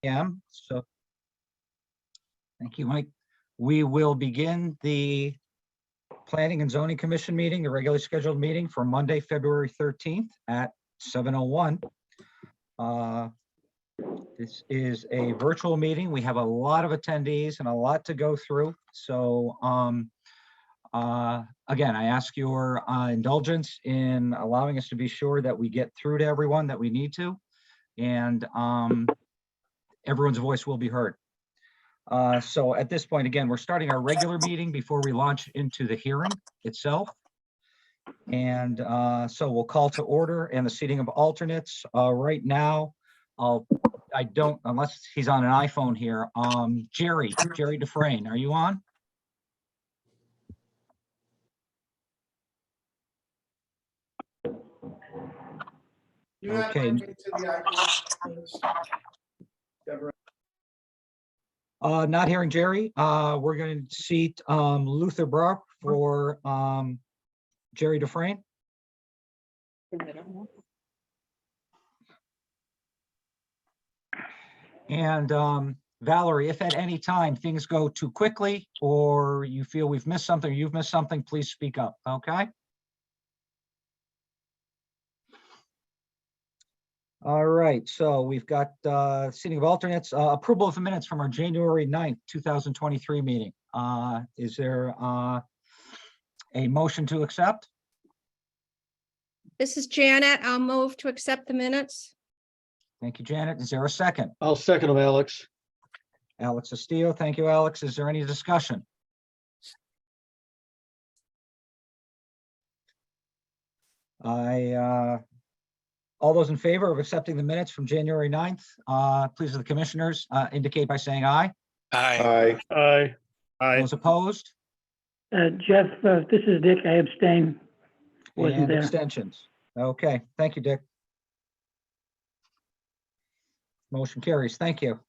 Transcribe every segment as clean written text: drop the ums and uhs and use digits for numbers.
So thank you, Mike. We will begin the Planning and Zoning Commission meeting, the regularly scheduled meeting for Monday, February 13th at 7:01. This is a virtual meeting. We have a lot of attendees and a lot to go through. So again, I ask your indulgence in allowing us to be sure that we get through to everyone that we need to, and everyone's voice will be heard. So at this point, again, we're starting our regular meeting before we launch into the hearing itself. And so we'll call to order and the seating of alternates. Right now, I don't, unless he's on an iPhone here, Jerry Dufresne, are you on? Okay. Not hearing Jerry. We're going to seat Luther Brock for Jerry Dufresne. And Valerie, if at any time things go too quickly or you feel we've missed something or you've missed something, please speak up, okay? All right, so we've got seating of alternates, approval of the minutes from our January 9th, 2023 meeting. Is there a motion to accept? This is Janet. I'll move to accept the minutes. Thank you, Janet. Is there a second? I'll second them, Alex. Alex Castillo. Thank you, Alex. Is there any discussion? All those in favor of accepting the minutes from January 9th, please, the commissioners, indicate by saying aye. Aye. Aye. Those opposed? Jeff, this is Dick. I abstain. Wasn't And there. abstentions. Okay, thank you, Dick. Motion carries. Thank you.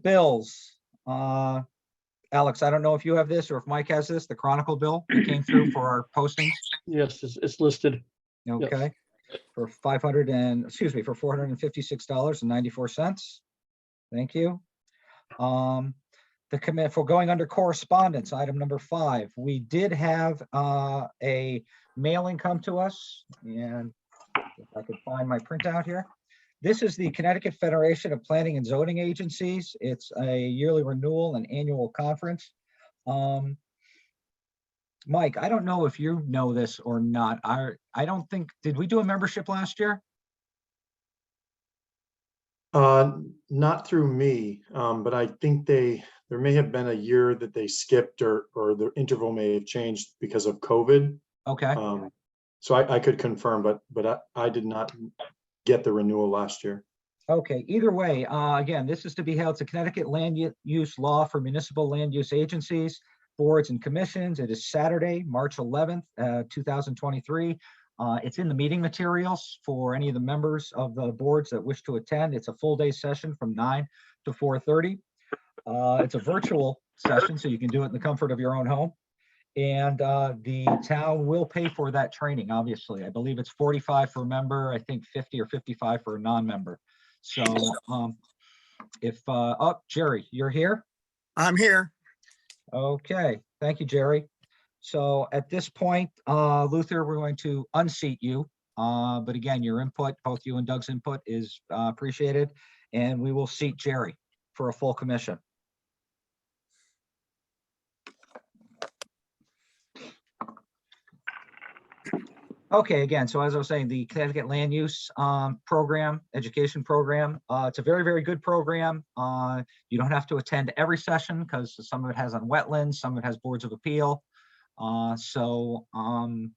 Bills. Alex, I don't know if you have this or if Mike has this, the Chronicle bill that came through for our postings. Yes, it's listed. Okay. For $456.94. Thank you. The commit for going under correspondence, item number 5. We did have a mailing come to us, and if I could find my printout here. This is the Connecticut Federation of Planning and Zoning Agencies. It's a yearly renewal and annual conference. Mike, I don't know if you know this or not. I don't think, did we do a membership last year? Not through me, but I think there may have been a year that they skipped or the interval may have changed because of COVID. Okay. So I could confirm, but I did not get the renewal last year. Okay, either way, again, this is to be held to Connecticut Land Use Law for Municipal Land Use Agencies, Boards and Commissions. It is Saturday, March 11th, 2023. It's in the meeting materials for any of the members of the boards that wish to attend. It's a full day session from 9 to 4:30. It's a virtual session, so you can do it in the comfort of your own home. And the town will pay for that training, obviously. I believe it's 45 for a member, I think 50 or 55 for a non-member. So oh, Jerry, you're here? I'm here. Okay, thank you, Jerry. So at this point, Luther, we're going to unseat you. But again, your input, both you and Doug's input is appreciated. And we will seat Jerry for a full commission. Okay, again, so as I was saying, the Connecticut Land Use Program, Education Program, it's a very, very good program. You don't have to attend every session because some of it has on wetlands, some of it has boards of appeal. So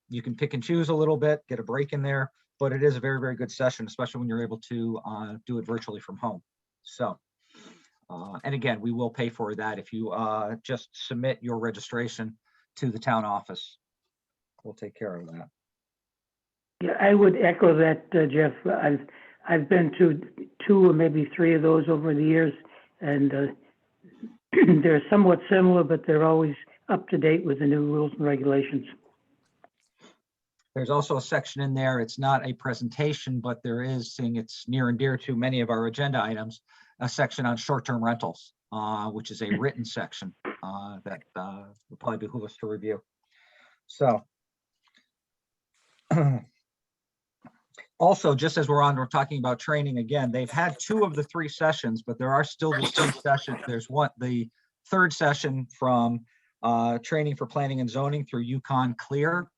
you can pick and choose a little bit, get a break in there, but it is a very, very good session, especially when you're able to do it virtually from home. So, and again, we will pay for that if you just submit your registration to the town office. We'll take care of that. Yeah, I would echo that, Jeff. I've been to 2 or maybe 3 of those over the years, and they're somewhat similar, but they're always up to date with the new rules and regulations. There's also a section in there, it's not a presentation, but there is, seeing it's near and dear to many of our agenda items, a section on short-term rentals, which is a written section that will probably behoove us to review. So also, just as we're talking about training again, they've had 2 of the 3 sessions, but there are still the 3 sessions. There's the 3rd session from training for planning and zoning through Yukon Clear.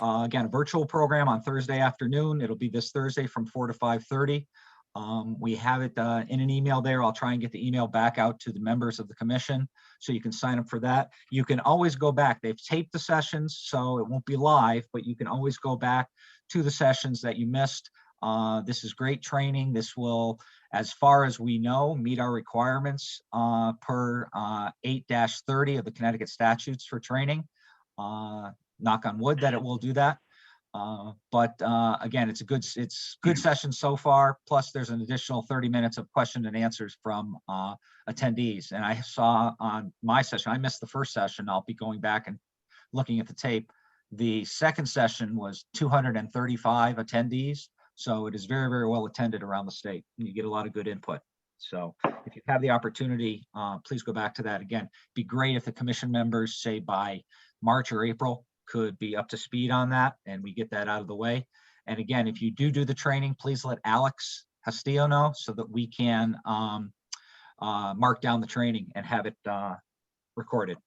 Again, a virtual program on Thursday afternoon. It'll be this Thursday from 4 to 5:30. We have it in an email there. I'll try and get the email back out to the members of the commission so you can sign up for that. You can always go back. They've taped the sessions, so it won't be live, but you can always go back to the sessions that you missed. This is great training. This will, as far as we know, meet our requirements per 8-30 of the Connecticut statutes for training. Knock on wood that it will do that. But again, it's good session so far. Plus there's an additional 30 minutes of question and answers from attendees. And I saw on my session, I missed the first session. I'll be going back and looking at the tape. The second session was 235 attendees. So it is very, very well attended around the state. And you get a lot of good input. So if you have the opportunity, please go back to that. Again, be great if the commission members, say by March or April, could be up to speed on that and we get that out of the way. And again, if you do the training, please let Alex Castillo know so that we can mark down the training and have it recorded.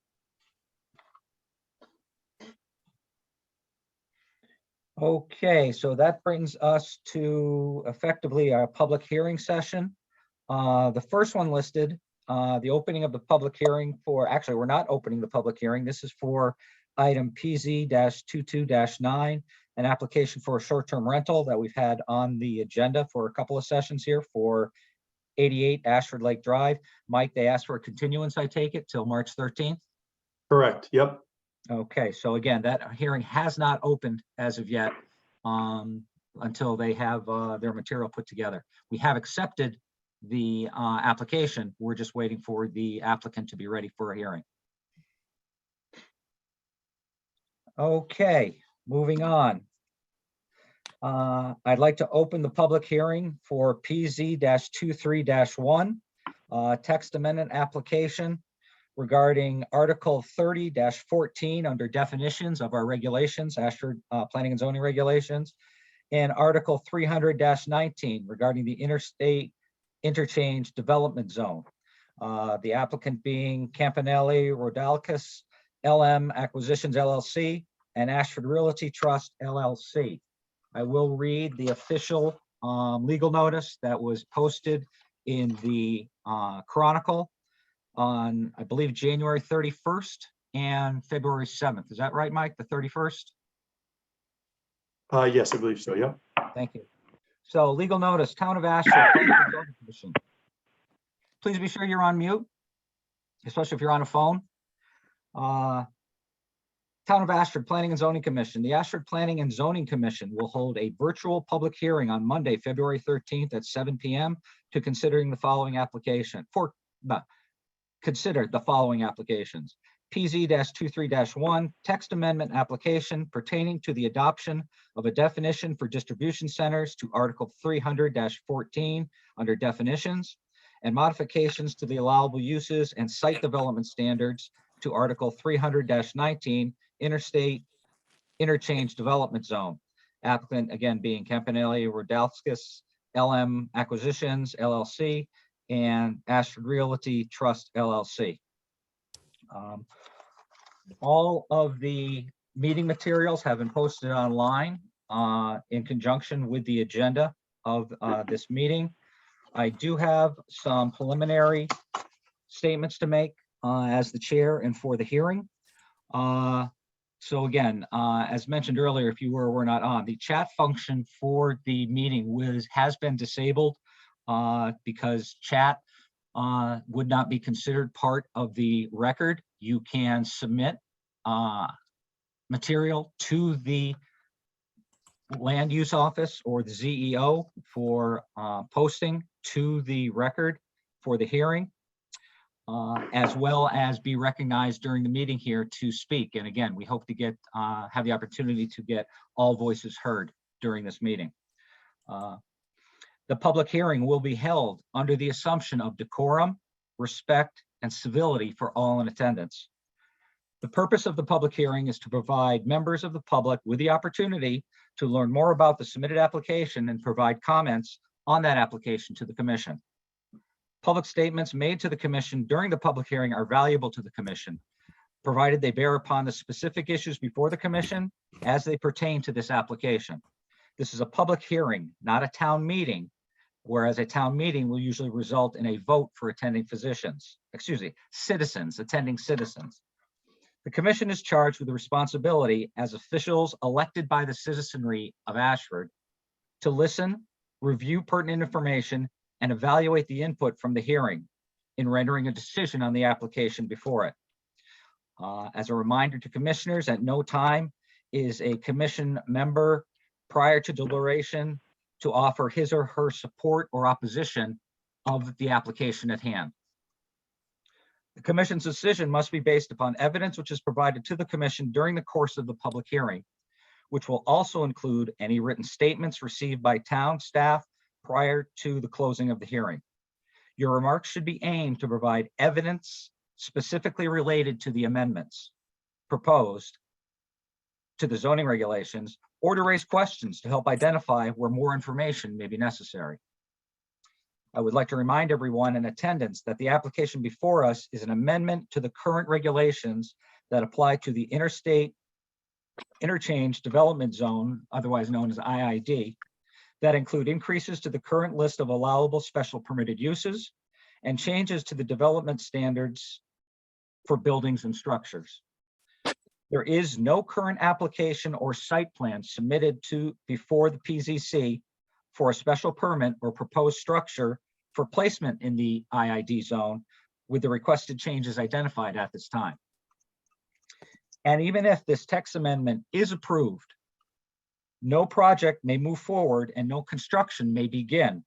Okay, so that brings us to effectively our public hearing session. The first one listed, the opening of the public hearing for, actually, we're not opening the public hearing. This is for item PZ-22-9, an application for a short-term rental that we've had on the agenda for a couple of sessions here for 88 Ashford Lake Drive. Mike, they asked for a continuance, I take it, till March 13th? Correct. Yep. Okay, so again, that hearing has not opened as of yet until they have their material put together. We have accepted the application. We're just waiting for the applicant to be ready for a hearing. Okay, moving on. I'd like to open the public hearing for PZ-23-1, text amendment application regarding Article 30-14 under definitions of our regulations, Ashford Planning and Zoning Regulations, and Article 300-19 regarding the Interstate Interchange Development Zone. The applicant being Campanelli Rodalkis LM Acquisitions LLC and Ashford Realty Trust LLC. I will read the official legal notice that was posted in the Chronicle on, I believe, January 31st and February 7th. Is that right, Mike? The 31st? Yes, I believe so. Yep. Thank you. So legal notice, Town of Ashford. Planning and Zoning Commission. Please be sure you're on mute, especially if you're on a phone. Town of Ashford Planning and Zoning Commission. The Ashford Planning and Zoning Commission will hold a virtual public hearing on Monday, February 13th at 7 p.m. to considering the following application. Consider the following applications. PZ-23-1 text amendment application pertaining to the adoption of a definition for distribution centers to Article 300-14 under definitions and modifications to the allowable uses and site development standards to Article 300-19 Interstate Interchange Development Zone. Applicant again being Campanelli Rodalskis LM Acquisitions LLC and Ashford Realty Trust LLC. All of the meeting materials have been posted online in conjunction with the agenda of this meeting. I do have some preliminary statements to make as the chair and for the hearing. So again, as mentioned earlier, if you were not on, the chat function for the meeting has been disabled because chat would not be considered part of the record. You can submit material to the land use office or the ZEO for posting to the record for the hearing. as well as be recognized during the meeting here to speak. And again, we hope to have the opportunity to get all voices heard during this meeting. The public hearing will be held under the assumption of decorum, respect, and civility for all in attendance. The purpose of the public hearing is to provide members of the public with the opportunity to learn more about the submitted application and provide comments on that application to the commission. Public statements made to the commission during the public hearing are valuable to the commission, provided they bear upon the specific issues before the commission as they pertain to this application. This is a public hearing, not a town meeting, whereas a town meeting will usually result in a vote for citizens, attending citizens. The commission is charged with the responsibility as officials elected by the citizenry of Ashford to listen, review pertinent information, and evaluate the input from the hearing in rendering a decision on the application before it. As a reminder to commissioners, at no time is a commission member prior to deliberation to offer his or her support or opposition of the application at hand. The commission's decision must be based upon evidence which is provided to the commission during the course of the public hearing, which will also include any written statements received by town staff prior to the closing of the hearing. Your remarks should be aimed to provide evidence specifically related to the amendments proposed to the zoning regulations, or to raise questions to help identify where more information may be necessary. I would like to remind everyone in attendance that the application before us is an amendment to the current regulations that apply to the Interstate Interchange Development Zone, otherwise known as IID, that include increases to the current list of allowable special permitted uses and changes to the development standards for buildings and structures. There is no current application or site plan submitted before the PZC for a special permit or proposed structure for placement in the IID zone with the requested changes identified at this time. And even if this text amendment is approved, no project may move forward and no construction may begin.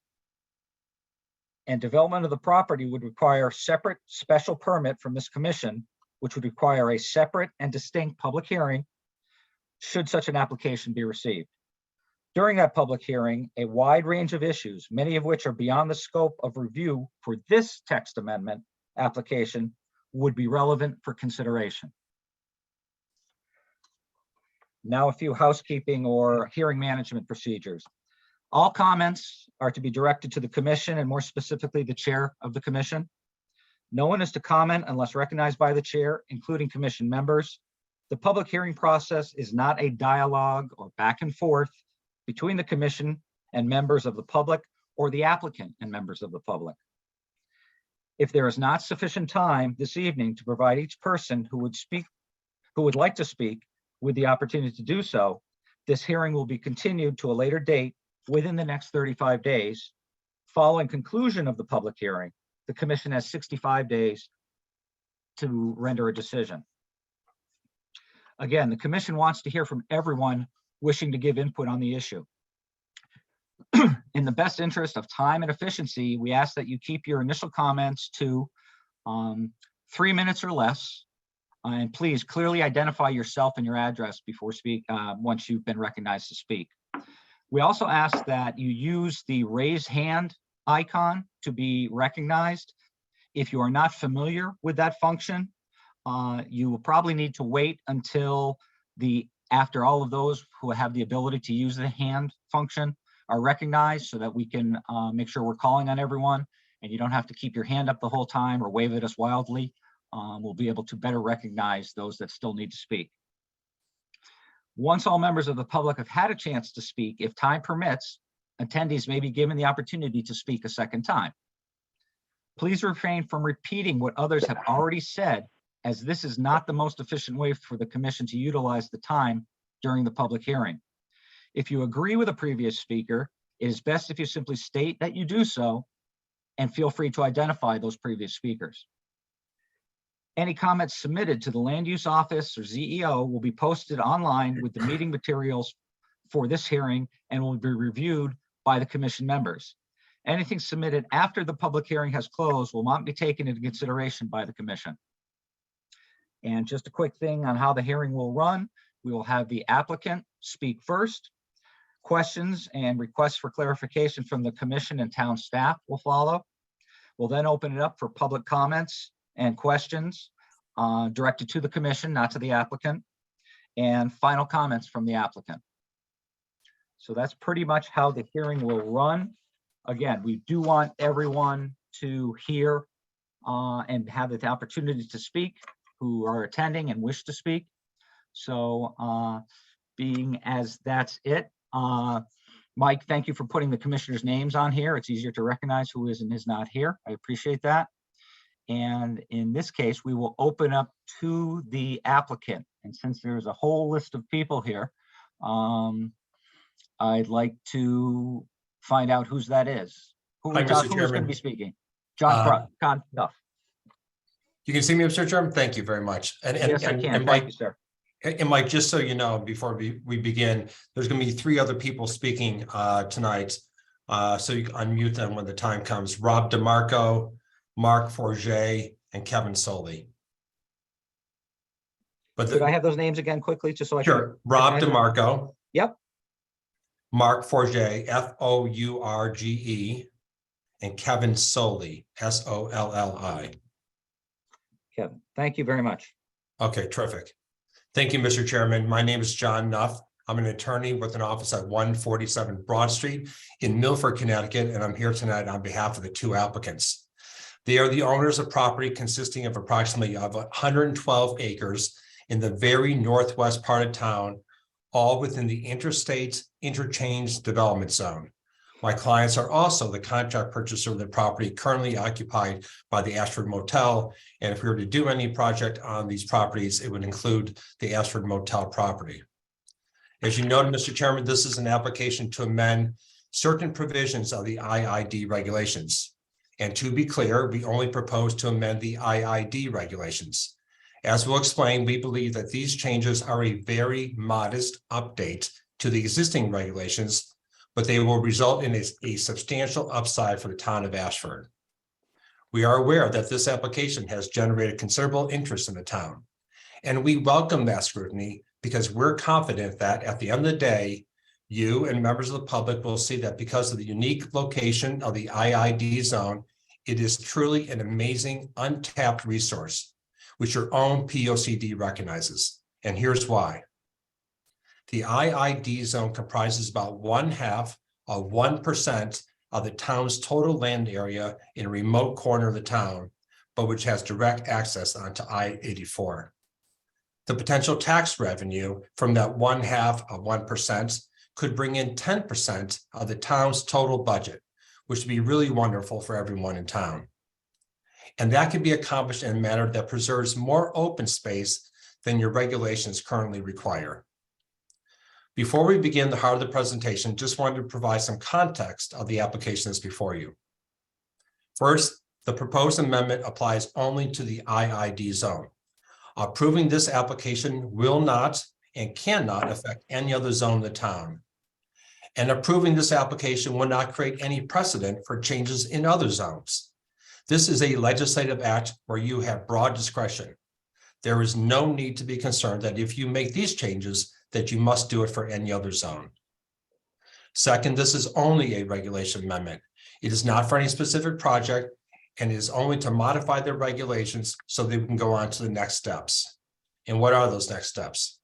And development of the property would require separate special permit from this commission, which would require a separate and distinct public hearing should such an application be received. During that public hearing, a wide range of issues, many of which are beyond the scope of review for this text amendment application, would be relevant for consideration. Now a few housekeeping or hearing management procedures. All comments are to be directed to the commission and more specifically the chair of the commission. No one is to comment unless recognized by the chair, including commission members. The public hearing process is not a dialogue or back and forth between the commission and members of the public or the applicant and members of the public. If there is not sufficient time this evening to provide each person who would like to speak with the opportunity to do so, this hearing will be continued to a later date within the next 35 days. Following conclusion of the public hearing, the commission has 65 days to render a decision. Again, the commission wants to hear from everyone wishing to give input on the issue. In the best interest of time and efficiency, we ask that you keep your initial comments to 3 minutes or less. And please clearly identify yourself and your address before once you've been recognized to speak. We also ask that you use the raise hand icon to be recognized. If you are not familiar with that function, you will probably need to wait until after all of those who have the ability to use the hand function are recognized so that we can make sure we're calling on everyone and you don't have to keep your hand up the whole time or wave at us wildly. We'll be able to better recognize those that still need to speak. Once all members of the public have had a chance to speak, if time permits, attendees may be given the opportunity to speak a second time. Please refrain from repeating what others have already said, as this is not the most efficient way for the commission to utilize the time during the public hearing. If you agree with a previous speaker, it is best if you simply state that you do so and feel free to identify those previous speakers. Any comments submitted to the Land Use Office or ZEO will be posted online with the meeting materials for this hearing and will be reviewed by the commission members. Anything submitted after the public hearing has closed will not be taken into consideration by the commission. And just a quick thing on how the hearing will run. We will have the applicant speak first. Questions and requests for clarification from the commission and town staff will follow. We'll then open it up for public comments and questions directed to the commission, not to the applicant, and final comments from the applicant. So that's pretty much how the hearing will run. Again, we do want everyone to hear and have the opportunity to speak who are attending and wish to speak. So being as that's it, Mike, thank you for putting the commissioners' names on here. It's easier to recognize who is and is not here. I appreciate that. And in this case, we will open up to the applicant. And since there's a whole list of people here, I'd like to find out whose that is. Hi, Mr. Who's going to Chairman. be speaking? John Duff. You can see me, Mr. Chairman? Thank you very much. Yes, I can. Thank Mike, you, sir. and Mike, just so you know, before we begin, there's going to be 3 other people speaking tonight. So you can unmute them when the time comes. Rob DeMarco, Mark Forget, and Kevin Soley. But Could I have those names again quickly, just so I can? sure, Rob recognize them? DeMarco. Yep. Mark Forget, Fourge, and Kevin Soley, Solli. Kevin, thank you very much. Okay, terrific. Thank you, Mr. Chairman. My name is John Nuff. I'm an attorney with an office at 147 Broad Street in Milford, Connecticut, and I'm here tonight on behalf of the 2 applicants. They are the owners of property consisting of approximately 112 acres in the very northwest part of town, all within the interstate interchange development zone. My clients are also the contract purchaser of the property currently occupied by the Ashford Motel. And if we were to do any project on these properties, it would include the Ashford Motel property. As you noted, Mr. Chairman, this is an application to amend certain provisions of the IID regulations. And to be clear, we only propose to amend the IID regulations. As we'll explain, we believe that these changes are a very modest update to the existing regulations, but they will result in a substantial upside for the town of Ashford. We are aware that this application has generated considerable interest in the town, and we welcome that scrutiny because we're confident that at the end of the day, you and members of the public will see that because of the unique location of the IID zone, it is truly an amazing untapped resource, which your own POCD recognizes. And here's why. The IID zone comprises about 1/2 of 1% of the town's total land area in a remote corner of the town, but which has direct access onto I-84. The potential tax revenue from that 1/2 of 1% could bring in 10% of the town's total budget, which would be really wonderful for everyone in town. And that can be accomplished in a manner that preserves more open space than your regulations currently require. Before we begin the heart of the presentation, just wanted to provide some context of the application that's before you. First, the proposed amendment applies only to the IID zone. Approving this application will not and cannot affect any other zone in the town. And approving this application will not create any precedent for changes in other zones. This is a legislative act where you have broad discretion. There is no need to be concerned that if you make these changes, that you must do it for any other zone. Second, this is only a regulation amendment. It is not for any specific project and is only to modify the regulations so that we can go on to the next steps. And what are those next steps?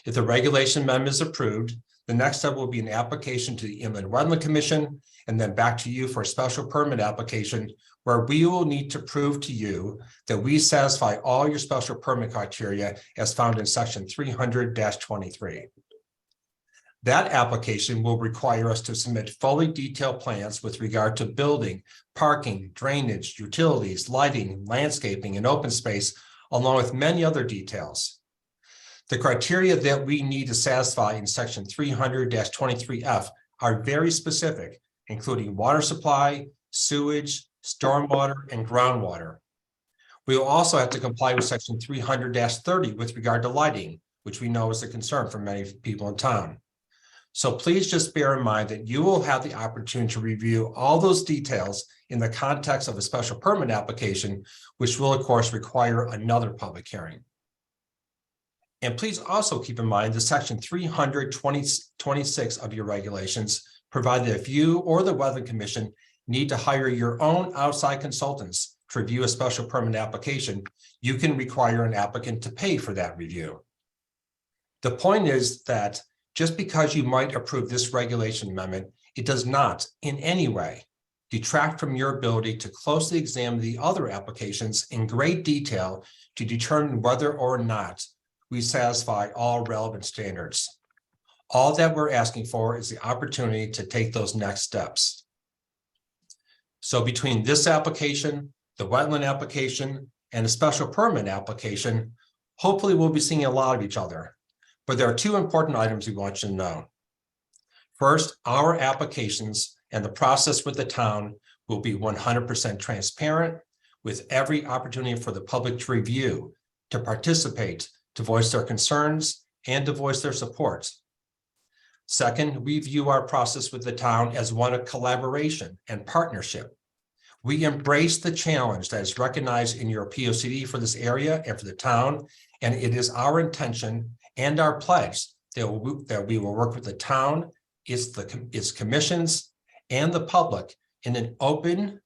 If the regulation amendment is approved, the next step will be an application to the Inland Wetland Commission and then back to you for a special permit application where we will need to prove to you that we satisfy all your special permit criteria as found in section 300-23. That application will require us to submit fully detailed plans with regard to building, parking, drainage, utilities, lighting, landscaping, and open space, along with many other details. The criteria that we need to satisfy in section 300-23F are very specific, including water supply, sewage, stormwater, and groundwater. We will also have to comply with section 300-30 with regard to lighting, which we know is a concern for many people in town. So please just bear in mind that you will have the opportunity to review all those details in the context of a special permit application, which will of course require another public hearing. And please also keep in mind the section 326 of your regulations provide that if you or the Weather Commission need to hire your own outside consultants to review a special permit application, you can require an applicant to pay for that review. The point is that just because you might approve this regulation amendment, it does not in any way detract from your ability to closely examine the other applications in great detail to determine whether or not we satisfy all relevant standards. All that we're asking for is the opportunity to take those next steps. So between this application, the wetland application, and a special permit application, hopefully we'll be seeing a lot of each other. But there are two important items we want you to know. First, our applications and the process with the town will be 100% transparent, with every opportunity for the public to review, to participate, to voice their concerns, and to voice their support. Second, we view our process with the town as one of collaboration and partnership. We embrace the challenge that is recognized in your POCD for this area and for the town, and it is our intention and our pledge that we will work with the town, its commissions, and the public in an open,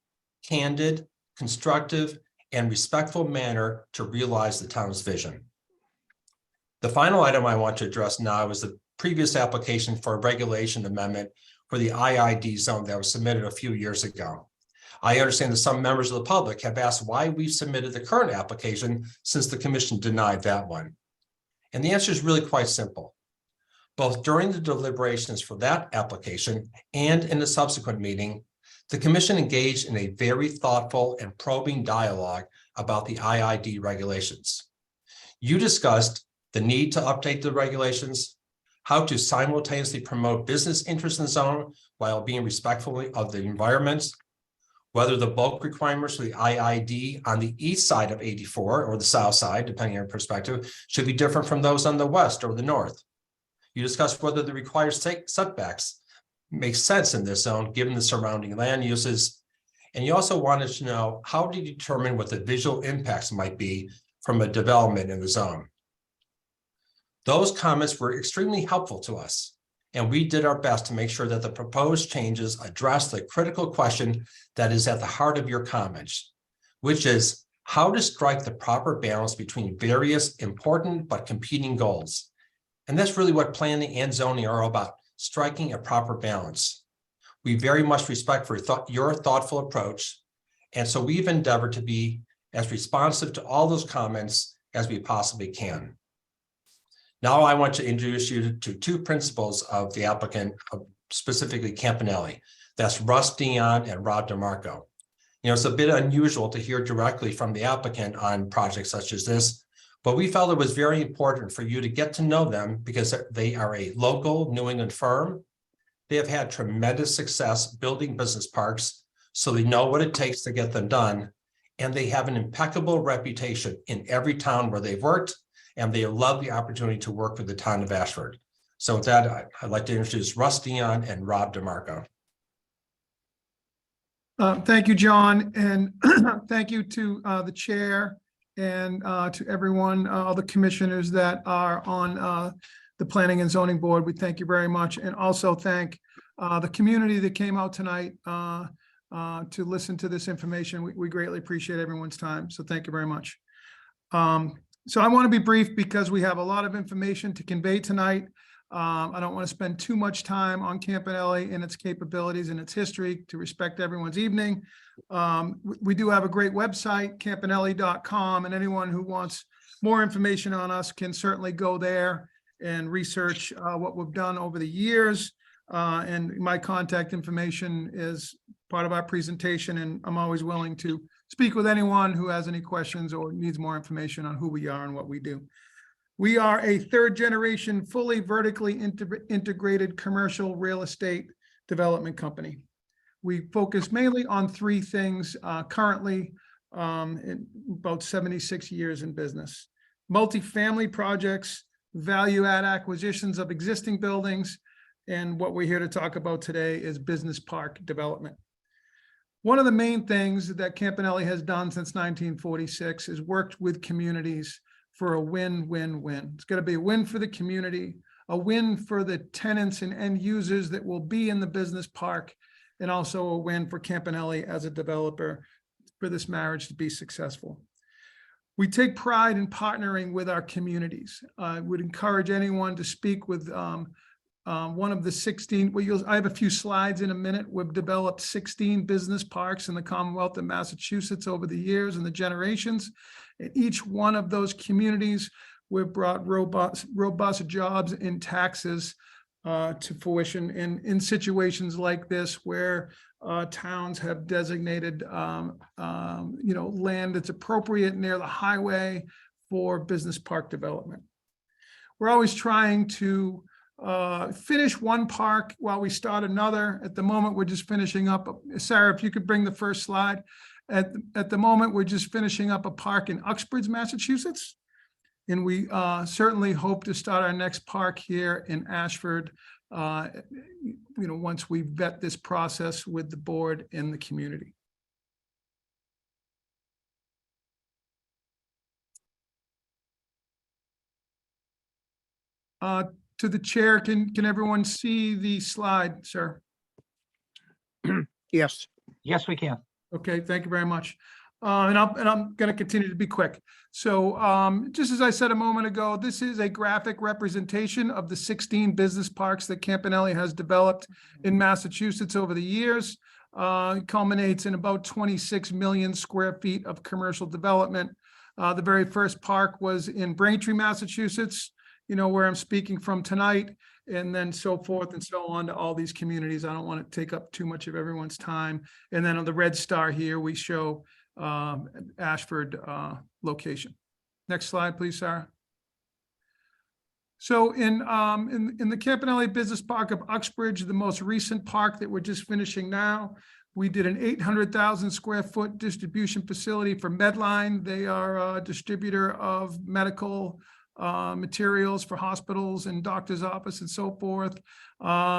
candid, constructive, and respectful manner to realize the town's vision. The final item I want to address now is the previous application for a regulation amendment for the IID zone that was submitted a few years ago. I understand that some members of the public have asked why we've submitted the current application since the commission denied that one. And the answer is really quite simple. Both during the deliberations for that application and in the subsequent meeting, the commission engaged in a very thoughtful and probing dialogue about the IID regulations. You discussed the need to update the regulations, how to simultaneously promote business interests in the zone while being respectful of the environment, whether the bulk requirements for the IID on the east side of 84 or the south side, depending on your perspective, should be different from those on the west or the north. You discussed whether the required setbacks make sense in this zone, given the surrounding land uses. And you also wanted to know how to determine what the visual impacts might be from a development in the zone. Those comments were extremely helpful to us, and we did our best to make sure that the proposed changes address the critical question that is at the heart of your comments, which is how to strike the proper balance between various important but competing goals. And that's really what planning and zoning are all about, striking a proper balance. We very much respect for your thoughtful approach, and so we've endeavored to be as responsive to all those comments as we possibly can. Now I want to introduce you to two principals of the applicant, specifically Campanelli. That's Russ Dion and Rob DeMarco. You know, it's a bit unusual to hear directly from the applicant on projects such as this, but we felt it was very important for you to get to know them because they are a local New England firm. They have had tremendous success building business parks, so they know what it takes to get them done. And they have an impeccable reputation in every town where they've worked, and they love the opportunity to work with the town of Ashford. So with that, I'd like to introduce Russ Dion and Rob DeMarco. Thank you, John, and thank you to the chair and to everyone, all the commissioners that are on the Planning and Zoning Board. We thank you very much, and also thank the community that came out tonight to listen to this information. We greatly appreciate everyone's time, so thank you very much. So I want to be brief because we have a lot of information to convey tonight. I don't want to spend too much time on Campanelli and its capabilities and its history to respect everyone's evening. We do have a great website, campanelli.com, and anyone who wants more information on us can certainly go there and research what we've done over the years. And my contact information is part of our presentation, and I'm always willing to speak with anyone who has any questions or needs more information on who we are and what we do. We are a third generation, fully vertically integrated commercial real estate development company. We focus mainly on three things currently in about 76 years in business: multifamily projects, value add acquisitions of existing buildings, And what we're here to talk about today is business park development. One of the main things that Campanelli has done since 1946 is worked with communities for a win-win-win. It's got to be a win for the community, a win for the tenants and end users that will be in the business park, and also a win for Campanelli as a developer for this marriage to be successful. We take pride in partnering with our communities. I would encourage anyone to speak with one of the 16, I have a few slides in a minute. We've developed 16 business parks in the Commonwealth of Massachusetts over the years and the generations. In each one of those communities, we've brought robust jobs and taxes to fruition in situations like this where towns have designated land that's appropriate near the highway for business park development. We're always trying to finish one park while we start another. At the moment, we're just finishing up. Sarah, if you could bring the first slide. At the moment, we're just finishing up a park in Uxbridge, Massachusetts. And we certainly hope to start our next park here in Ashford, once we vet this process with the board and the community. To the chair, can everyone see the slide, sir? Yes. Yes, we can. Okay, thank you very much. And I'm going to continue to be quick. So just as I said a moment ago, this is a graphic representation of the 16 business parks that Campanelli has developed in Massachusetts over the years. It culminates in about 26 million square feet of commercial development. The very first park was in Braintree, Massachusetts, where I'm speaking from tonight, and then so forth and so on to all these communities. I don't want to take up too much of everyone's time. And then on the red star here, we show Ashford location. Next slide, please, Sarah. So in the Campanelli Business Park of Uxbridge, the most recent park that we're just finishing now, we did an 800,000 square foot distribution facility for Medline. They are a distributor of medical materials for hospitals and doctor's office and so forth.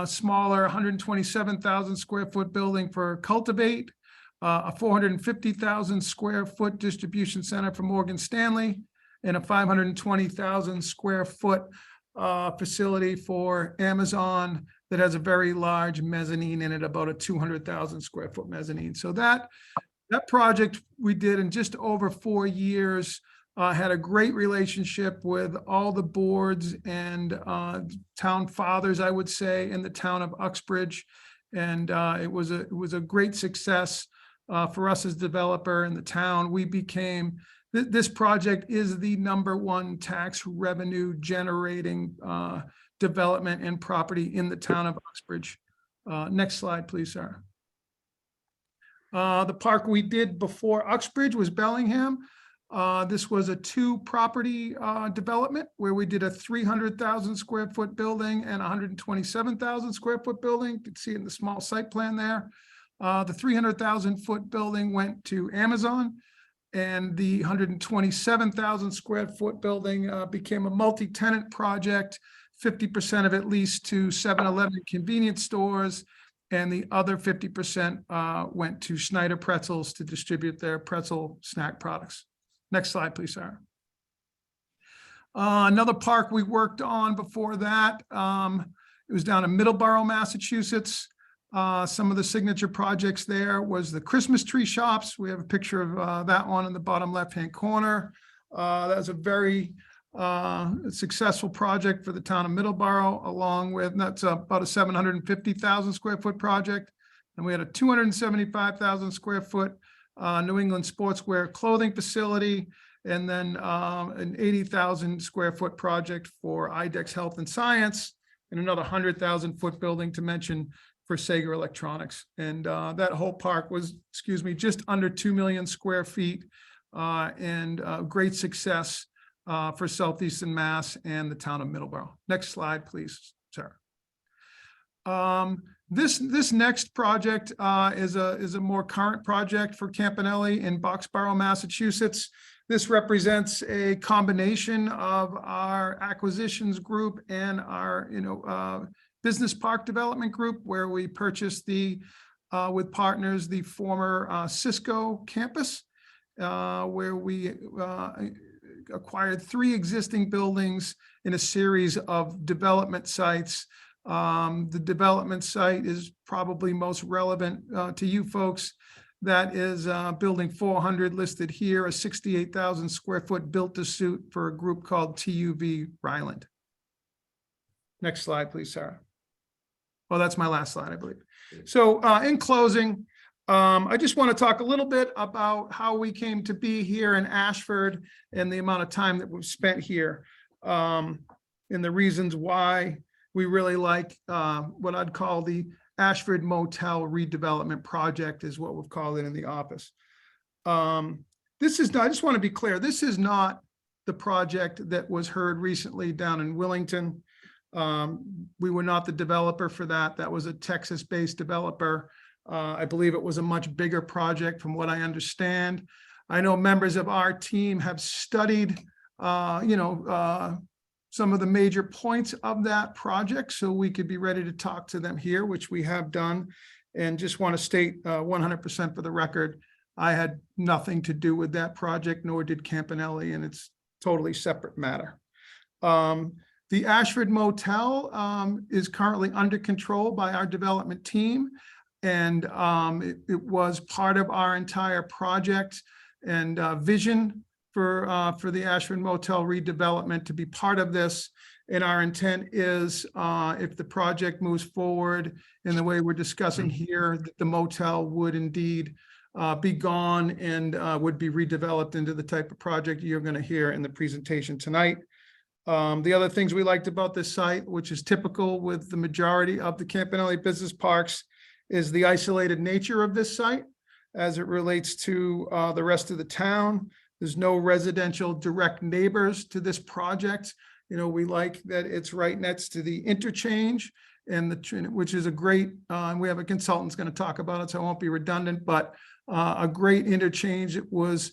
Smaller 127,000 square foot building for Cultivate, a 450,000 square foot distribution center for Morgan Stanley, and a 520,000 square foot facility for Amazon that has a very large mezzanine in it, about a 200,000 square foot mezzanine. So that project we did in just over 4 years. Had a great relationship with all the boards and town fathers, I would say, in the town of Uxbridge. And it was a great success for us as developer in the town. We became, this project is the #1 tax revenue generating development and property in the town of Uxbridge. Next slide, please, Sarah. The park we did before Uxbridge was Bellingham. This was a 2-property development where we did a 300,000 square foot building and 127,000 square foot building. You can see it in the small site plan there. The 300,000 foot building went to Amazon, and the 127,000 square foot building became a multi-tenant project, 50% of it leased to 7-Eleven convenience stores, and the other 50% went to Schneider Pretzels to distribute their pretzel snack products. Next slide, please, Sarah. Another park we worked on before that, it was down in Middleborough, Massachusetts. Some of the signature projects there was the Christmas tree shops. We have a picture of that one in the bottom left-hand corner. That was a very successful project for the town of Middleborough, along with, and that's about a 750,000 square foot project. And we had a 275,000 square foot New England sportswear clothing facility, and then an 80,000 square foot project for IDEX Health and Science, and another 100,000 foot building to mention for Sager Electronics. And that whole park was, just under 2 million square feet, and great success for Southeastern Mass and the town of Middleborough. Next slide, please, Sarah. This next project is a more current project for Campanelli in Boxborough, Massachusetts. This represents a combination of our acquisitions group and our Business Park Development Group, where we purchased with partners, the former Cisco campus, where we acquired 3 existing buildings in a series of development sites. The development site is probably most relevant to you folks. That is building 400 listed here, a 68,000 square foot built to suit for a group called TUV Ryland. Next slide, please, Sarah. Oh, that's my last slide, I believe. So in closing, I just want to talk a little bit about how we came to be here in Ashford and the amount of time that we've spent here, and the reasons why we really like what I'd call the Ashford Motel redevelopment project, is what we've called it in the office. This is not, I just want to be clear, this is not the project that was heard recently down in Willington. We were not the developer for that. That was a Texas-based developer. I believe it was a much bigger project from what I understand. I know members of our team have studied, some of the major points of that project, so we could be ready to talk to them here, which we have done. And just want to state 100% for the record, I had nothing to do with that project, nor did Campanelli, and it's totally separate matter. The Ashford Motel is currently under control by our development team, and it was part of our entire project and vision for the Ashford Motel redevelopment to be part of this. And our intent is, if the project moves forward in the way we're discussing here, that the motel would indeed be gone and would be redeveloped into the type of project you're going to hear in the presentation tonight. The other things we liked about this site, which is typical with the majority of the Campanelli business parks, is the isolated nature of this site as it relates to the rest of the town. There's no residential direct neighbors to this project. You know, we like that it's right next to the interchange, and which is a great, and we have a consultant that's going to talk about it, so I won't be redundant, but a great interchange. It was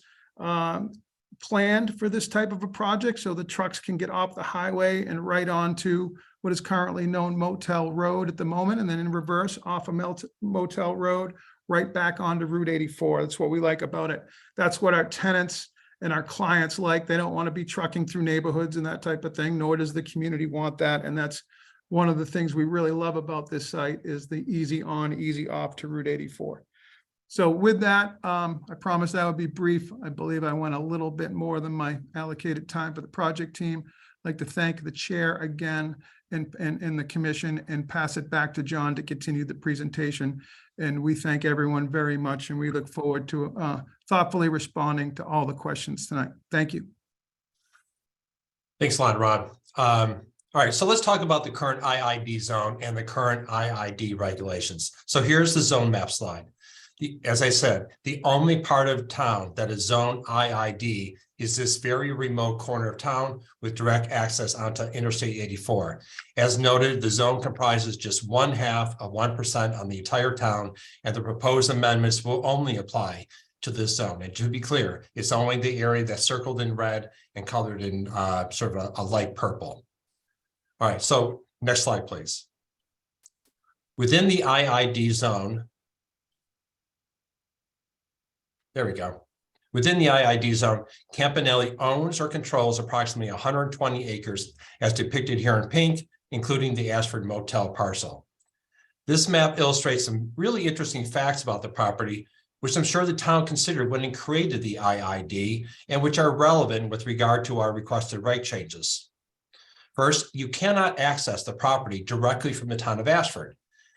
planned for this type of a project, so the trucks can get off the highway and right onto what is currently known Motel Road at the moment, and then in reverse off of Motel Road, right back onto Route 84. That's what we like about it. That's what our tenants and our clients like. They don't want to be trucking through neighborhoods and that type of thing, nor does the community want that. And that's one of the things we really love about this site, is the easy on, easy off to Route 84. So with that, I promised that would be brief. I believe I went a little bit more than my allocated time for the project team. I'd like to thank the chair again and the commission, and pass it back to John to continue the presentation. And we thank everyone very much, and we look forward to thoughtfully responding to all the questions tonight. Thank you. Thanks a lot, Ron. All right, so let's talk about the current IID zone and the current IID regulations. So here's the zone map slide. As I said, the only part of town that is zone IID is this very remote corner of town with direct access onto Interstate 84. As noted, the zone comprises just 1/2 of 1% on the entire town, and the proposed amendments will only apply to this zone. And to be clear, it's only the area that's circled in red and colored in sort of a light purple. All right, so next slide, please. Within the IID zone, there we go. Within the IID zone, Campanelli owns or controls approximately 120 acres as depicted here in pink, including the Ashford Motel parcel. This map illustrates some really interesting facts about the property, which I'm sure the town considered when it created the IID, and which are relevant with regard to our requested rate changes. First, you cannot access the property directly from the town of Ashford.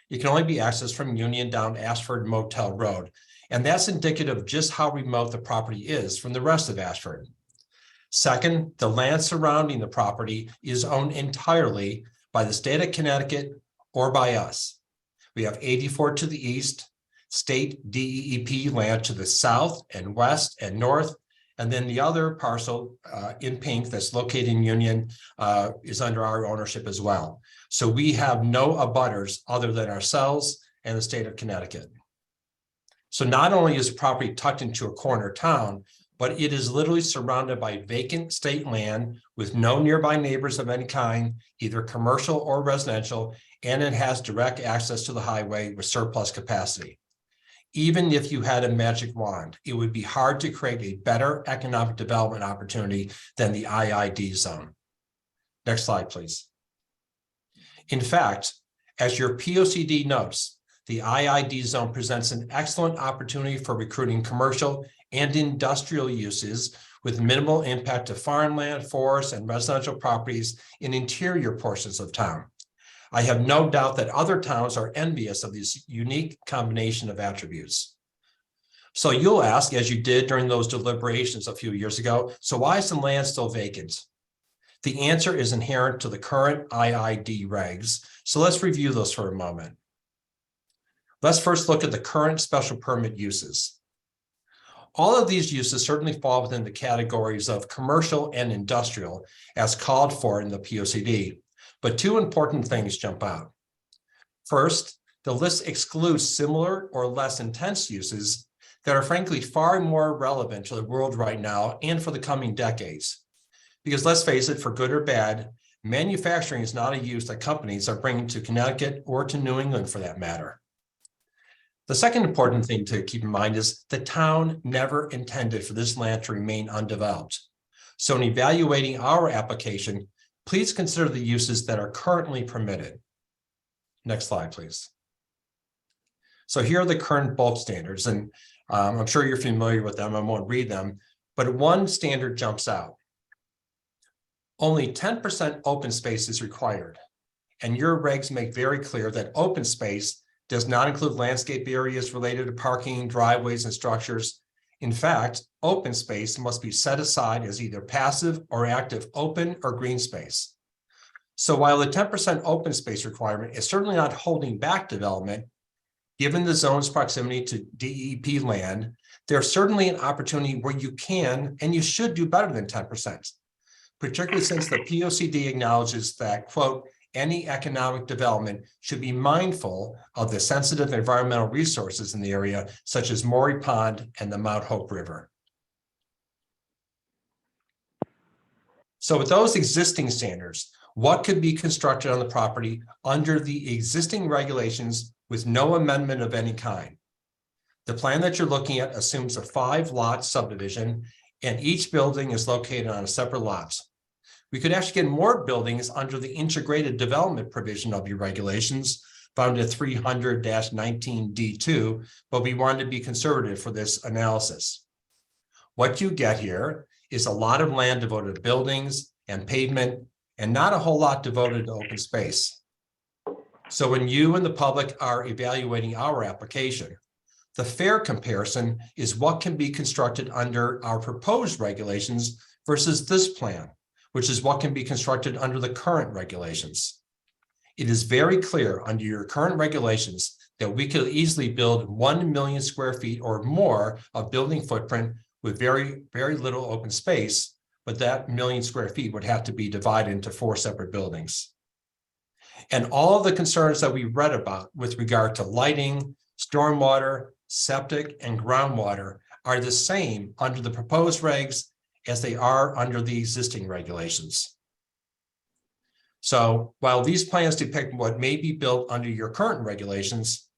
It can only be accessed from Union down Ashford Motel Road. And that's indicative of just how remote the property is from the rest of Ashford. Second, the land surrounding the property is owned entirely by the state of Connecticut or by us. We have 84 to the east, state DEEP land to the south and west and north, and then the other parcel in pink that's located in Union is under our ownership as well. So we have no abutters other than ourselves and the state of Connecticut. So not only is the property tucked into a corner town, but it is literally surrounded by vacant state land with no nearby neighbors of any kind, either commercial or residential, and it has direct access to the highway with surplus capacity. Even if you had a magic wand, it would be hard to create a better economic development opportunity than the IID zone. Next slide, please. In fact, as your POCD notes, the IID zone presents an excellent opportunity for recruiting commercial and industrial uses with minimal impact to farmland, forests, and residential properties in interior portions of town. I have no doubt that other towns are envious of this unique combination of attributes. So you'll ask, as you did during those deliberations a few years ago, so why is the land still vacant? The answer is inherent to the current IID regs. So let's review those for a moment. Let's first look at the current special permit uses. All of these uses certainly fall within the categories of commercial and industrial as called for in the POCD, but two important things jump out. First, the list excludes similar or less intense uses that are frankly far more relevant to the world right now and for the coming decades. Because let's face it, for good or bad, manufacturing is not a use that companies are bringing to Connecticut or to New England for that matter. The second important thing to keep in mind is the town never intended for this land to remain undeveloped. So in evaluating our application, please consider the uses that are currently permitted. Next slide, please. So here are the current bulk standards, and I'm sure you're familiar with them. I won't read them, but one standard jumps out. Only 10% open space is required, and your regs make very clear that open space does not include landscape areas related to parking, driveways, and structures. In fact, open space must be set aside as either passive or active open or green space. So while the 10% open space requirement is certainly not holding back development, given the zone's proximity to DEP land, there's certainly an opportunity where you can and you should do better than 10%. Particularly since the POCD acknowledges that, quote, any economic development should be mindful of the sensitive environmental resources in the area, such as Maury Pond and the Mount Hope River. So with those existing standards, what could be constructed on the property under the existing regulations with no amendment of any kind? The plan that you're looking at assumes a 5-lot subdivision, and each building is located on a separate lot. We could actually get more buildings under the integrated development provision of your regulations found at 300-19D2, but we wanted to be conservative for this analysis. What you get here is a lot of land devoted to buildings and pavement, and not a whole lot devoted to open space. So when you and the public are evaluating our application, the fair comparison is what can be constructed under our proposed regulations versus this plan, which is what can be constructed under the current regulations. It is very clear under your current regulations that we could easily build 1 million square feet or more of building footprint with very, very little open space, but that 1 million square feet would have to be divided into 4 separate buildings. And all of the concerns that we read about with regard to lighting, stormwater, septic, and groundwater are the same under the proposed regs as they are under the existing regulations. So while these plans depict what may be built under your current regulations,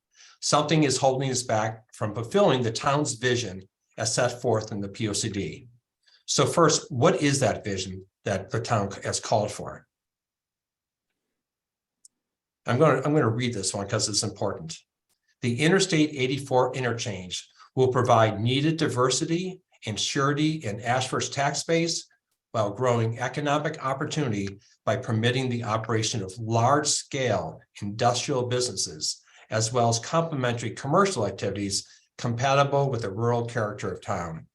something is holding us back from fulfilling the town's vision as set forth in the POCD. So first, what is that vision that the town has called for? I'm going to read this one because it's important. The Interstate 84 interchange will provide needed diversity and surety in Ashford's tax base while growing economic opportunity by permitting the operation of large-scale industrial businesses, as well as complementary commercial activities compatible with the rural character of town.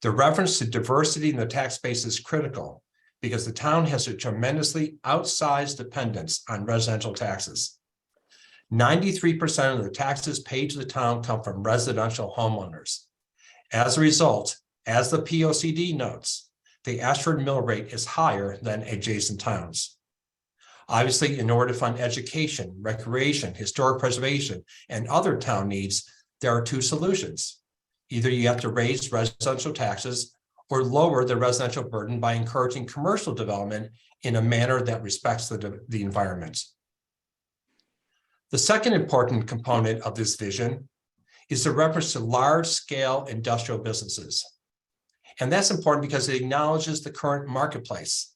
The reference to diversity in the tax base is critical because the town has a tremendously outsized dependence on residential taxes. 93% of the taxes paid to the town come from residential homeowners. As a result, as the POCD notes, the Ashford mill rate is higher than adjacent towns. Obviously, in order to fund education, recreation, historic preservation, and other town needs, there are 2 solutions. Either you have to raise residential taxes or lower the residential burden by encouraging commercial development in a manner that respects the environment. The second important component of this vision is the reference to large-scale industrial businesses. And that's important because it acknowledges the current marketplace.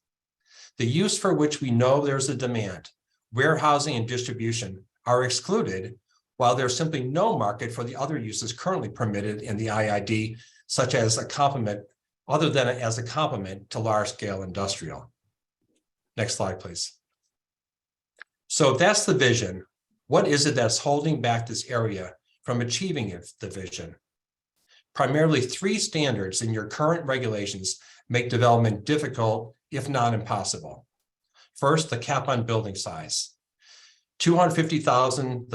The use for which we know there's a demand, warehousing and distribution, are excluded, while there's simply no market for the other uses currently permitted in the IID, such as a complement, other than as a complement to large-scale industrial. Next slide, please. So if that's the vision, what is it that's holding back this area from achieving the vision? Primarily 3 standards in your current regulations make development difficult, if not impossible. First, the cap on building size. The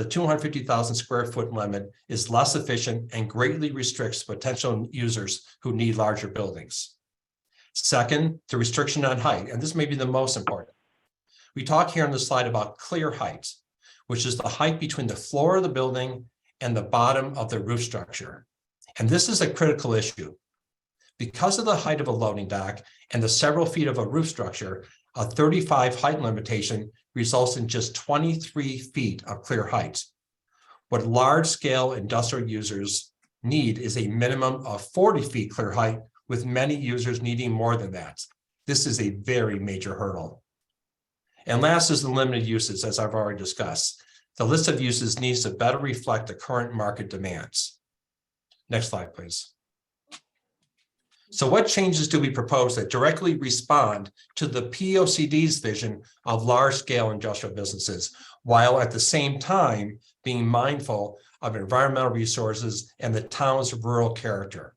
250,000 square foot limit is less efficient and greatly restricts potential users who need larger buildings. Second, the restriction on height, and this may be the most important. We talk here on the slide about clear height, which is the height between the floor of the building and the bottom of the roof structure. And this is a critical issue. Because of the height of a loading dock and the several feet of a roof structure, a 35 height limitation results in just 23 feet of clear height. What large-scale industrial users need is a minimum of 40 feet clear height, with many users needing more than that. This is a very major hurdle. And last is the limited uses, as I've already discussed. The list of uses needs to better reflect the current market demands. Next slide, please. So what changes do we propose that directly respond to the POCD's vision of large-scale industrial businesses, while at the same time being mindful of environmental resources and the town's rural character?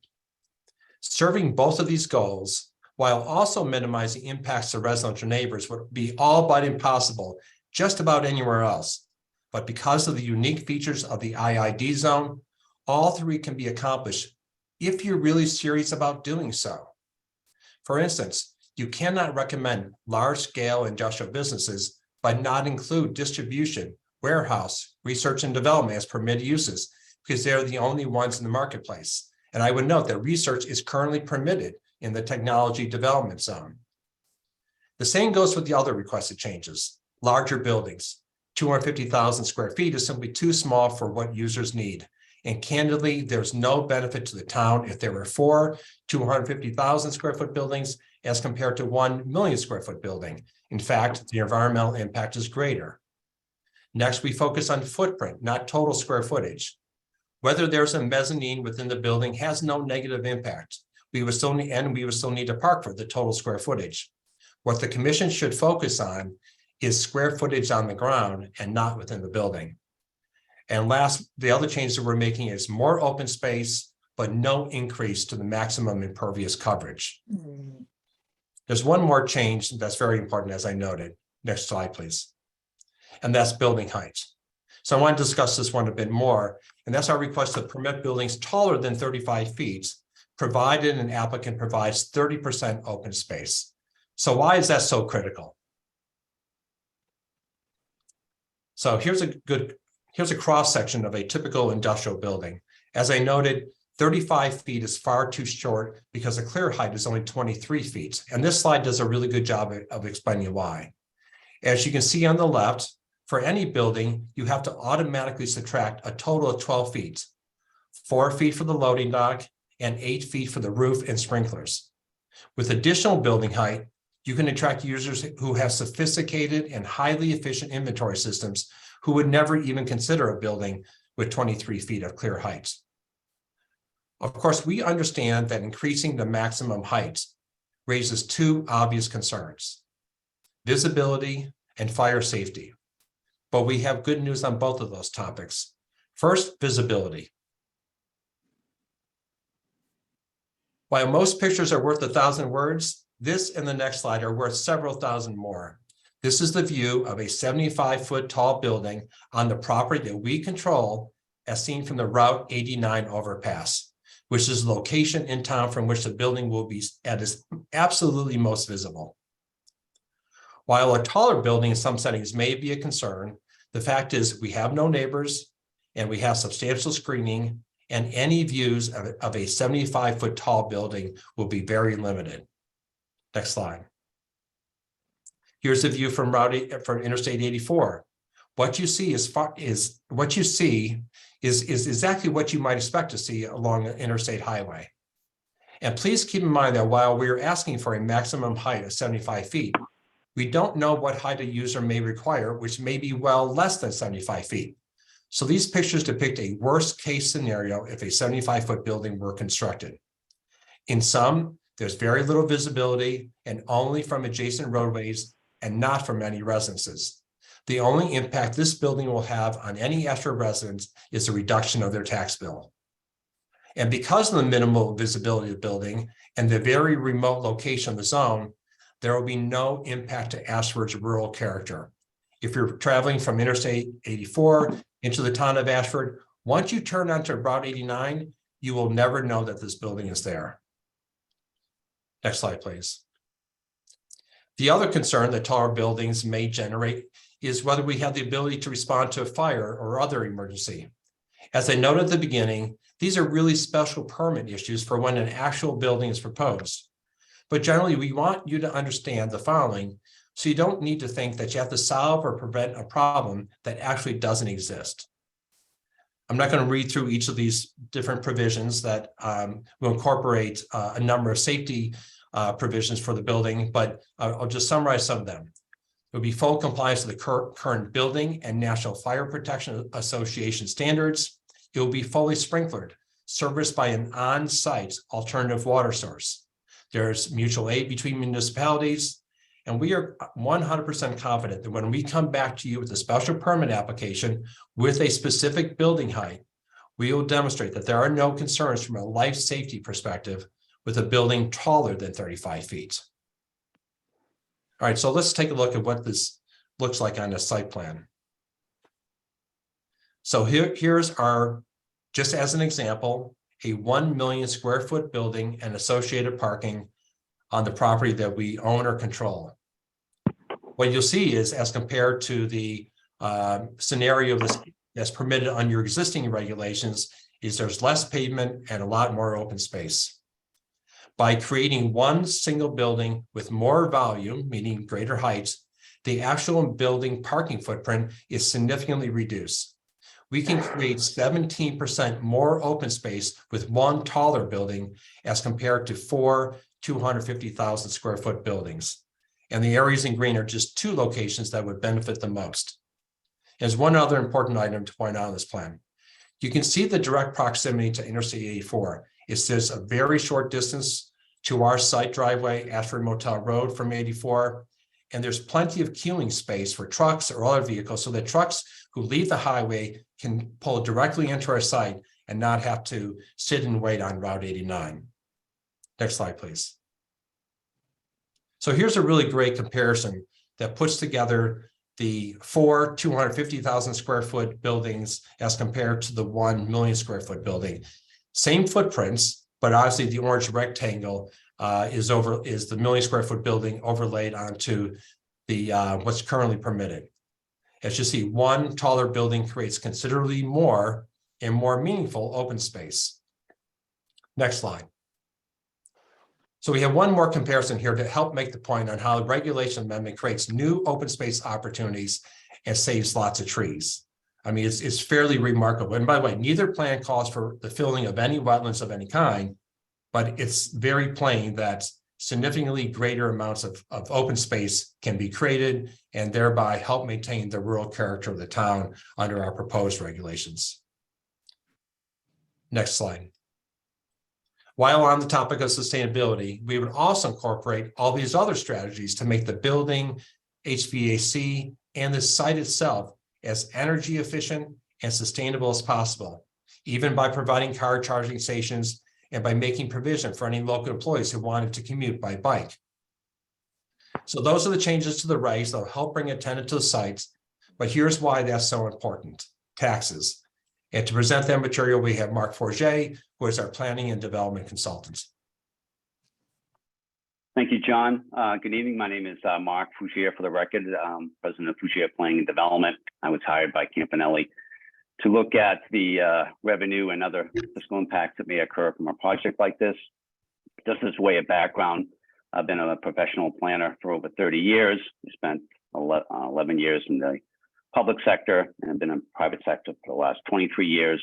Serving both of these goals, while also minimizing impacts to residential neighbors, would be all but impossible just about anywhere else. But because of the unique features of the IID zone, all 3 can be accomplished if you're really serious about doing so. For instance, you cannot recommend large-scale industrial businesses but not include distribution, warehouse, research and development as permitted uses, because they're the only ones in the marketplace. And I would note that research is currently permitted in the technology development zone. The same goes with the other requested changes. Larger buildings. 250,000 square feet is simply too small for what users need. And candidly, there's no benefit to the town if there were 4 250,000 square foot buildings as compared to 1 million square foot building. In fact, the environmental impact is greater. Next, we focus on footprint, not total square footage. Whether there's a mezzanine within the building has no negative impact. We would still need to park for the total square footage. What the commission should focus on is square footage on the ground and not within the building. And last, the other change that we're making is more open space, but no increase to the maximum impervious coverage. There's one more change that's very important, as I noted. Next slide, please. And that's building height. So I want to discuss this one a bit more, and that's our request to permit buildings taller than 35 feet, provided an applicant provides 30% open space. So why is that so critical? So here's a cross-section of a typical industrial building. As I noted, 35 feet is far too short because the clear height is only 23 feet. And this slide does a really good job of explaining why. As you can see on the left, for any building, you have to automatically subtract a total of 12 feet, 4 feet for the loading dock and 8 feet for the roof and sprinklers. With additional building height, you can attract users who have sophisticated and highly efficient inventory systems who would never even consider a building with 23 feet of clear height. Of course, we understand that increasing the maximum height raises 2 obvious concerns: visibility and fire safety. But we have good news on both of those topics. First, visibility. While most pictures are worth 1,000 words, this and the next slide are worth several thousand more. This is the view of a 75-foot tall building on the property that we control, as seen from the Route 89 overpass, which is the location in town from which the building will be at its absolutely most visible. While a taller building in some settings may be a concern, the fact is we have no neighbors and we have substantial screening, and any views of a 75-foot tall building will be very limited. Next slide. Here's a view from Interstate 84. What you see is exactly what you might expect to see along an interstate highway. And please keep in mind that while we are asking for a maximum height of 75 feet, we don't know what height a user may require, which may be well less than 75 feet. So these pictures depict a worst case scenario if a 75-foot building were constructed. In some, there's very little visibility and only from adjacent roadways and not from any residences. The only impact this building will have on any Ashford residents is a reduction of their tax bill. And because of the minimal visibility of the building and the very remote location of the zone, there will be no impact to Ashford's rural character. If you're traveling from Interstate 84 into the town of Ashford, once you turn onto Route 89, you will never know that this building is there. Next slide, please. The other concern that taller buildings may generate is whether we have the ability to respond to a fire or other emergency. As I noted at the beginning, these are really special permit issues for when an actual building is proposed. But generally, we want you to understand the following, so you don't need to think that you have to solve or prevent a problem that actually doesn't exist. I'm not going to read through each of these different provisions that will incorporate a number of safety provisions for the building, but I'll just summarize some of them. It will be full compliance with the current building and National Fire Protection Association standards. It will be fully sprinklered, serviced by an on-site alternative water source. There's mutual aid between municipalities, and we are 100% confident that when we come back to you with a special permit application with a specific building height, we will demonstrate that there are no concerns from a life safety perspective with a building taller than 35 feet. All right, so let's take a look at what this looks like on a site plan. So here's our, just as an example, a 1 million square foot building and associated parking on the property that we own or control. What you'll see is, as compared to the scenario that's permitted under your existing regulations, is there's less pavement and a lot more open space. By creating one single building with more volume, meaning greater heights, the actual building parking footprint is significantly reduced. We can create 17% more open space with one taller building as compared to 4 250,000 square foot buildings. And the areas in green are just two locations that would benefit the most. There's one other important item to point out on this plan. You can see the direct proximity to Interstate 84. It's just a very short distance to our site driveway, Ashford Motel Road from 84. And there's plenty of queuing space for trucks or other vehicles so that trucks who leave the highway can pull directly into our site and not have to sit and wait on Route 89. Next slide, please. So here's a really great comparison that puts together the 4 250,000 square foot buildings as compared to the 1 million square foot building. Same footprints, but obviously the orange rectangle is the million square foot building overlaid onto the what's currently permitted. As you see, one taller building creates considerably more and more meaningful open space. Next slide. So we have one more comparison here to help make the point on how the regulation amendment creates new open space opportunities and saves lots of trees. I mean, it's fairly remarkable. And by the way, neither plan calls for the filling of any wetlands of any kind, but it's very plain that significantly greater amounts of open space can be created and thereby help maintain the rural character of the town under our proposed regulations. Next slide. While on the topic of sustainability, we would also incorporate all these other strategies to make the building, HVAC, and the site itself as energy efficient and sustainable as possible, even by providing car charging stations and by making provision for any local employees who wanted to commute by bike. So those are the changes to the regs that will help bring attendance to the sites, but here's why that's so important: taxes. And to present that material, we have Mark Forget, who is our planning and development consultant. Thank you, John. Good evening. My name is Mark Fougier, for the record, president of Fougier Planning and Development. I was hired by Campanelli to look at the revenue and other fiscal impacts that may occur from a project like this. Just as way of background, I've been a professional planner for over 30 years. I spent 11 years in the public sector and I've been in private sector for the last 23 years.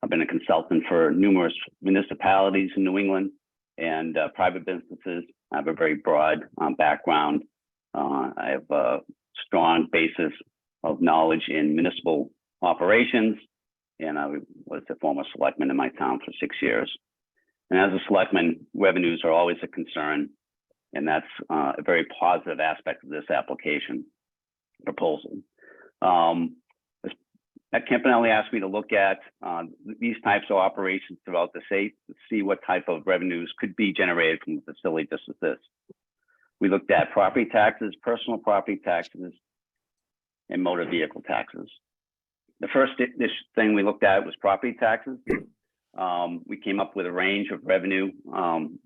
I've been a consultant for numerous municipalities in New England and private businesses. I have a very broad background. I have a strong basis of knowledge in municipal operations, and I was a former selectman in my town for 6 years. And as a selectman, revenues are always a concern, and that's a very positive aspect of this application proposal. Campanelli asked me to look at these types of operations throughout the state to see what type of revenues could be generated from a facility just as this. We looked at property taxes, personal property taxes, and motor vehicle taxes. The first thing we looked at was property taxes. We came up with a range of revenue from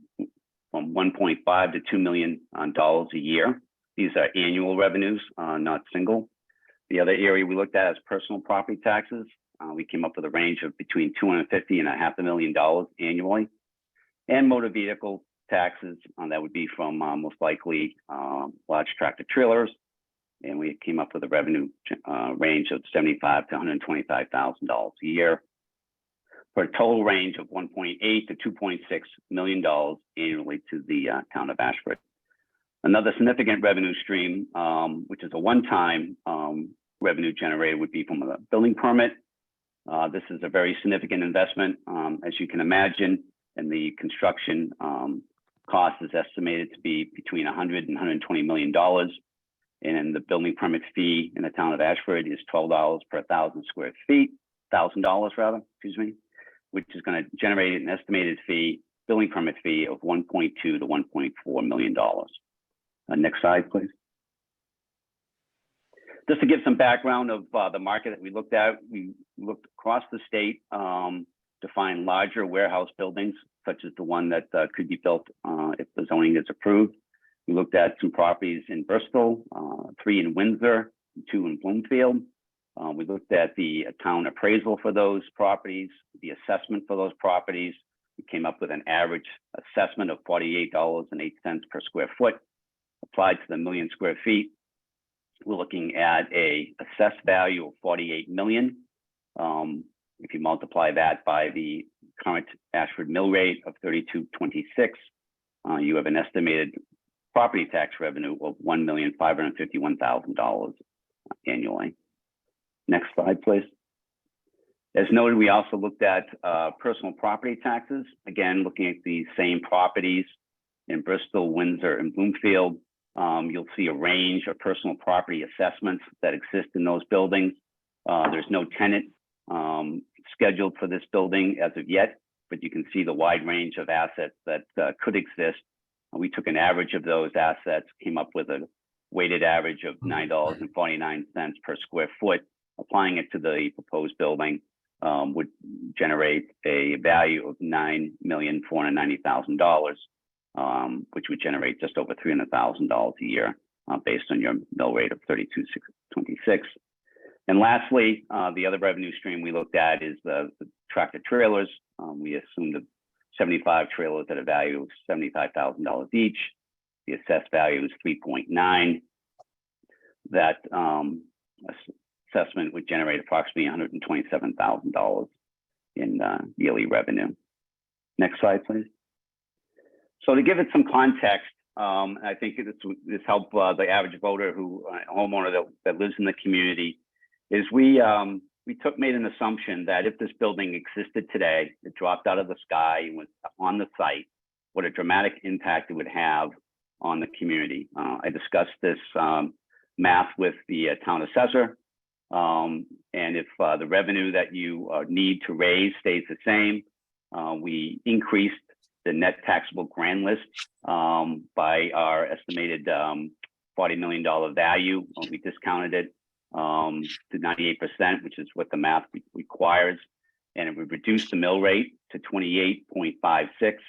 1.5 to $2 million a year. These are annual revenues, not single. The other area we looked at is personal property taxes. We came up with a range of between $250,000 and $500,000 annually. And motor vehicle taxes, that would be from most likely large tractor trailers. And we came up with a revenue range of $75,000 to $125,000 a year, for a total range of $1.8 to $2.6 million annually to the town of Ashford. Another significant revenue stream, which is a one-time revenue generated, would be from a building permit. This is a very significant investment, as you can imagine, and the construction cost is estimated to be between $100 and $120 million. And the building permit fee in the town of Ashford is $12 per 1,000 square feet, $1,000 rather, excuse me, which is going to generate an estimated fee, building permit fee of $1.2 to $1.4 million. Next slide, please. Just to give some background of the market that we looked at, we looked across the state to find larger warehouse buildings, such as the one that could be built if the zoning is approved. We looked at some properties in Bristol, 3 in Windsor, 2 in Bloomfield. We looked at the town appraisal for those properties, the assessment for those properties. We came up with an average assessment of $48.08 per square foot, applied to the million square feet. We're looking at a assessed value of $48 million. If you multiply that by the current Ashford mill rate of $32.26, you have an estimated property tax revenue of $1,551,000 annually. Next slide, please. As noted, we also looked at personal property taxes. Again, looking at the same properties in Bristol, Windsor, and Bloomfield. You'll see a range of personal property assessments that exist in those buildings. There's no tenant scheduled for this building as of yet, but you can see the wide range of assets that could exist. We took an average of those assets, came up with a weighted average of $9.49 per square foot. Applying it to the proposed building would generate a value of $9,490,000, which would generate just over $300,000 a year based on your mill rate of $32.26. And lastly, the other revenue stream we looked at is the tractor trailers. We assumed 75 trailers at a value of $75,000 each. The assessed value is 3.9. That assessment would generate approximately $127,000 in yearly revenue. Next slide, please. So to give it some context, I think this helped the average voter homeowner that lives in the community, is we made an assumption that if this building existed today, it dropped out of the sky and was on the site, what a dramatic impact it would have on the community. I discussed this math with the town assessor. And if the revenue that you need to raise stays the same, we increased the net taxable grand list by our estimated $40 million value. We discounted it to 98%, which is what the math requires. And it would reduce the mill rate to 28.56.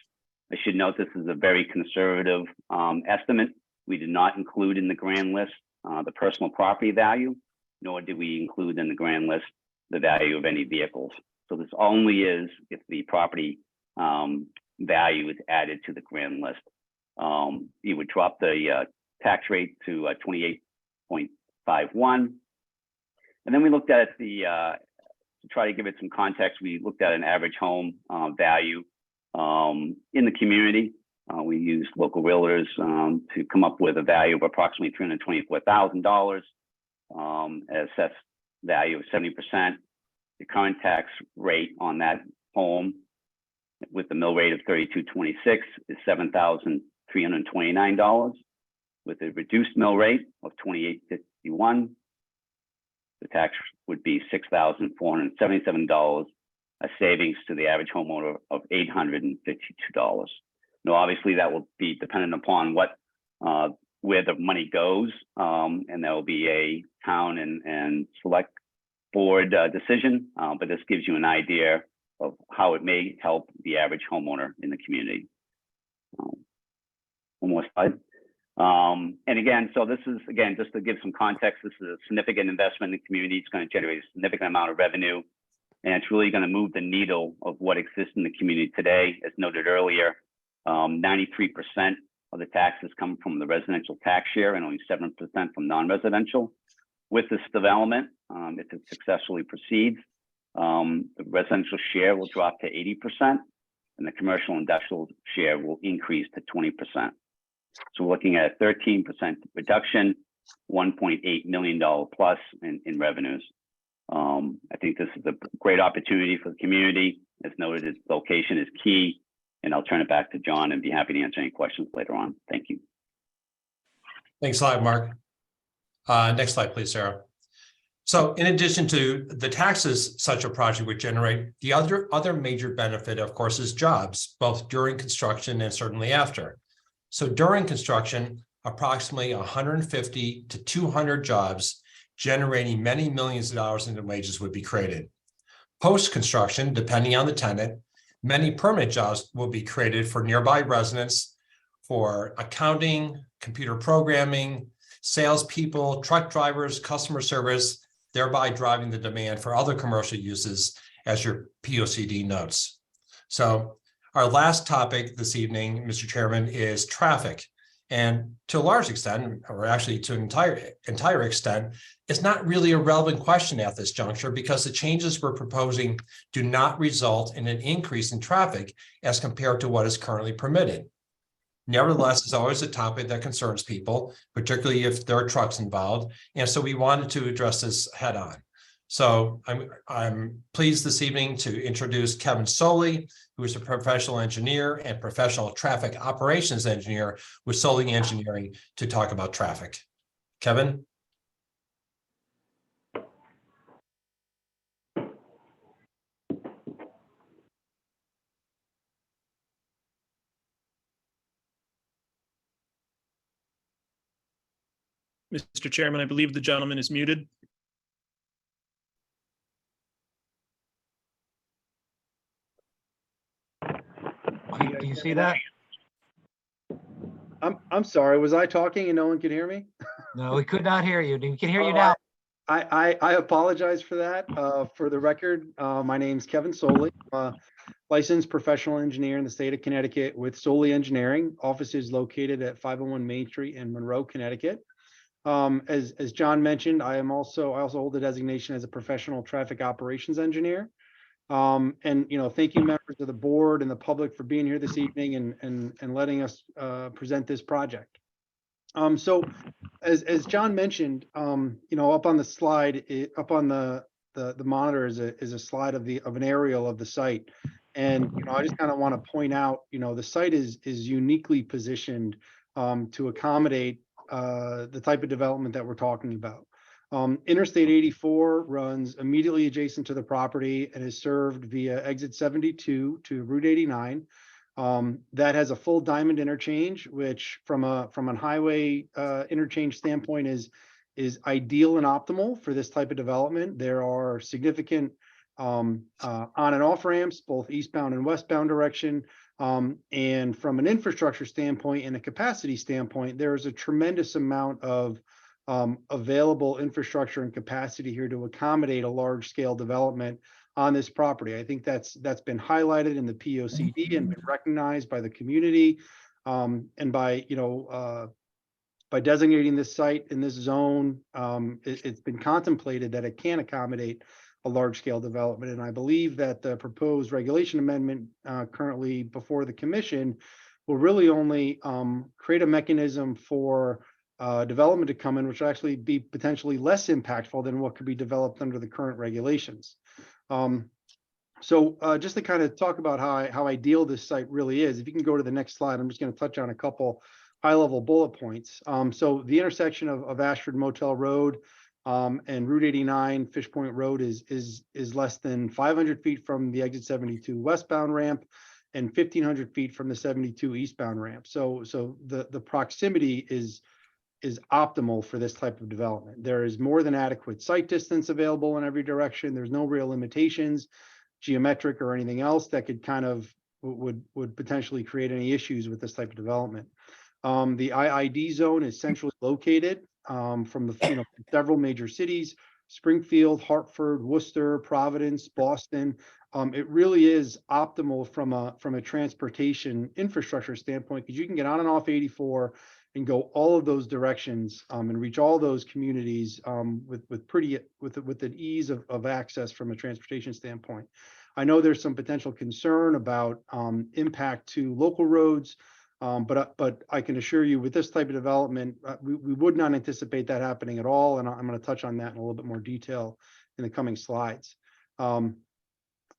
I should note this is a very conservative estimate. We did not include in the grand list the personal property value, nor did we include in the grand list the value of any vehicles. So this only is if the property value is added to the grand list. You would drop the tax rate to 28.51. And then we looked at the, to try to give it some context, we looked at an average home value in the community. We used local realtors to come up with a value of approximately $324,000, assessed value of 70%. The current tax rate on that home with the mill rate of 32.26 is $7,329. With a reduced mill rate of 28.51, the tax would be $6,477, a savings to the average homeowner of $852. Now, obviously, that will be dependent upon what where the money goes, and there will be a town and select board decision, but this gives you an idea of how it may help the average homeowner in the community. One more slide. And again, so this is, again, just to give some context, this is a significant investment in the community. It's going to generate a significant amount of revenue, and it's really going to move the needle of what exists in the community today. As noted earlier, 93% of the taxes come from the residential tax share and only 7% from non-residential. With this development, if it successfully proceeds, the residential share will drop to 80%, and the commercial industrial share will increase to 20%. So we're looking at a 13% reduction, $1.8 million plus in revenues. I think this is a great opportunity for the community. As noted, its location is key, and I'll turn it back to John and be happy to answer any questions later on. Thank you. Thanks a lot, Mark. Next slide, please, Sarah. So in addition to the taxes such a project would generate, the other major benefit, of course, is jobs, both during construction and certainly after. So during construction, approximately 150 to 200 jobs generating many millions of dollars in wages would be created. Post-construction, depending on the tenant, many permanent jobs will be created for nearby residents for accounting, computer programming, salespeople, truck drivers, customer service, thereby driving the demand for other commercial uses, as your POCD notes. So our last topic this evening, Mr. Chairman, is traffic. And to a large extent, or actually to an entire extent, it's not really a relevant question at this juncture because the changes we're proposing do not result in an increase in traffic as compared to what is currently permitted. Nevertheless, it's always a topic that concerns people, particularly if there are trucks involved. And so we wanted to address this head on. So I'm pleased this evening to introduce Kevin Soley, who is a professional engineer and professional traffic operations engineer with Soley Engineering, to talk about traffic. Kevin? Mr. Chairman, I believe the gentleman is muted. Do you see that? I'm sorry, was I talking and no one could hear me? No, we could not hear you. We can hear you now. I apologize for that. For the record, my name's Kevin Soley, licensed professional engineer in the state of Connecticut with Soley Engineering. Office is located at 501 Main Street in Monroe, Connecticut. As John mentioned, I also hold the designation as a professional traffic operations engineer. And thank you, members of the board and the public, for being here this evening and letting us present this project. So as John mentioned, up on the slide, up on the monitor is a slide of an aerial of the site. And I just kind of want to point out, the site is uniquely positioned to accommodate the type of development that we're talking about. Interstate 84 runs immediately adjacent to the property and is served via exit 72 to Route 89. That has a full diamond interchange, which from a highway interchange standpoint is ideal and optimal for this type of development. There are significant on and off ramps, both eastbound and westbound direction. And from an infrastructure standpoint and a capacity standpoint, there is a tremendous amount of available infrastructure and capacity here to accommodate a large scale development on this property. I think that's been highlighted in the POCD and been recognized by the community, and by, by designating this site in this zone, it's been contemplated that it can accommodate a large scale development. And I believe that the proposed regulation amendment currently before the commission will really only create a mechanism for development to come in, which will actually be potentially less impactful than what could be developed under the current regulations. So just to kind of talk about how ideal this site really is, if you can go to the next slide, I'm just going to touch on a couple high-level bullet points. So the intersection of Ashford Motel Road and Route 89 Fish Point Road is less than 500 feet from the exit 72 westbound ramp and 1,500 feet from the 72 eastbound ramp. So the proximity is optimal for this type of development. There is more than adequate site distance available in every direction. There's no real limitations, geometric or anything else, that could kind of would potentially create any issues with this type of development. The IID zone is centrally located from the several major cities: Springfield, Hartford, Worcester, Providence, Boston. It really is optimal from a transportation infrastructure standpoint, because you can get on and off 84 and go all of those directions and reach all those communities with an ease of access from a transportation standpoint. I know there's some potential concern about impact to local roads, but I can assure you, with this type of development, we would not anticipate that happening at all. And I'm going to touch on that in a little bit more detail in the coming slides. And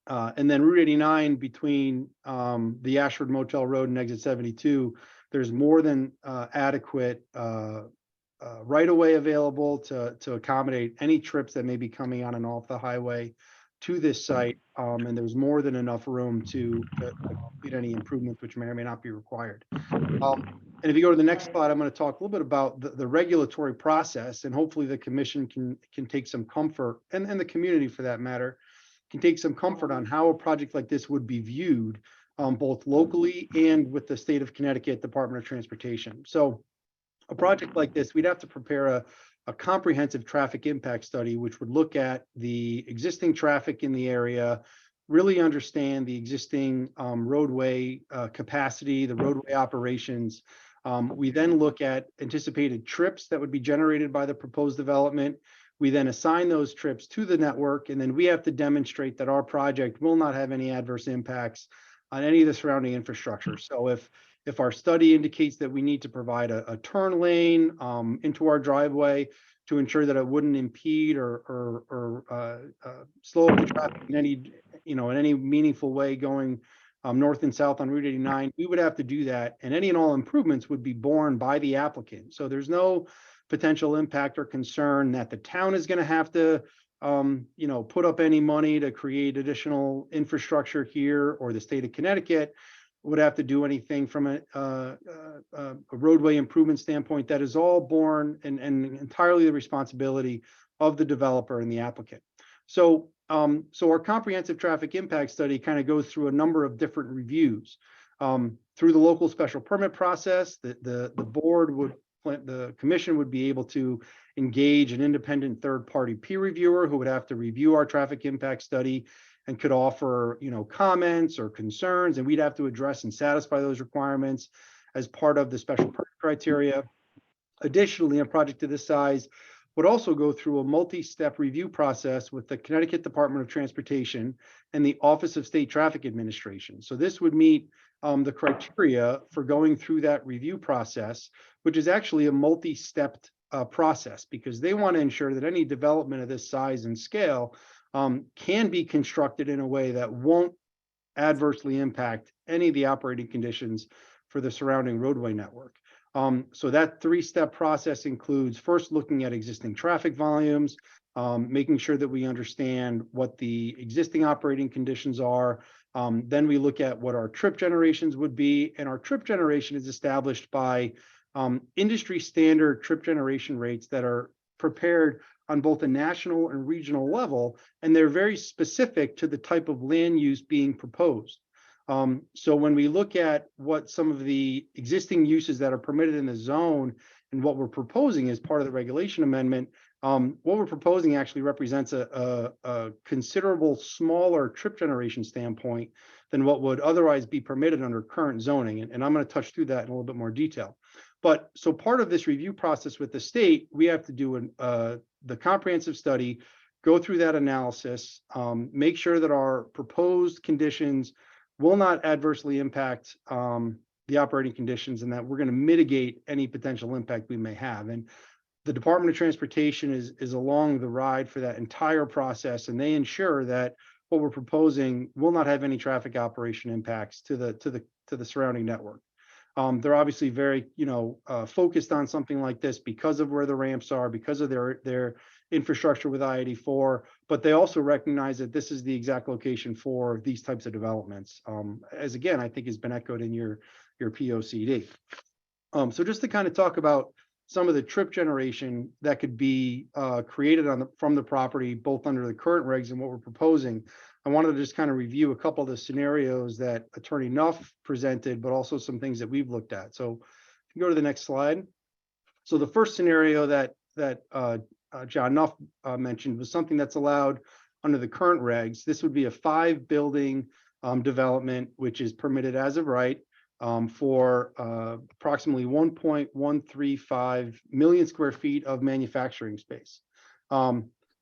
then Route 89 between the Ashford Motel Road and exit 72, there's more than adequate right-of-way available to accommodate any trips that may be coming on and off the highway to this site. And there's more than enough room to complete any improvements which may or may not be required. And if you go to the next slide, I'm going to talk a little bit about the regulatory process, and hopefully the commission can take some comfort, and the community for that matter, can take some comfort on how a project like this would be viewed both locally and with the state of Connecticut Department of Transportation. So a project like this, we'd have to prepare a comprehensive traffic impact study, which would look at the existing traffic in the area, really understand the existing roadway capacity, the roadway operations. We then look at anticipated trips that would be generated by the proposed development. We then assign those trips to the network, and then we have to demonstrate that our project will not have any adverse impacts on any of the surrounding infrastructure. So if our study indicates that we need to provide a turn lane into our driveway to ensure that it wouldn't impede or slow up the traffic in any meaningful way going north and south on Route 89, we would have to do that, and any and all improvements would be borne by the applicant. So there's no potential impact or concern that the town is going to have to put up any money to create additional infrastructure here, or the state of Connecticut would have to do anything from a roadway improvement standpoint. That is all borne and entirely the responsibility of the developer and the applicant. So our comprehensive traffic impact study kind of goes through a number of different reviews through the local special permit process. The commission would be able to engage an independent third-party peer reviewer who would have to review our traffic impact study and could offer, comments or concerns, and we'd have to address and satisfy those requirements as part of the special permit criteria. Additionally, a project of this size would also go through a multi-step review process with the Connecticut Department of Transportation and the Office of State Traffic Administration. So this would meet the criteria for going through that review process, which is actually a multi-stepped process, because they want to ensure that any development of this size and scale can be constructed in a way that won't adversely impact any of the operating conditions for the surrounding roadway network. So that three-step process includes first looking at existing traffic volumes, making sure that we understand what the existing operating conditions are. Then we look at what our trip generations would be, and our trip generation is established by industry standard trip generation rates that are prepared on both a national and regional level, and they're very specific to the type of land use being proposed. So when we look at what some of the existing uses that are permitted in the zone and what we're proposing as part of the regulation amendment, what we're proposing actually represents a considerable smaller trip generation standpoint than what would otherwise be permitted under current zoning. And I'm going to touch through that in a little bit more detail. But so part of this review process with the state, we have to do the comprehensive study, go through that analysis, make sure that our proposed conditions will not adversely impact the operating conditions, and that we're going to mitigate any potential impact we may have. And the Department of Transportation is along the ride for that entire process, and they ensure that what we're proposing will not have any traffic operation impacts to the surrounding network. They're obviously very, focused on something like this because of where the ramps are, because of their infrastructure with I-84, but they also recognize that this is the exact location for these types of developments, as again, I think has been echoed in your POCD. So just to kind of talk about some of the trip generation that could be created from the property, both under the current regs and what we're proposing, I wanted to just kind of review a couple of the scenarios that Attorney Nuff presented, but also some things that we've looked at. So if you go to the next slide. So the first scenario that John Nuff mentioned was something that's allowed under the current regs. This would be a 5-building development, which is permitted as of right for approximately 1.135 million square feet of manufacturing space.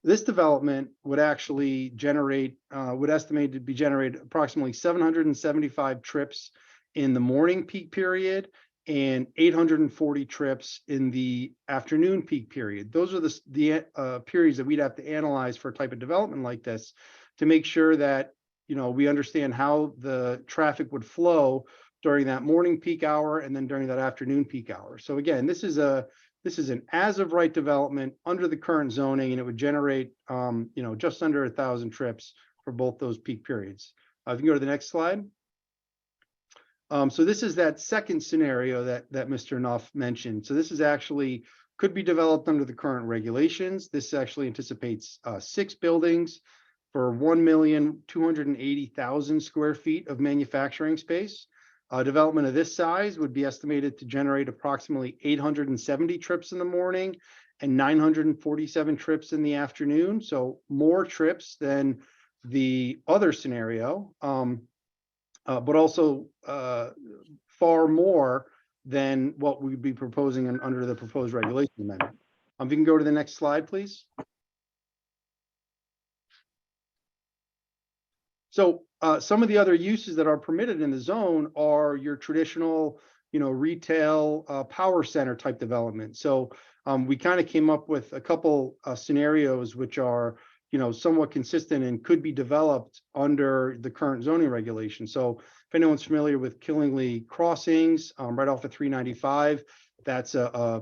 This development would actually would estimate to be generated approximately 775 trips in the morning peak period and 840 trips in the afternoon peak period. Those are the periods that we'd have to analyze for a type of development like this to make sure that, we understand how the traffic would flow during that morning peak hour and then during that afternoon peak hour. So again, this is an as of right development under the current zoning, and it would generate, just under 1,000 trips for both those peak periods. If you go to the next slide. So this is that second scenario that Mr. Nuff mentioned. So this is actually could be developed under the current regulations. This actually anticipates 6 buildings for 1,280,000 square feet of manufacturing space. Development of this size would be estimated to generate approximately 870 trips in the morning and 947 trips in the afternoon. So more trips than the other scenario, but also far more than what we'd be proposing under the proposed regulation amendment. If you can go to the next slide, please. So some of the other uses that are permitted in the zone are your traditional, retail power center type development. So we kind of came up with a couple scenarios which are, somewhat consistent and could be developed under the current zoning regulation. So if anyone's familiar with Killingly Crossings, right off of 395, that's a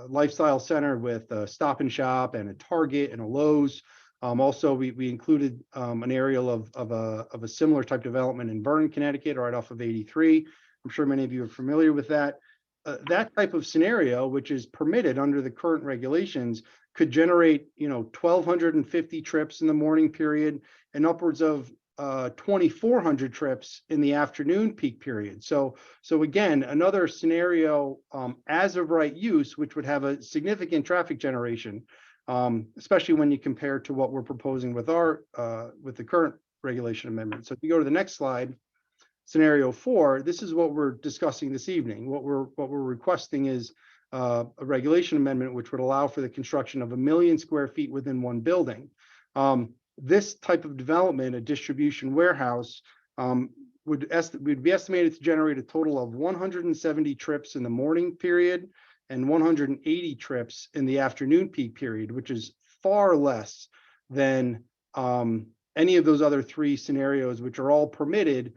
lifestyle center with a Stop and Shop and a Target and a Lowe's. Also, we included an aerial of a similar type development in Vernon, Connecticut, right off of 83. I'm sure many of you are familiar with that. That type of scenario, which is permitted under the current regulations, could generate 1,250 trips in the morning period and upwards of 2,400 trips in the afternoon peak period. So again, another scenario as of right use, which would have a significant traffic generation. Especially when you compare to what we're proposing with the current regulation amendment. So if you go to the next slide, scenario 4, this is what we're discussing this evening. What we're requesting is a regulation amendment which would allow for the construction of 1 million square feet within one building. This type of development, a distribution warehouse, would be estimated to generate a total of 170 trips in the morning period and 180 trips in the afternoon peak period, which is far less than any of those other 3 scenarios, which are all permitted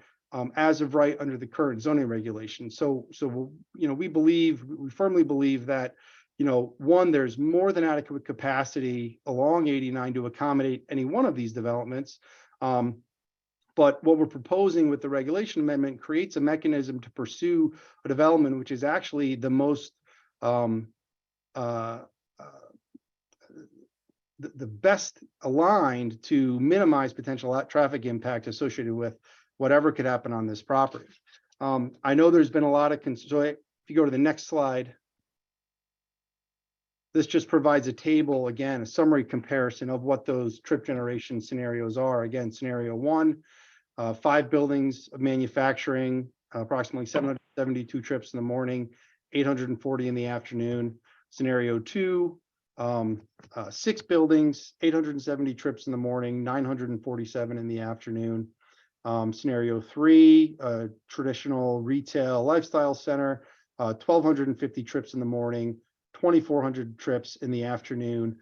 as of right under the current zoning regulations. So we firmly believe that, one, there's more than adequate capacity along 89 to accommodate any one of these developments. But what we're proposing with the regulation amendment creates a mechanism to pursue a development which is actually the most the best aligned to minimize potential traffic impact associated with whatever could happen on this property. I know there's been a lot of so if you go to the next slide, This just provides a table, again, a summary comparison of what those trip generation scenarios are. Again, scenario 1, 5 buildings of manufacturing, approximately 772 trips in the morning, 840 in the afternoon. Scenario 2, 6 buildings, 870 trips in the morning, 947 in the afternoon. Scenario 3, traditional retail lifestyle center, 1,250 trips in the morning, 2,400 trips in the afternoon.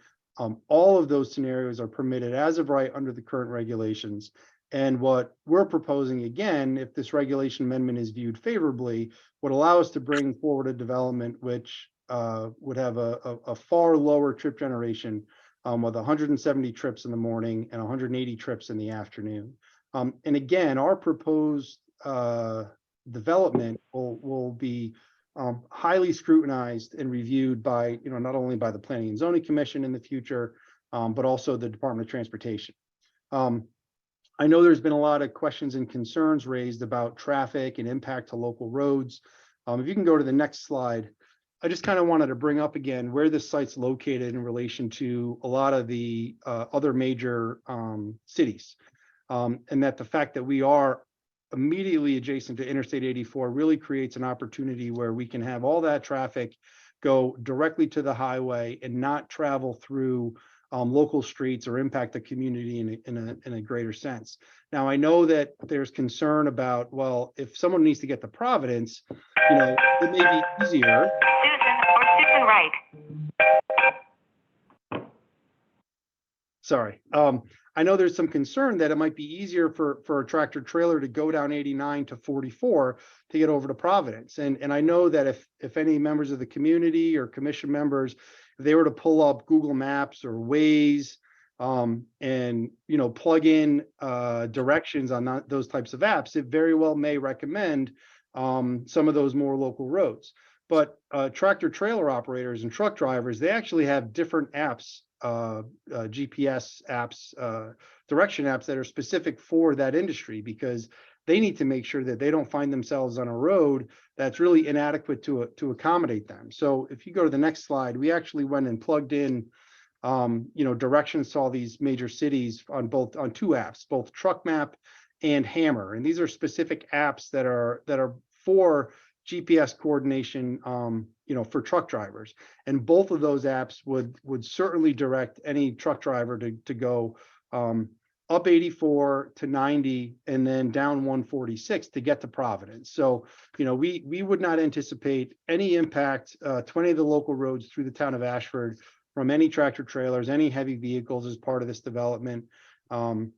All of those scenarios are permitted as of right under the current regulations. And what we're proposing, again, if this regulation amendment is viewed favorably, would allow us to bring forward a development which would have a far lower trip generation with 170 trips in the morning and 180 trips in the afternoon. And again, our proposed development will be highly scrutinized and reviewed by, not only by the Planning and Zoning Commission in the future, but also the Department of Transportation. I know there's been a lot of questions and concerns raised about traffic and impact to local roads. If you can go to the next slide, I just kind of wanted to bring up again where this site's located in relation to a lot of the other major cities. And that the fact that we are immediately adjacent to Interstate 84 really creates an opportunity where we can have all that traffic go directly to the highway and not travel through local streets or impact the community in a greater sense. Now, I know that there's concern about, well, if someone needs to get to Providence, it may be easier. Susan Wright. Sorry. I know there's some concern that it might be easier for a tractor trailer to go down 89 to 44 to get over to Providence. And I know that if any members of the community or commission members, if they were to pull up Google Maps or Waze and plug in directions on those types of apps, it very well may recommend some of those more local roads. But tractor trailer operators and truck drivers, they actually have different apps, GPS apps, direction apps that are specific for that industry, because they need to make sure that they don't find themselves on a road that's really inadequate to accommodate them. So if you go to the next slide, we actually went and plugged in directions to all these major cities on two apps, both Truck Map and Hammer. And these are specific apps that are for GPS coordination, for truck drivers. And both of those apps would certainly direct any truck driver to go up 84 to 90 and then down 146 to get to Providence. So, we would not anticipate any impact to any of the local roads through the town of Ashford from any tractor trailers, any heavy vehicles as part of this development. And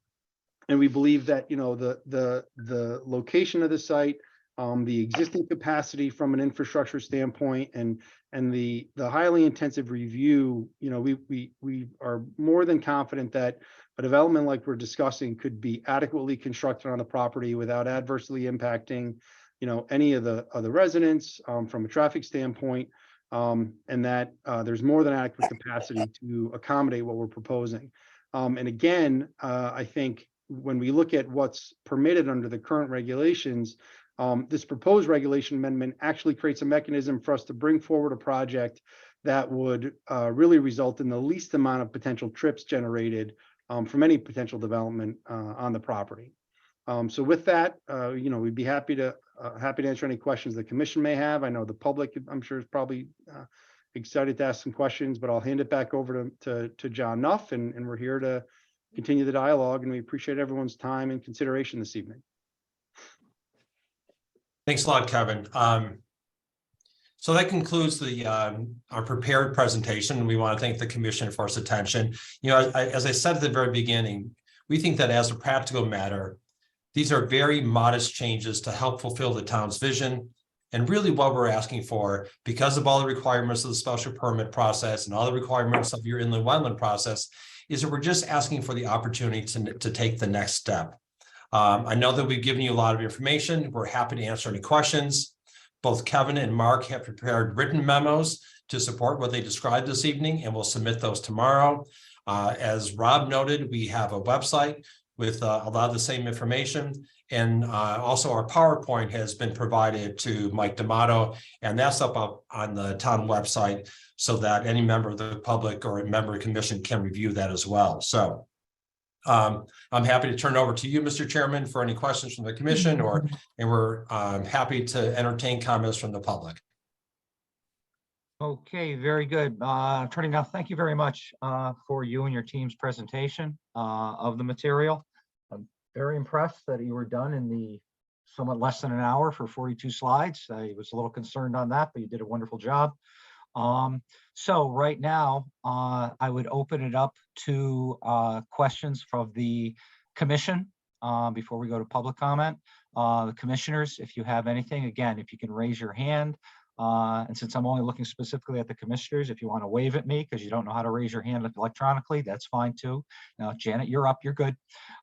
we believe that, the location of the site, the existing capacity from an infrastructure standpoint, and the highly intensive review, we are more than confident that a development like we're discussing could be adequately constructed on the property without adversely impacting, any of the residents from a traffic standpoint, and that there's more than adequate capacity to accommodate what we're proposing. And again, I think when we look at what's permitted under the current regulations, this proposed regulation amendment actually creates a mechanism for us to bring forward a project that would really result in the least amount of potential trips generated from any potential development on the property. So with that, we'd be happy to answer any questions the commission may have. I know the public, I'm sure, is probably excited to ask some questions, but I'll hand it back over to John Nuff, and we're here to continue the dialogue, and we appreciate everyone's time and consideration this evening. Thanks a lot, Kevin. So that concludes our prepared presentation. We want to thank the commission for its attention. As I said at the very beginning, we think that as a practical matter, these are very modest changes to help fulfill the town's vision. And really what we're asking for, because of all the requirements of the special permit process and all the requirements of your inland wetland process, is that we're just asking for the opportunity to take the next step. I know that we've given you a lot of information. We're happy to answer any questions. Both Kevin and Mark have prepared written memos to support what they described this evening, and we'll submit those tomorrow. As Rob noted, we have a website with a lot of the same information. And also our PowerPoint has been provided to Mike D'Amato, and that's up on the town website so that any member of the public or a member of the commission can review that as well. So I'm happy to turn it over to you, Mr. Chairman, for any questions from the commission, and we're happy to entertain comments from the public. Okay, very good. Attorney Nuff, thank you very much for you and your team's presentation of the material. I'm very impressed that you were done in the somewhat less than an hour for 42 slides. I was a little concerned on that, but you did a wonderful job. So right now, I would open it up to questions from the commission before we go to public comment. The commissioners, if you have anything, again, if you can raise your hand. And since I'm only looking specifically at the commissioners, if you want to wave at me because you don't know how to raise your hand electronically, that's fine too. Now, Janet, you're up, you're good.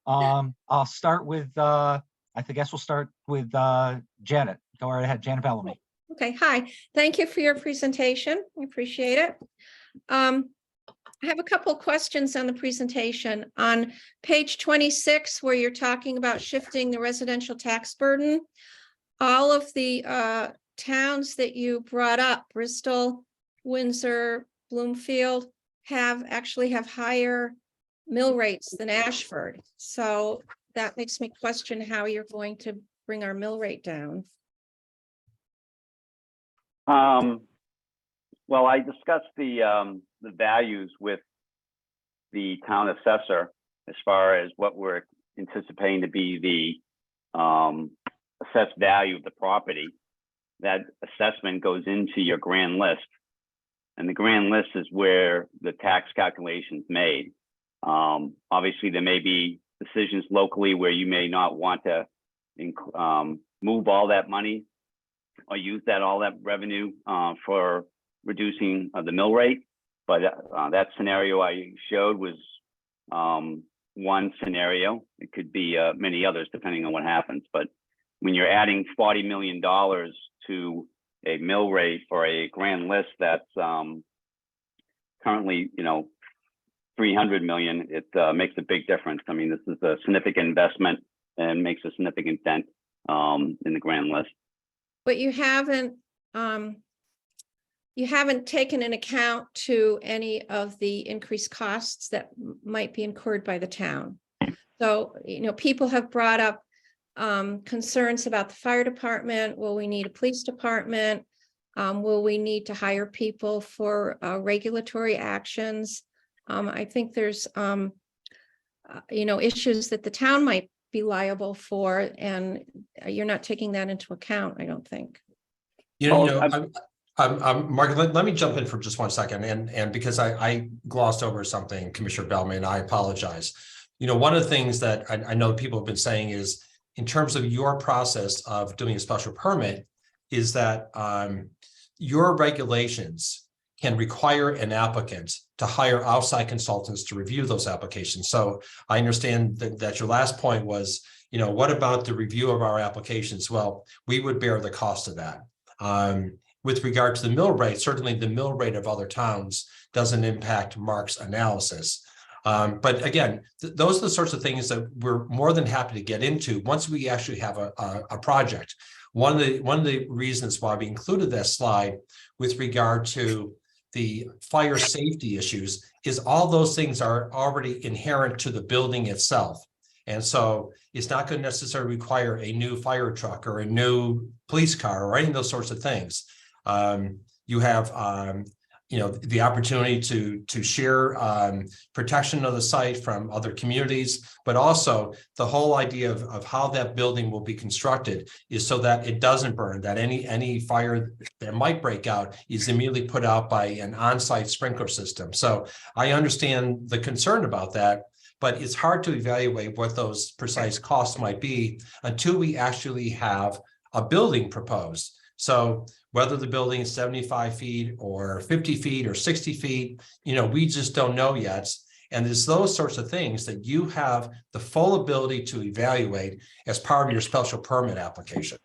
I'll start with, I guess we'll start with Janet. Go right ahead, Janet Bellamy. Okay, hi. Thank you for your presentation. I appreciate it. I have a couple of questions on the presentation. On page 26, where you're talking about shifting the residential tax burden, all of the towns that you brought up, Bristol, Windsor, Bloomfield, actually have higher mill rates than Ashford. So that makes me question how you're going to bring our mill rate down. Well, I discussed the values with the town assessor as far as what we're anticipating to be the assessed value of the property. That assessment goes into your grand list, and the grand list is where the tax calculation is made. Obviously, there may be decisions locally where you may not want to move all that money or use all that revenue for reducing the mill rate. But that scenario I showed was one scenario. It could be many others depending on what happens. But when you're adding $40 million to a mill rate for a grand list that's currently, $300 million, it makes a big difference. I mean, this is a significant investment and makes a significant dent in the grand list. But you haven't taken into account to any of the increased costs that might be incurred by the town. So, people have brought up concerns about the fire department. Will we need a police department? Will we need to hire people for regulatory actions? I think there's, issues that the town might be liable for, and you're not taking that into account, I don't think. Mark, let me jump in for just 1 second. And because I glossed over something, Commissioner Bellamy, and I apologize. One of the things that I know people have been saying is, in terms of your process of doing a special permit, is that your regulations can require an applicant to hire outside consultants to review those applications. So I understand that your last point was, what about the review of our applications? Well, we would bear the cost of that. With regard to the mill rate, certainly the mill rate of other towns doesn't impact Mark's analysis. But again, those are the sorts of things that we're more than happy to get into once we actually have a project. One of the reasons why we included that slide with regard to the fire safety issues is all those things are already inherent to the building itself. And so it's not going to necessarily require a new fire truck or a new police car or any of those sorts of things. You have the opportunity to share protection of the site from other communities, but also the whole idea of how that building will be constructed is so that it doesn't burn, that any fire that might break out is immediately put out by an on-site sprinkler system. So I understand the concern about that, but it's hard to evaluate what those precise costs might be until we actually have a building proposed. So whether the building is 75 feet or 50 feet or 60 feet, we just don't know yet. And it's those sorts of things that you have the full ability to evaluate as part of your special permit application.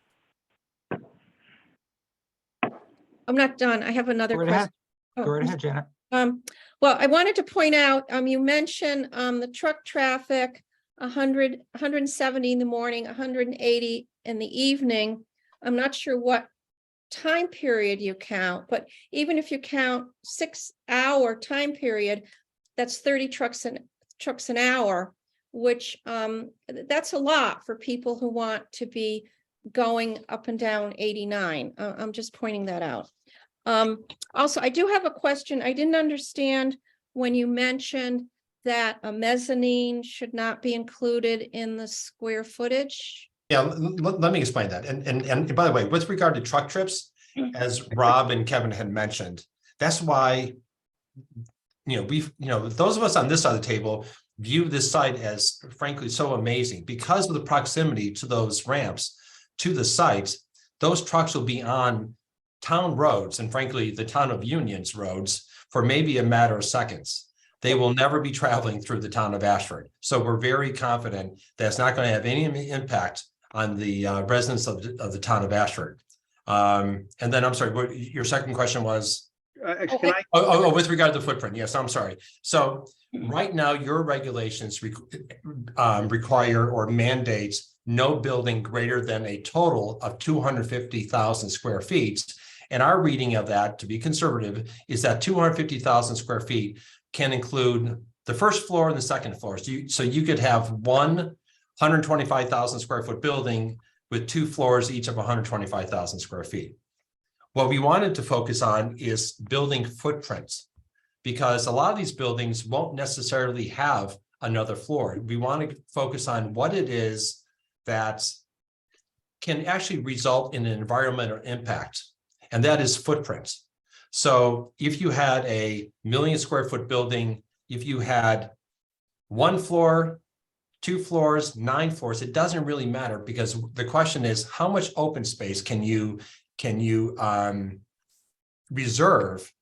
I'm not done. I have another question. Go right ahead, Janet. Well, I wanted to point out, you mentioned the truck traffic 170 in the morning, 180 in the evening. I'm not sure what time period you count, but even if you count 6-hour time period, that's 30 trucks an hour, which that's a lot for people who want to be going up and down 89. I'm just pointing that out. Also, I do have a question. I didn't understand when you mentioned that a mezzanine should not be included in the square footage. Yeah, let me explain that. And by the way, with regard to truck trips, as Rob and Kevin had mentioned, that's why, those of us on this side of the table view this site as frankly so amazing because of the proximity to those ramps to the site. Those trucks will be on town roads and frankly, the town of Union's roads for maybe a matter of seconds. They will never be traveling through the town of Ashford. So we're very confident that it's not going to have any impact on the residents of the town of Ashford. And then I'm sorry, what your second question was? Can I? With regard to the footprint. Yes, I'm sorry. So right now your regulations require or mandate no building greater than a total of 250,000 square feet. And our reading of that, to be conservative, is that 250,000 square feet can include the first floor and the second floor. So you could have one 125,000 square foot building with 2 floors, each of 125,000 square feet. What we wanted to focus on is building footprints, because a lot of these buildings won't necessarily have another floor. We want to focus on what it is that can actually result in an environmental impact, and that is footprints. So if you had a 1 million square foot building, if you had 1 floor, 2 floors, 9 floors, it doesn't really matter, because the question is how much open space can you reserve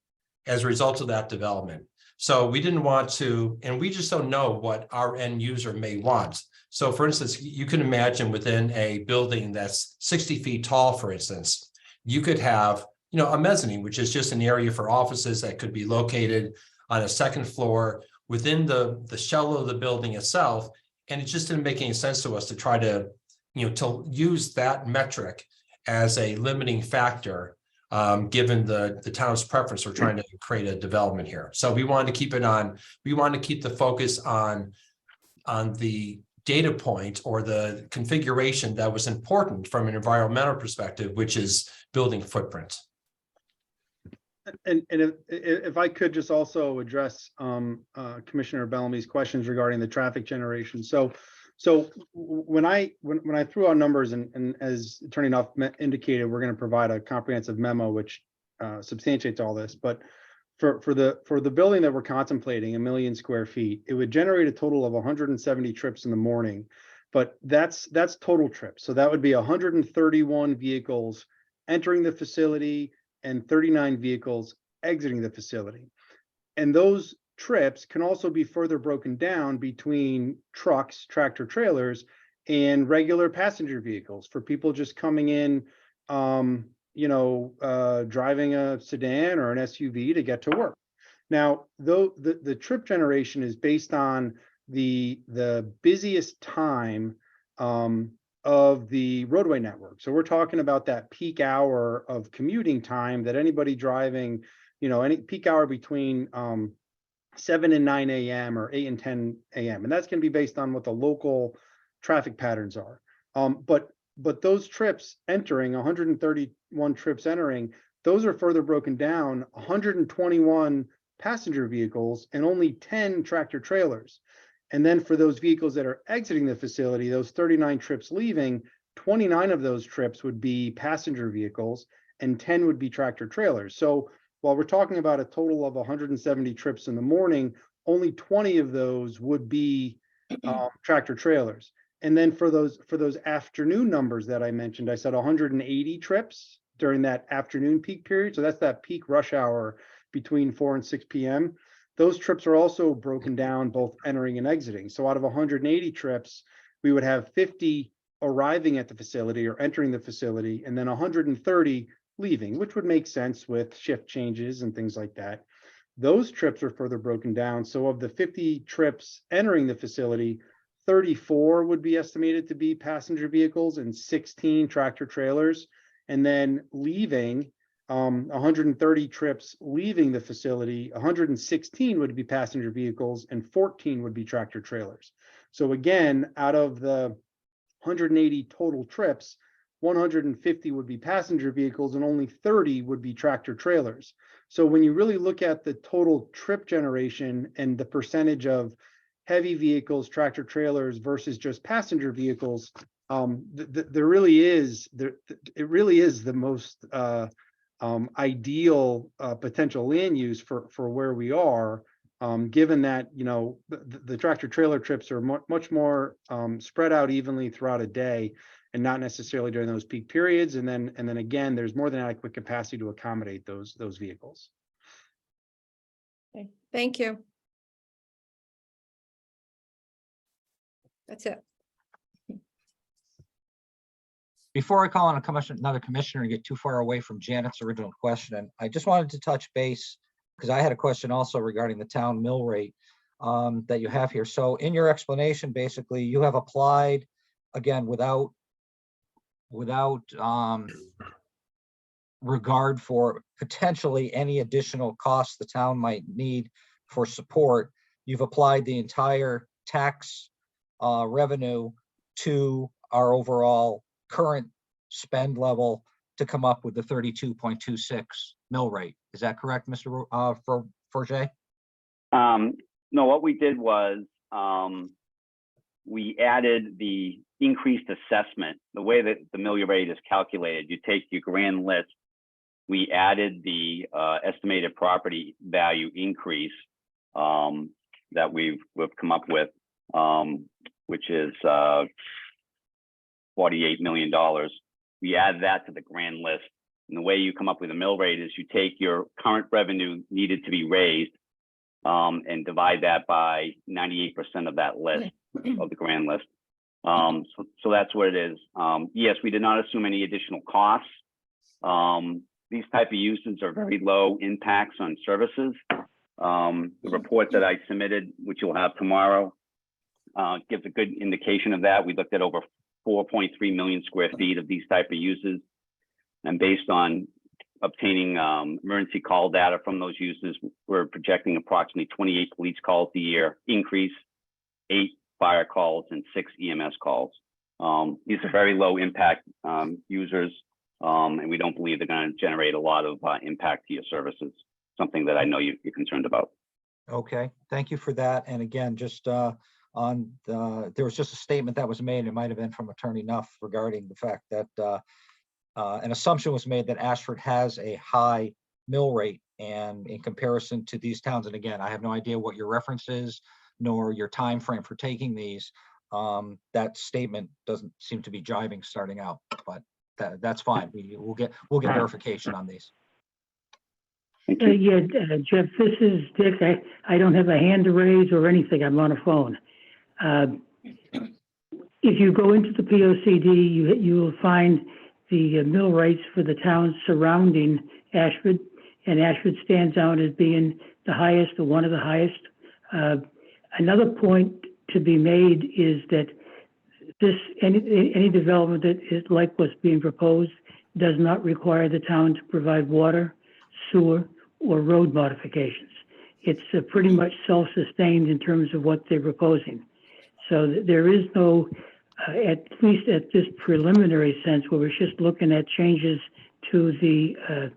as a result of that development. So we didn't want to, and we just don't know what our end user may want. So for instance, you can imagine within a building that's 60 feet tall, for instance, you could have a mezzanine, which is just an area for offices that could be located on a second floor within the shell of the building itself. And it just didn't make any sense to us to try to, to use that metric as a limiting factor, given the town's preference for trying to create a development here. So we wanted to keep the focus on the data point or the configuration that was important from an environmental perspective, which is building footprint. And if I could just also address Commissioner Bellamy's questions regarding the traffic generation. So when I threw out numbers, and as Attorney Nuff indicated, we're going to provide a comprehensive memo which substantiates all this. But for the building that we're contemplating, 1 million square feet, it would generate a total of 170 trips in the morning. But that's total trips. So that would be 131 vehicles entering the facility and 39 vehicles exiting the facility. And those trips can also be further broken down between trucks, tractor trailers, and regular passenger vehicles for people just coming in, driving a sedan or an SUV to get to work. Now, though the trip generation is based on the busiest time of the roadway network. So we're talking about that peak hour of commuting time that anybody driving, any peak hour between 7 and 9 a.m. or 8 and 10 a.m. And that's going to be based on what the local traffic patterns are. But those trips entering, 131 trips entering, those are further broken down, 121 passenger vehicles and only 10 tractor trailers. And then for those vehicles that are exiting the facility, those 39 trips leaving, 29 of those trips would be passenger vehicles and 10 would be tractor trailers. So while we're talking about a total of 170 trips in the morning, only 20 of those would be tractor trailers. And then for those afternoon numbers that I mentioned, I said 180 trips during that afternoon peak period. So that's that peak rush hour between 4 and 6 p.m. Those trips are also broken down, both entering and exiting. So out of 180 trips, we would have 50 arriving at the facility or entering the facility, and then 130 leaving, which would make sense with shift changes and things like that. Those trips are further broken down. So of the 50 trips entering the facility, 34 would be estimated to be passenger vehicles and 16 tractor trailers. And then leaving 130 trips leaving the facility, 116 would be passenger vehicles and 14 would be tractor trailers. So again, out of the 180 total trips, 150 would be passenger vehicles and only 30 would be tractor trailers. So when you really look at the total trip generation and the percentage of heavy vehicles, tractor trailers versus just passenger vehicles, there really is it really is the most ideal potential land use for where we are, given that, you know, the tractor trailer trips are much more spread out evenly throughout a day and not necessarily during those peak periods. And then again, there's more than adequate capacity to accommodate those vehicles. Okay, thank you. That's it. Before I call on another commissioner and get too far away from Janet's original question, I just wanted to touch base because I had a question also regarding the town mill rate that you have here. So in your explanation, basically, you have applied, again, without regard for potentially any additional costs the town might need for support. You've applied the entire tax revenue to our overall current spend level to come up with the 32.26 mill rate. Is that correct, Mr. Forget? No, what we did was we added the increased assessment. The way that the mill rate is calculated, you take your grand list, we added the estimated property value increase that we've come up with, which is $48 million. We add that to the grand list. And the way you come up with a mill rate is you take your current revenue needed to be raised and divide that by 98% of that list, of the grand list. So that's what it is. Yes, we did not assume any additional costs. These type of uses are very low impacts on services. The report that I submitted, which you'll have tomorrow, gives a good indication of that. We looked at over 4.3 million square feet of these type of uses. And based on obtaining emergency call data from those uses, we're projecting approximately 28 police calls a year increase, 8 fire calls, and 6 EMS calls. These are very low impact users, and we don't believe they're going to generate a lot of impact to your services, something that I know you're concerned about. Okay, Thank you for that. And again, just there was just a statement that was made, it might have been from Attorney Nuff, regarding the fact that an assumption was made that Ashford has a high mill rate, and in comparison to these towns, and again, I have no idea what your reference is, nor your time frame for taking these. That statement doesn't seem to be jiving starting out, but that's fine. We'll get verification on these. Yeah, Jeff, this is Dick. I don't have a hand to raise or anything. I'm on a phone. If you go into the POCD, you will find the mill rates for the towns surrounding Ashford, and Ashford stands out as being the highest or one of the highest. Another point to be made is that any development that is like what's being proposed does not require the town to provide water, sewer, or road modifications. It's pretty much self-sustained in terms of what they're proposing. So there is no, at least at this preliminary sense, where we're just looking at changes to the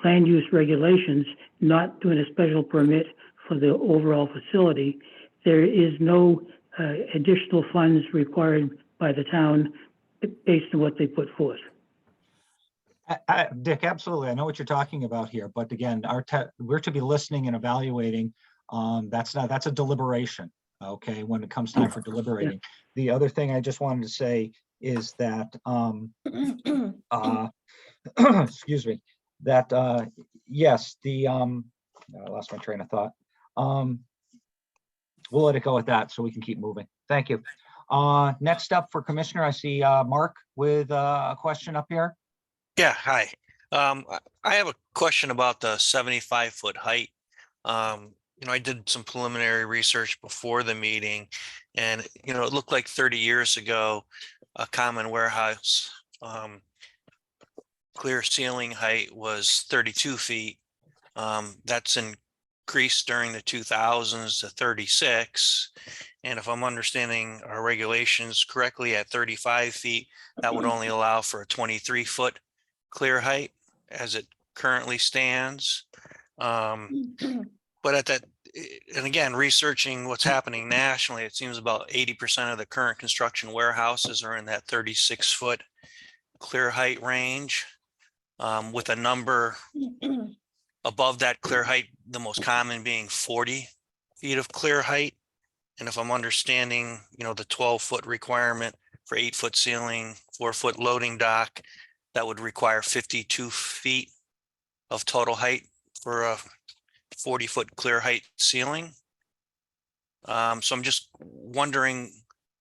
land use regulations, not doing a special permit for the overall facility, there is no additional funds required by the town based on what they put forth. Dick, absolutely. I know what you're talking about here, but again, we're to be listening and evaluating. That's a deliberation. Okay, when it comes time for deliberating. The other thing I just wanted to say is that, excuse me, that yes, I lost my train of thought. We'll let it go at that so we can keep moving. Thank you. Next up for Commissioner, I see Mark with a question up here. Yeah, hi. I have a question about the 75-foot height. I did some preliminary research before the meeting, And, it looked like 30 years ago, a common warehouse, clear ceiling height was 32 feet. That's increased during the 2000s to 36. And if I'm understanding our regulations correctly, at 35 feet, that would only allow for a 23-foot clear height as it currently stands. But at that, and again, researching what's happening nationally, it seems about 80% of the current construction warehouses are in that 36-foot clear height range, with a number above that clear height, the most common being 40 feet of clear height. And if I'm understanding, the 12-foot requirement for 8-foot ceiling, 4-foot loading dock, that would require 52 feet of total height for a 40-foot clear height ceiling. So I'm just wondering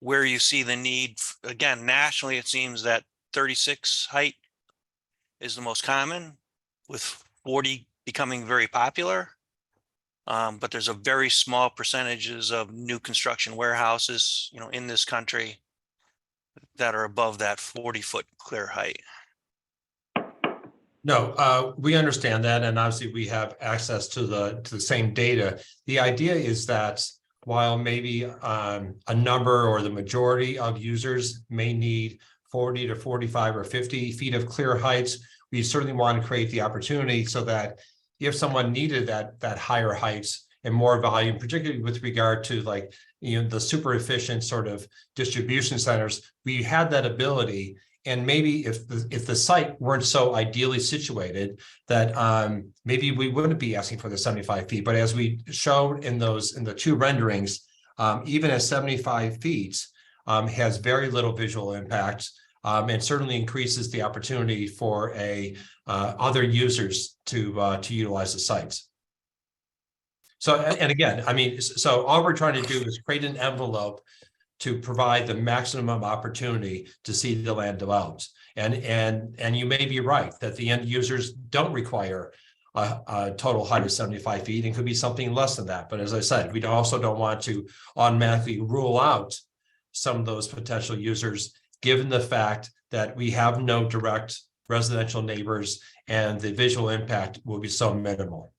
where you see the need. Again, nationally, it seems that 36 height is the most common, with 40 becoming very popular. But there's a very small percentages of new construction warehouses, in this country that are above that 40-foot clear height. No, we understand that, and obviously we have access to the same data. The idea is that while maybe a number or the majority of users may need 40 to 45 or 50 feet of clear heights, we certainly want to create the opportunity so that if someone needed that higher heights and more volume, particularly with regard to the super efficient sort of distribution centers, we had that ability. And maybe if the site weren't so ideally situated, that maybe we wouldn't be asking for the 75 feet. But as we showed in the two renderings, even at 75 feet has very little visual impact, and certainly increases the opportunity for other users to utilize the sites. So, and again, so all we're trying to do is create an envelope to provide the maximum opportunity to see the land developed. And you may be right that the end users don't require a total height of 75 feet. It could be something less than that. But as I said, we also don't want to automatically rule out some of those potential users, given the fact that we have no direct residential neighbors and the visual impact will be so minimal.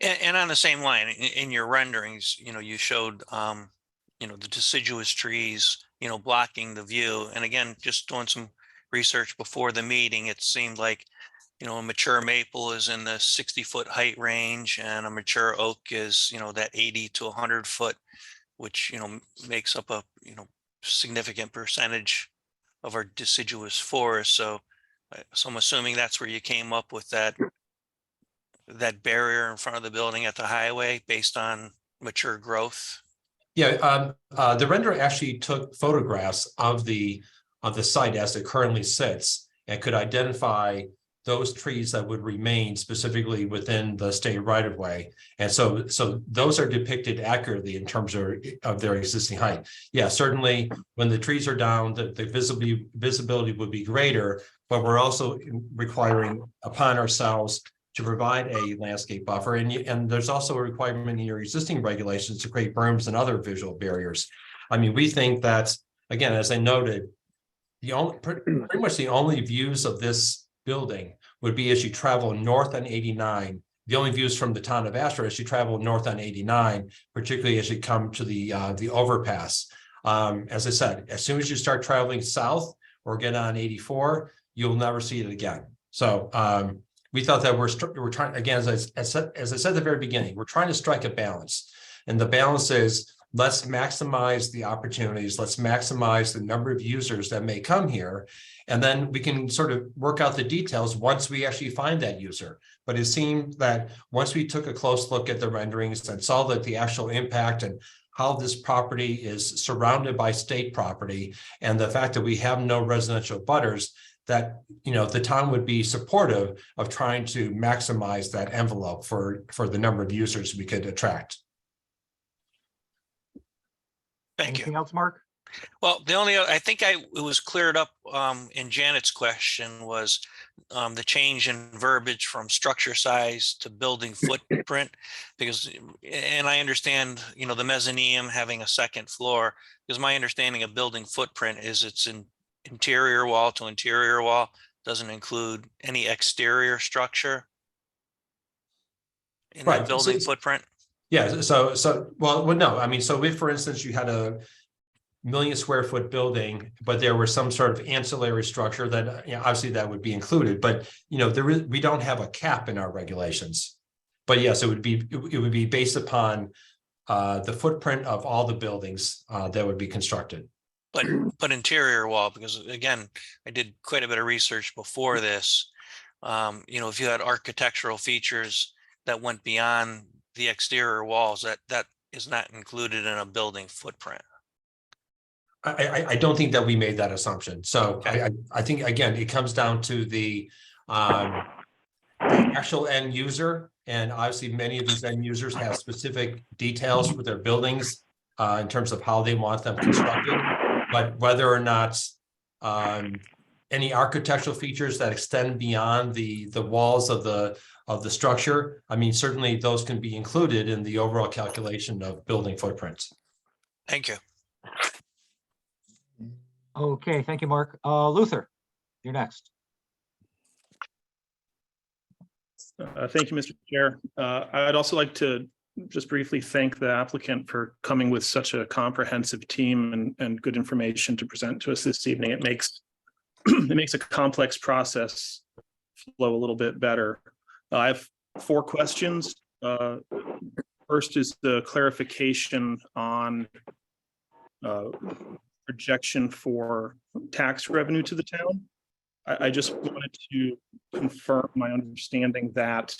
And on the same line, in your renderings, you showed the deciduous trees, blocking the view. And again, just doing some research before the meeting, it seemed like, a mature maple is in the 60-foot height range, and a mature oak is, that 80 to 100-foot, which, makes up a, significant percentage of our deciduous forest. So I'm assuming that's where you came up with that barrier in front of the building at the highway based on mature growth. Yeah, the render actually took photographs of the site as it currently sits and could identify those trees that would remain specifically within the state right of way. And so those are depicted accurately in terms of their existing height. Yeah, certainly when the trees are down, the visibility would be greater, but we're also requiring upon ourselves to provide a landscape buffer. And there's also a requirement in your existing regulations to create berms and other visual barriers. We think that, again, as I noted, pretty much the only views of this building would be as you travel north on 89. The only views from the town of Ashford as you travel north on 89, particularly as you come to the overpass. As I said, as soon as you start traveling south or get on 84, you'll never see it again. So we thought that we're trying, again, as I said at the very beginning, we're trying to strike a balance. And the balance is, let's maximize the opportunities. Let's maximize the number of users that may come here. And then we can sort of work out the details once we actually find that user. But it seemed that once we took a close look at the renderings and saw that the actual impact and how this property is surrounded by state property, and the fact that we have no residential butters, that the town would be supportive of trying to maximize that envelope for the number of users we could attract. Thank you. Anything else, Mark? Well, the only, I think it was cleared up in Janet's question was the change in verbiage from structure size to building footprint? Because, and I understand, you know, the mezzanine having a second floor, because my understanding of building footprint is it's an interior wall to interior wall, doesn't include any exterior structure in Right, that so building it's- footprint. Yeah, well, no, I mean, so if, for instance, you had a 1,000,000 square foot building, but there was some sort of ancillary structure, then, you know, obviously that would be included, but, you know, we don't have a cap in our regulations. But yes, it would be based upon the footprint of all the buildings that would be constructed. But interior wall, because again, I did quite a bit of research before this. You know, if you had architectural features that went beyond the exterior walls, that is not included in a building footprint. I don't think that we made that assumption. So Okay. I think, again, it comes down to the actual end user. And obviously, many of these end users have specific details with their buildings in terms of how they want them constructed. But whether or not any architectural features that extend beyond the walls of the structure, I mean, certainly those can be included in the overall calculation of building footprints. Thank you. Okay, thank you, Mark. Luther, you're next. Thank you, Mr. Chair. I'd also like to just briefly thank the applicant for coming with such a comprehensive team and good information to present to us this evening. It makes a complex process flow a little bit better. I have 4 questions. First is the clarification on projection for tax revenue to the town. I just wanted to confirm my understanding that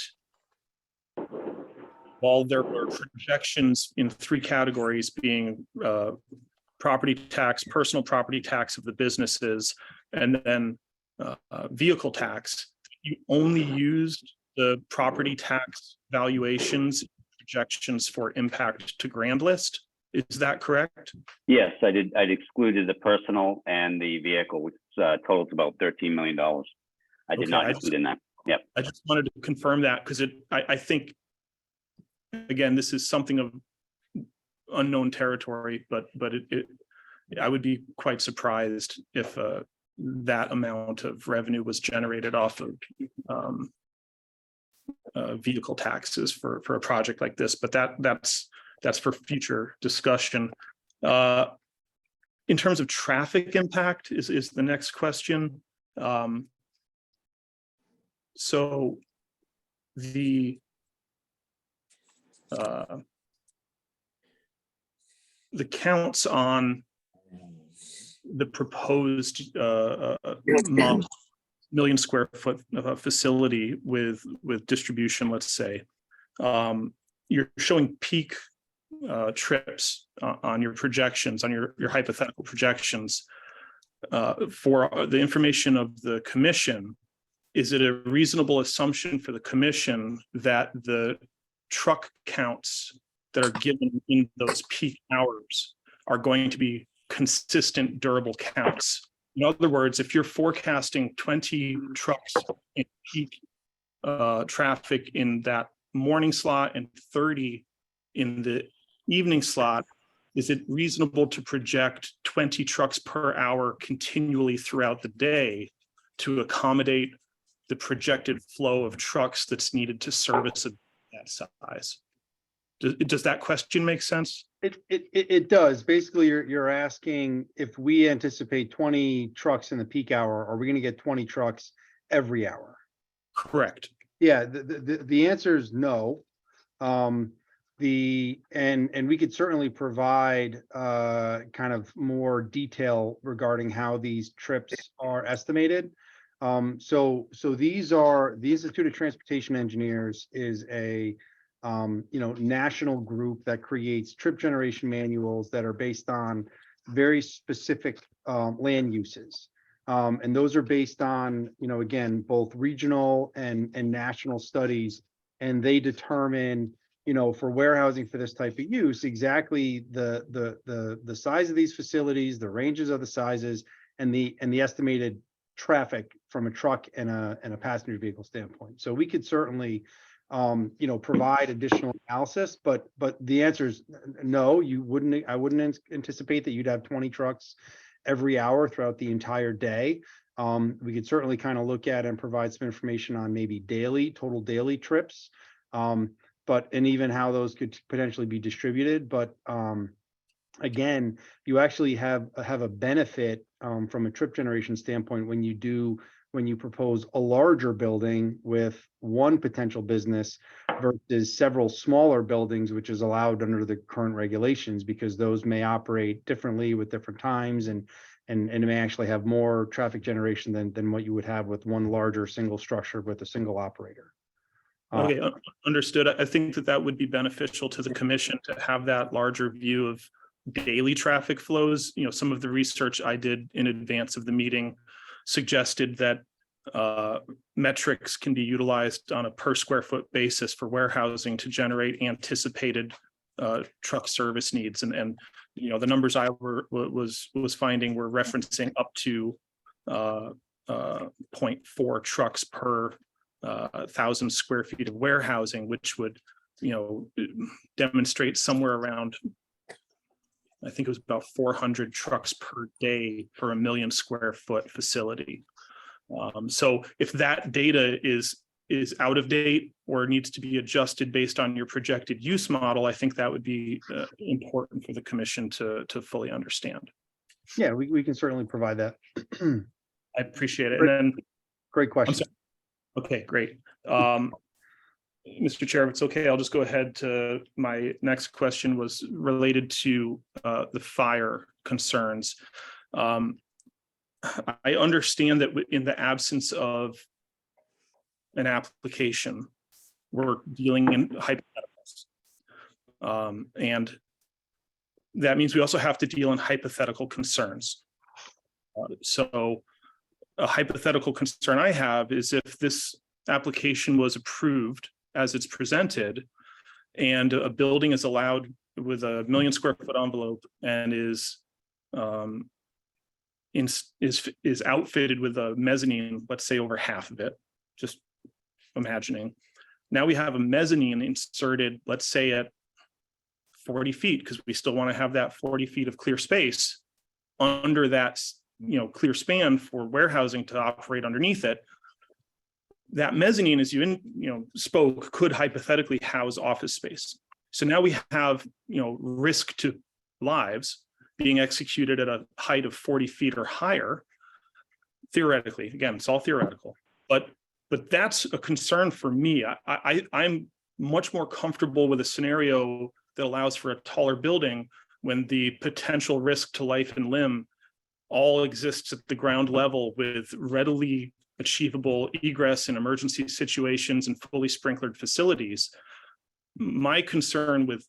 while there were projections in 3 categories being property tax, personal property tax of the businesses, and then vehicle tax, you only used the property tax valuations projections for impact to grand list. Is that correct? Yes, I did. I'd excluded the personal and the vehicle, which totals about $13 million. I did not include in that. Yep. I just wanted to confirm that because I think, again, this is something of unknown territory, but I would be quite surprised if that amount of revenue was generated off of vehicle taxes for a project like this. But that's for future discussion. In terms of traffic impact is the next question. So the counts on the proposed 1,000,000 square foot facility with distribution, let's say, you're showing peak trips on your projections, on your hypothetical projections. For the information of the commission, is it a reasonable assumption for the commission that the truck counts that are given in those peak hours are going to be consistent, durable counts? In other words, if you're forecasting 20 trucks in peak traffic in that morning slot and 30 in the evening slot, is it reasonable to project 20 trucks per hour continually throughout the day to accommodate the projected flow of trucks that's needed to service that size? Does that question make sense? It does. Basically, you're asking if we anticipate 20 trucks in the peak hour, are we going to get 20 trucks every hour? Correct. Yeah, the answer is no. And we could certainly provide kind of more detail regarding how these trips are estimated. So these are the Institute of Transportation Engineers is a national group that creates trip generation manuals that are based on very specific land uses. And those are based on, again, both regional and national studies, and they determine, for warehousing for this type of use, exactly the size of these facilities, the ranges of the sizes, and the estimated traffic from a truck and a passenger vehicle standpoint. So we could certainly, provide additional analysis, but the answer is no, I wouldn't anticipate that you'd have 20 trucks every hour throughout the entire day. We could certainly kind of look at and provide some information on maybe total daily trips, and even how those could potentially be distributed. But again, you actually have a benefit from a trip generation standpoint when you propose a larger building with one potential business versus several smaller buildings, which is allowed under the current regulations, because those may operate differently with different times and it may actually have more traffic generation than what you would have with one larger single structure with a single operator. Okay, understood. I think that would be beneficial to the commission to have that larger view of daily traffic flows. Some of the research I did in advance of the meeting suggested that metrics can be utilized on a per square foot basis for warehousing to generate anticipated truck service needs, and the numbers I was finding were referencing up to 0.4 trucks per 1,000 square feet of warehousing, which would demonstrate somewhere around, I think it was about 400 trucks per day for a 1 million square foot facility. So if that data is out of date or needs to be adjusted based on your projected use model, I think that would be important for the commission to fully understand. Yeah, we can certainly provide that. I appreciate it. And then, great question. Okay, great. Mr. Chair, if it's okay, I'll just go ahead to my next question was related to the fire concerns. I understand that in the absence of an application, we're dealing in hypotheticals. And that means we also have to deal in hypothetical concerns. So a hypothetical concern I have is if this application was approved as it's presented and a building is allowed with a 1 million square foot envelope and is outfitted with a mezzanine, let's say over half of it, just imagining. Now we have a mezzanine inserted, let's say at 40 feet, because we still want to have that 40 feet of clear space under that, clear span for warehousing to operate underneath it. That mezzanine, as you spoke, could hypothetically house office space. So now we have, risk to lives being executed at a height of 40 feet or higher. Theoretically, again, it's all theoretical, but that's a concern for me. I'm much more comfortable with a scenario that allows for a taller building when the potential risk to life and limb all exists at the ground level with readily achievable egress in emergency situations and fully sprinklered facilities. My concern with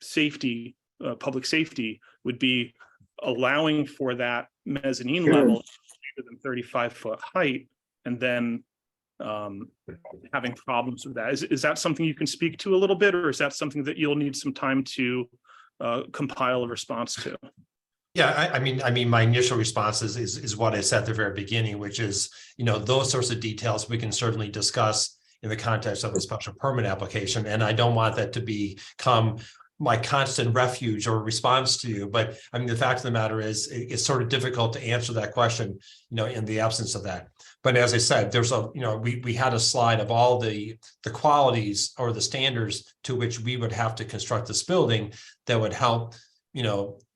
safety, public safety, would be allowing for that mezzanine level greater than 35-foot height, and then having problems with that. Is that something you can speak to a little bit, or is that something that you'll need some time to compile a response to? Yeah, I mean, my initial response is what I said at the very beginning, which is, those sorts of details we can certainly discuss in the context of a special permit application. And I don't want that to become my constant refuge or response to you. But I mean, the fact of the matter is, it's sort of difficult to answer that question, in the absence of that. But as I said, there's we had a slide of all the qualities or the standards to which we would have to construct this building that would help,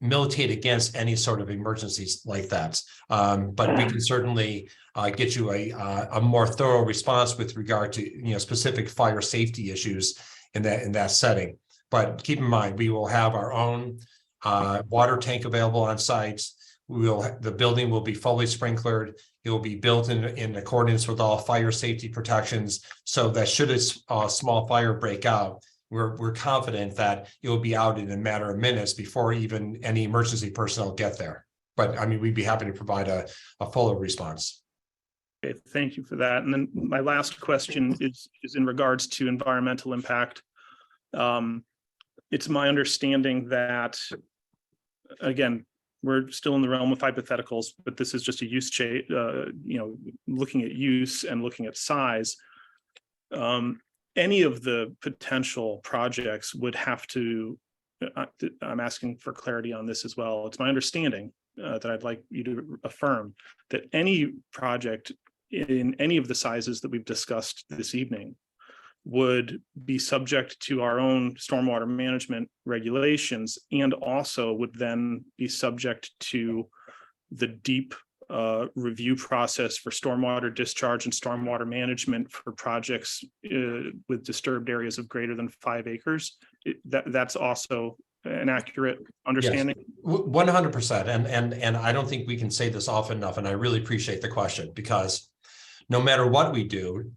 militate against any sort of emergencies like that. But we can certainly get you a more thorough response with regard to, specific fire safety issues in that setting. But keep in mind, we will have our own water tank available on site. The building will be fully sprinklered. It will be built in accordance with all fire safety protections, so that should a small fire break out, we're confident that it will be out in a matter of minutes before even any emergency personnel get there. But I mean, we'd be happy to provide a fuller response. Okay, thank you for that. And then my last question is in regards to environmental impact. It's my understanding that, again, we're still in the realm of hypotheticals, but this is just a use change, looking at use and looking at size. Any of the potential projects would have to, I'm asking for clarity on this as well. It's my understanding that I'd like you to affirm that any project in any of the sizes that we've discussed this evening would be subject to our own stormwater management regulations, and also would then be subject to the deep review process for stormwater discharge and stormwater management for projects with disturbed areas of greater than 5 acres. That's also an accurate understanding? 100%. And I don't think we can say this often enough, and I really appreciate the question, because no matter what we do,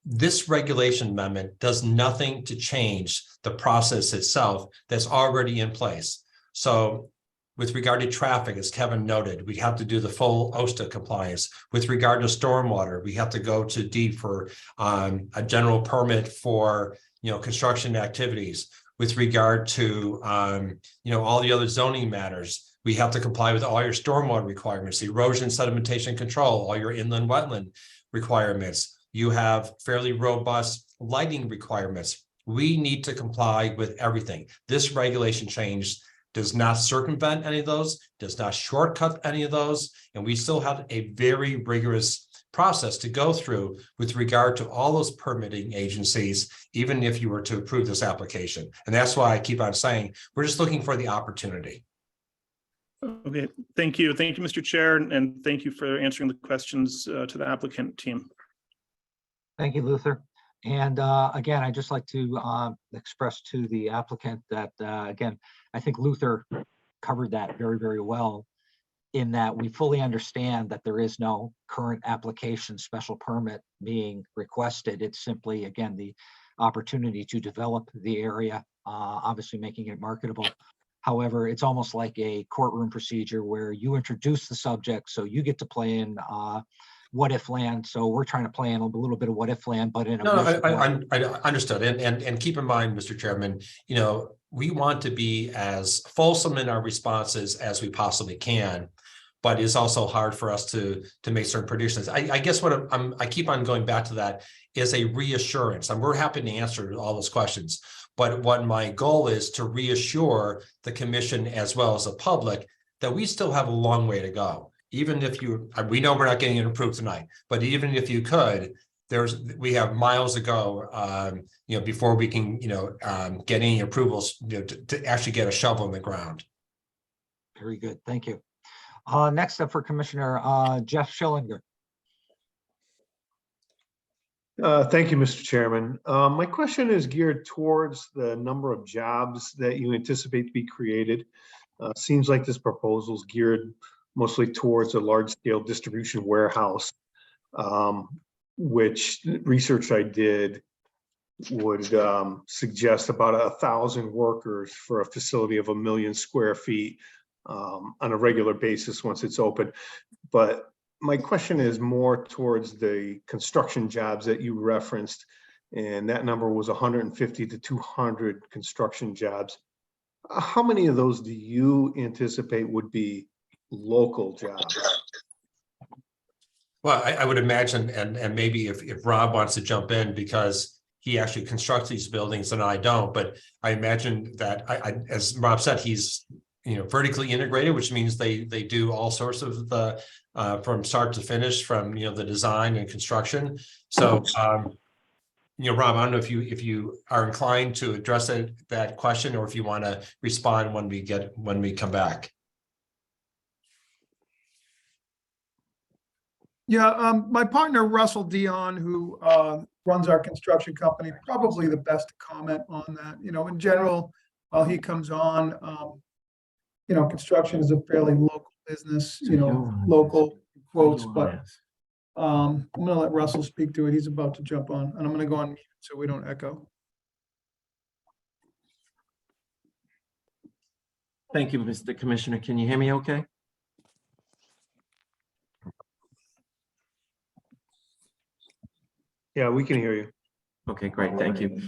this regulation amendment does nothing to change the process itself that's already in place. So with regard to traffic, as Kevin noted, we have to do the full OSTA compliance. With regard to stormwater, we have to go to DEEP for a general permit for construction activities. With regard to all the other zoning matters, we have to comply with all your stormwater requirements, erosion, sedimentation control, all your inland wetland requirements. You have fairly robust lighting requirements. We need to comply with everything. This regulation change does not circumvent any of those, does not shortcut any of those, and we still have a very rigorous process to go through with regard to all those permitting agencies, even if you were to approve this application. And that's why I keep on saying, we're just looking for the opportunity. Okay, thank you. Thank you, Mr. Chair, and thank you for answering the questions to the applicant team. Thank you, Luther. And again, I'd just like to express to the applicant that, again, I think Luther covered that very, very well, in that we fully understand that there is no current application special permit being requested. It's simply, again, the opportunity to develop the area, obviously making it marketable. However, it's almost like a courtroom procedure where you introduce the subject, so you get to play in what if land. So we're trying to play in a little bit of what if land, but in a I understood. And keep in mind, Mr. Chairman, we want to be as fulsome in our responses as we possibly can, but it's also hard for us to make certain predictions. I guess what I keep on going back to that is a reassurance, and we're happy to answer all those questions. But what my goal is to reassure the commission as well as the public that we still have a long way to go. Even if we know we're not getting it approved tonight, but even if you could, we have miles to go, before we can, get any approvals, to actually get a shovel in the ground. Very good, thank you. Next up for Commissioner Jeff Schillinger. Thank you, Mr. Chairman. My question is geared towards the number of jobs that you anticipate to be created. Seems like this proposal is geared mostly towards a large-scale distribution warehouse, which research I did would suggest about 1,000 workers for a facility of 1 million square feet on a regular basis once it's open. But my question is more towards the construction jobs that you referenced, and that number was 150 to 200 construction jobs. How many of those do you anticipate would be local jobs? Well, I would imagine, and maybe if Rob wants to jump in, because he actually constructs these buildings and I don't, but I imagine that as Rob said, he's vertically integrated, which means they do all sorts of the from start to finish, from the design and construction. So Rob, I don't know if you are inclined to address that question, or if you want to respond when we come back. Yeah, my partner, Russell Dion, who runs our construction company, probably the best to comment on that. In general, while he comes on, construction is a fairly local business, local quotes, but I'm going to let Russell speak to it. He's about to jump on, and I'm going to go on mute so we don't echo. Thank you, Mr. Commissioner. Can you hear me okay? Yeah, we can hear you. Okay, great. Thank you.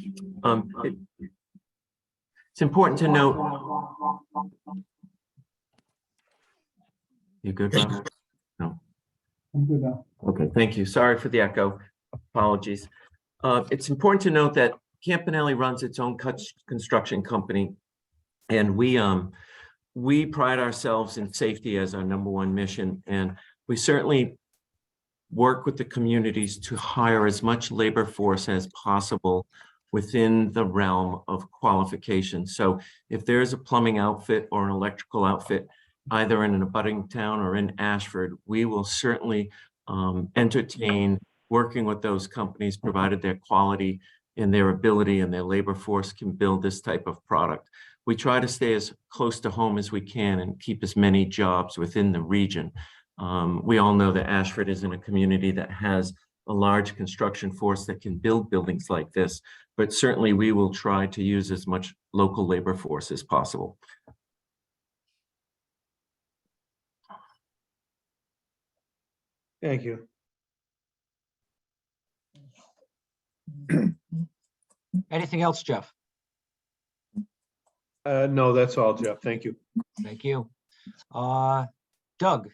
It's important to note You good, Rob? No. I'm good now. Okay, thank you. Sorry for the echo. Apologies. It's important to note that Campanelli runs its own construction company, and we pride ourselves in safety as our #1 mission, and we certainly work with the communities to hire as much labor force as possible within the realm of qualifications. So if there's a plumbing outfit or an electrical outfit, either in an abutting town or in Ashford, we will certainly entertain working with those companies, provided their quality and their ability and their labor force can build this type of product. We try to stay as close to home as we can and keep as many jobs within the region. We all know that Ashford is in a community that has a large construction force that can build buildings like this, but certainly we will try to use as much local labor force as possible. Thank you. Anything else, Jeff? No, that's all, Jeff. Thank you. Thank you. Doug?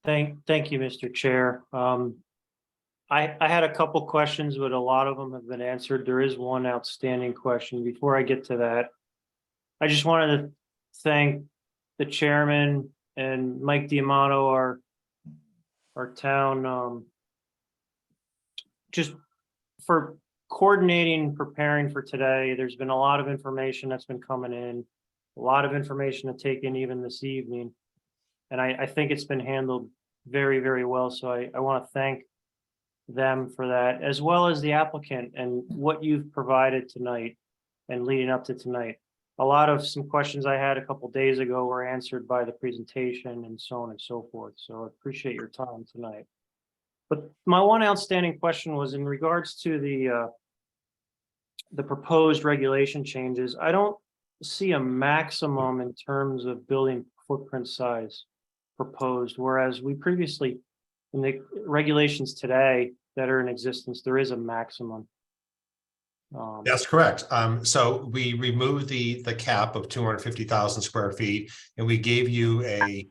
Thank you, Mr. Chair. I had a couple questions, but a lot of them have been answered. There is one outstanding question. Before I get to that, I just wanted to thank the chairman and Mike Diamano, our town, just for coordinating, preparing for today. There's been a lot of information that's been coming in, a lot of information to take in even this evening. And I think it's been handled very, very well. So I want to thank them for that, as well as the applicant and what you've provided tonight and leading up to tonight. A lot of some questions I had a couple days ago were answered by the presentation and so on and so forth. So I appreciate your time tonight. But my one outstanding question was in regards to the proposed regulation changes. I don't see a maximum in terms of building footprint size proposed, whereas we previously, in the regulations today that are in existence, there is a maximum. That's correct. So we removed the cap of 250,000 square feet, and we gave you a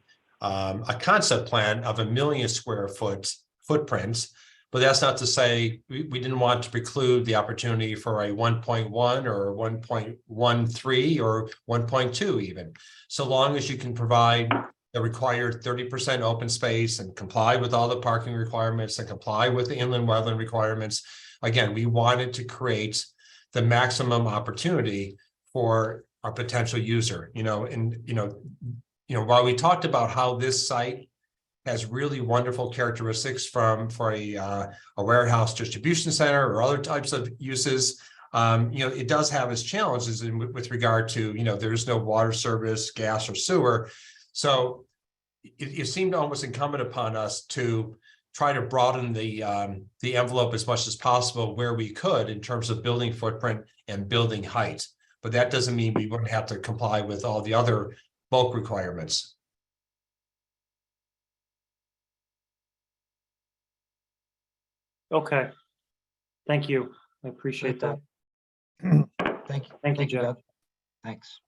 concept plan of 1 million square foot footprints. But that's not to say we didn't want to preclude the opportunity for a 1.1 or 1.13 or 1.2 even, so long as you can provide the required 30% open space and comply with all the parking requirements and comply with the inland wetland requirements. Again, we wanted to create the maximum opportunity for a potential user, while we talked about how this site has really wonderful characteristics for a warehouse distribution center or other types of uses, it does have its challenges with regard to, there is no water service, gas or sewer. So it seemed almost incumbent upon us to try to broaden the envelope as much as possible where we could in terms of building footprint and building height. But that doesn't mean we wouldn't have to comply with all the other bulk requirements. Okay. Thank you. I appreciate that. Thank you. Thank you, Jeff. Doug. Thanks.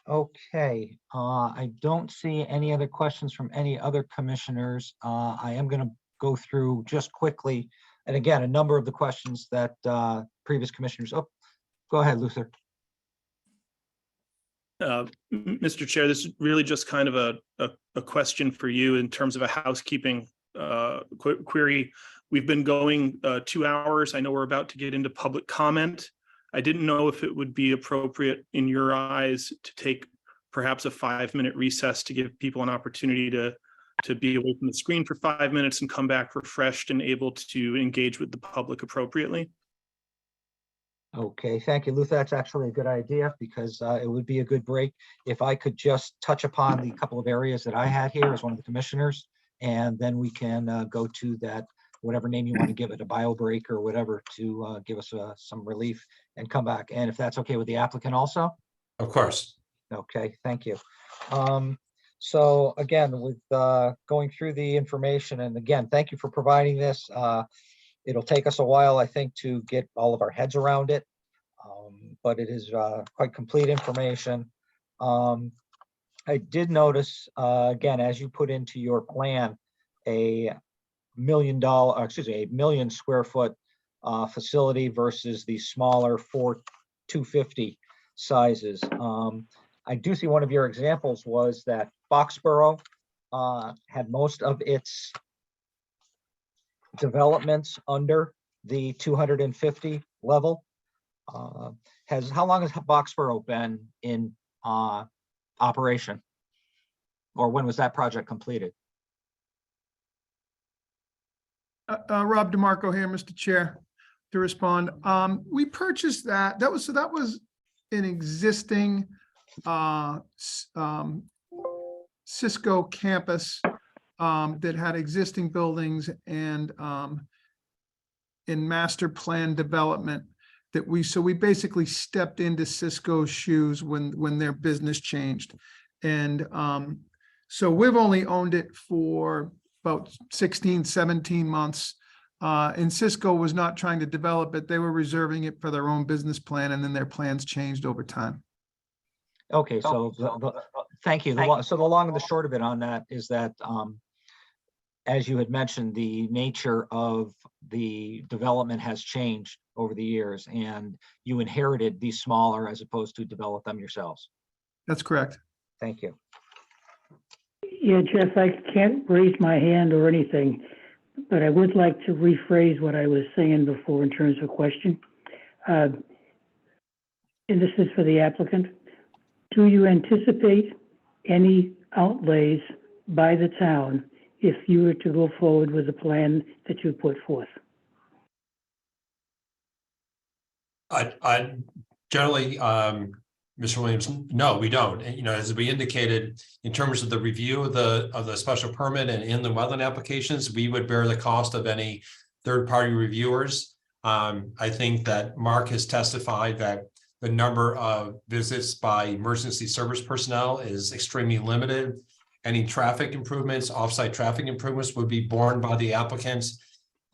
Okay, I don't see any other questions from any other commissioners. I am going to go through just quickly, and again, a number of the questions that previous commissioners. Oh, go ahead, Luther. Mr. Chair, this is really just kind of a question for you in terms of a housekeeping query. We've been going 2 hours. I know we're about to get into public comment. I didn't know if it would be appropriate in your eyes to take perhaps a 5-minute recess to give people an opportunity to be away from the screen for 5 minutes and come back refreshed and able to engage with the public appropriately. Okay, thank you, Luther. That's actually a good idea because it would be a good break if I could just touch upon the couple of areas that I had here as one of the commissioners, and then we can go to that, whatever name you want to give it, a bio break or whatever, to give us some relief and come back. And if that's okay with the applicant also? Of course. Okay, thank you. So again, with going through the information, and again, thank you for providing this. It'll take us a while, I think, to get all of our heads around it. but it is quite complete information. I did notice, again, as you put into your plan, a $1 million square foot facility versus the smaller 250 sizes. I do see one of your examples was that Foxborough had most of its developments under the 250 level. How long has Foxborough been in operation? Or when was that project completed? Rob DeMarco here, Mr. Chair, to respond. We purchased that. That was an existing Cisco campus that had existing buildings and in master plan development that we basically stepped into Cisco's shoes when their business changed. And so we've only owned it for about 16, 17 months. And Cisco was not trying to develop it. They were reserving it for their own business plan, and then their plans changed over time. Okay, so thank you. So the long and the short of it on that is that, as you had mentioned, the nature of the development has changed over the years, and you inherited these smaller as opposed to develop them yourselves. That's correct. Thank you. Yeah, Jeff, I can't raise my hand or anything, but I would like to rephrase what I was saying before in terms of a question. And this is for the applicant. Do you anticipate any outlays by the town if you were to go forward with the plan that you put forth? I generally, Mr. Williams, no, we don't. And, you know, as we indicated, in terms of the review of the special permit and in the wetland applications, we would bear the cost of any third-party reviewers. I think that Mark has testified that the number of visits by emergency service personnel is extremely limited. Any traffic improvements, off-site traffic improvements would be borne by the applicants.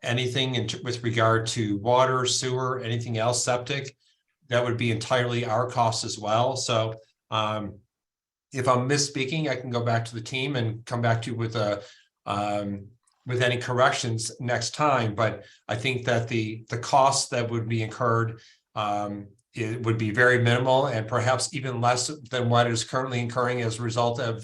Anything with regard to water, sewer, anything else, septic, that would be entirely our cost as well. So if I'm misspeaking, I can go back to the team and come back to you with any corrections next time. But I think that the costs that would be incurred it would be very minimal and perhaps even less than what is currently incurring as a result of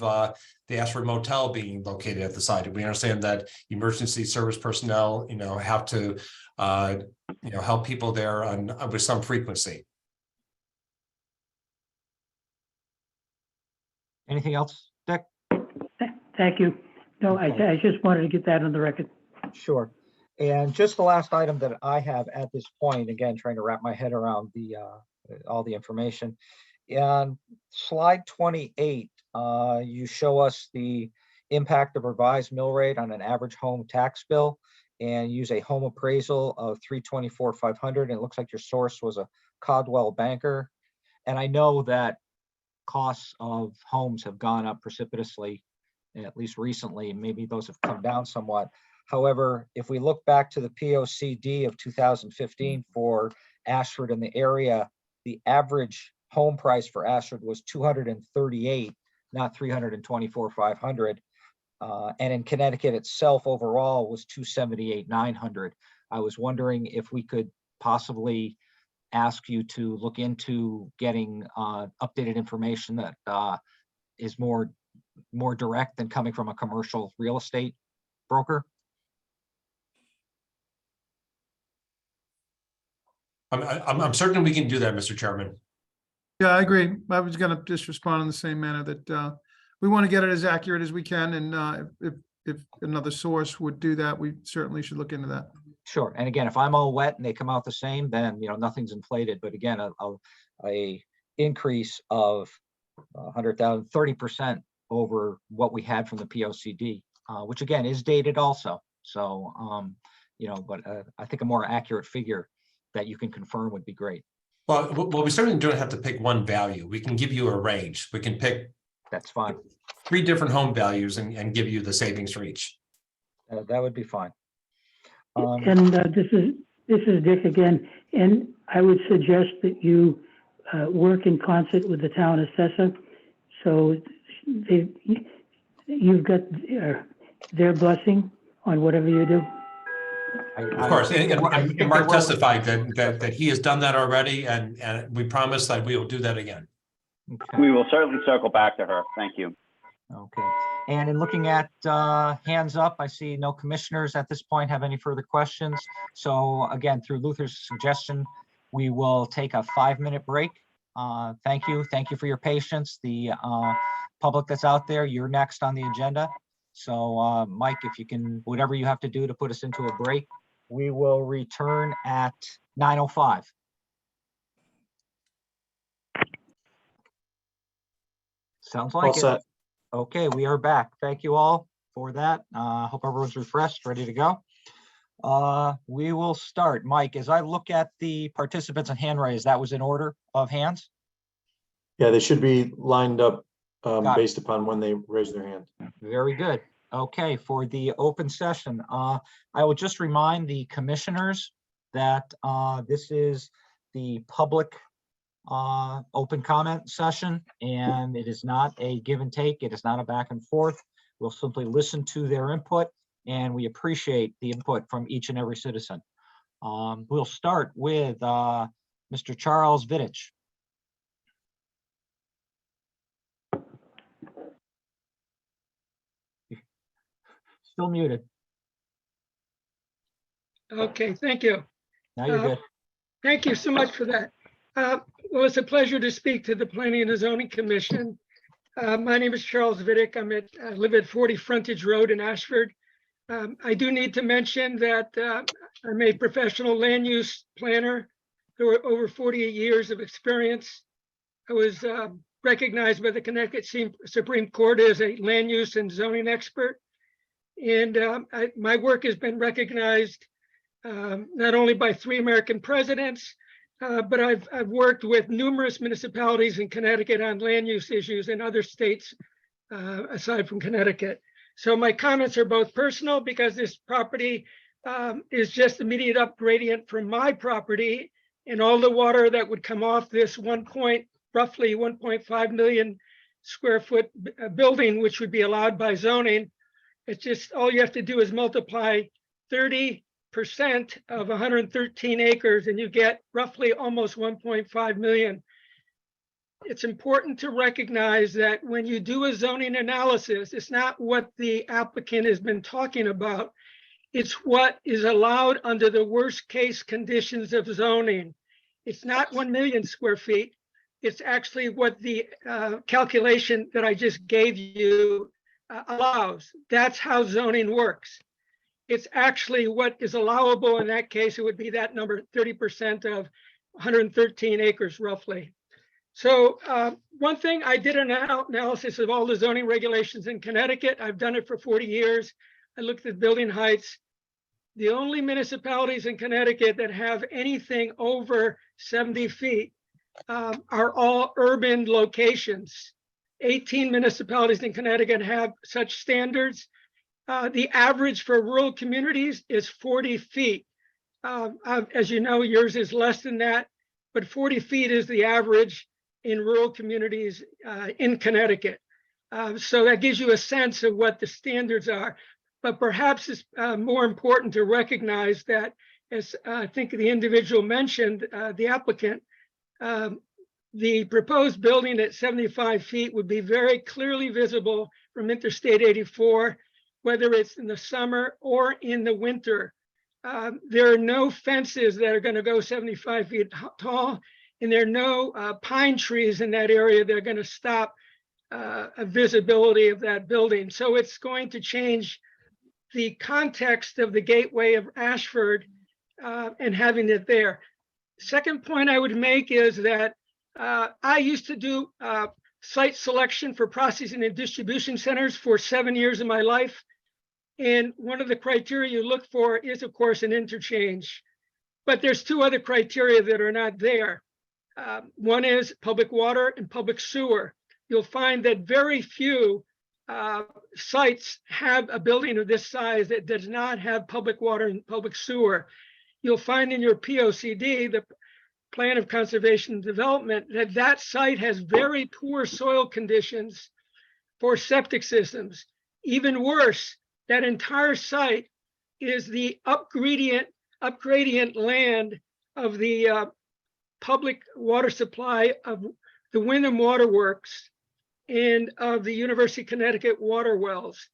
the Ashford Motel being located at the site. We understand that emergency service personnel, you know, have to, you know, help people there with some frequency. Anything else, Dick? Thank you. No, Okay. I just wanted to get that on the record. Sure. And just the last item that I have at this point, again, trying to wrap my head around the all the information. On slide 28, you show us the impact of revised mill rate on an average home tax bill and use a home appraisal of $324,500. And it looks like your source was a Caldwell banker. And I know that costs of homes have gone up precipitously, at least recently, and maybe those have come down somewhat. However, if we look back to the POCD of 2015 for Ashford in the area, the average home price for Ashford was $238,000, not $324,500. And in Connecticut itself overall was $278,900. I was wondering if we could possibly ask you to look into getting updated information that is more direct than coming from a commercial real estate broker. I'm certain we can do that, Mr. Chairman. Yeah, I agree. I was going to just respond in the same manner that we want to get it as accurate as we can. And if another source would do that, we certainly should look into that. Sure. And again, if I'm all wet and they come out the same, then, you know, nothing's inflated. But again, a increase of 100,000, 30% over what we had from the POCD, which again is dated also. So, you know, but I think a more accurate figure that you can confirm would be great. Well, we certainly don't have to pick one value. We can give you a range. We can pick. That's fine. 3 different home values and give you the savings for each. That would be fine. And this is Dick again, and I would suggest that you work in concert with the town assessor. So you've got their blessing on whatever you do. Of course, and Mark testified that he has done that already, and we promise that we will do that again. Okay. We will certainly circle back to her. Thank you. Okay, and in looking at hands up, I see no commissioners at this point have any further questions. So again, through Luther's suggestion, we will take a 5-minute break. Thank you for your patience. The public that's out there, you're next on the agenda. So Mike, if you can, whatever you have to do to put us into a break, we will return at 9:05. Sounds All like it. set. Okay, we are back. Thank you all for that. Hope everyone's refreshed, ready to go. We will start. Mike, as I look at the participants and hand raise, that was in order of hands? Yeah, they should be lined up Got it. based upon when they raise their hand. Very good. Okay, for the open session, I will just remind the commissioners that this is the public open comment session, and it is not a give and take. It is not a back and forth. We'll simply listen to their input, and we appreciate the input from each and every citizen. We'll start with Mr. Charles Vidich. Still muted. Okay, thank you. Now you're good. Thank you so much for that. Well, it's a pleasure to speak to the Planning and Zoning Commission. My name is Charles Vidich. I live at 40 Frontage Road in Ashford. I do need to mention that I'm a professional land use planner with over 48 years of experience. I was recognized by the Connecticut Supreme Court as a land use and zoning expert. And my work has been recognized not only by 3 American presidents, but I've worked with numerous municipalities in Connecticut on land use issues in other states aside from Connecticut. So my comments are both personal because this property is just immediate up gradient from my property, and all the water that would come off this roughly 1.5 million square foot building, which would be allowed by zoning. It's just all you have to do is multiply 30% of 113 acres and you get roughly almost 1.5 million. It's important to recognize that when you do a zoning analysis, it's not what the applicant has been talking about. It's what is allowed under the worst case conditions of zoning. It's not 1 million square feet. It's actually what the calculation that I just gave you allows. That's how zoning works. It's actually what is allowable. In that case, it would be that number, 30% of 113 acres roughly. So one thing, I did an analysis of all the zoning regulations in Connecticut. I've done it for 40 years. I looked at building heights. The only municipalities in Connecticut that have anything over 70 feet are all urban locations. 18 municipalities in Connecticut have such standards. The average for rural communities is 40 feet. As you know, yours is less than that, but 40 feet is the average in rural communities in Connecticut. So that gives you a sense of what the standards are. But perhaps it's more important to recognize that, as I think the individual mentioned, the applicant, the proposed building at 75 feet would be very clearly visible from Interstate 84, whether it's in the summer or in the winter. There are no fences that are going to go 75 feet tall, and there are no pine trees in that area that are going to stop a visibility of that building. So it's going to change the context of the gateway of Ashford and having it there. Second point I would make is that I used to do site selection for processing and distribution centers for 7 years of my life. And one of the criteria you look for is, of course, an interchange. But there's 2 other criteria that are not there. One is public water and public sewer. You'll find that very few sites have a building of this size that does not have public water and public sewer. You'll find in your POCD, the plan of conservation and development, that site has very poor soil conditions for septic systems. Even worse, that entire site is the upgradient land of the public water supply of the Wyndham Waterworks and of the University of Connecticut water wells.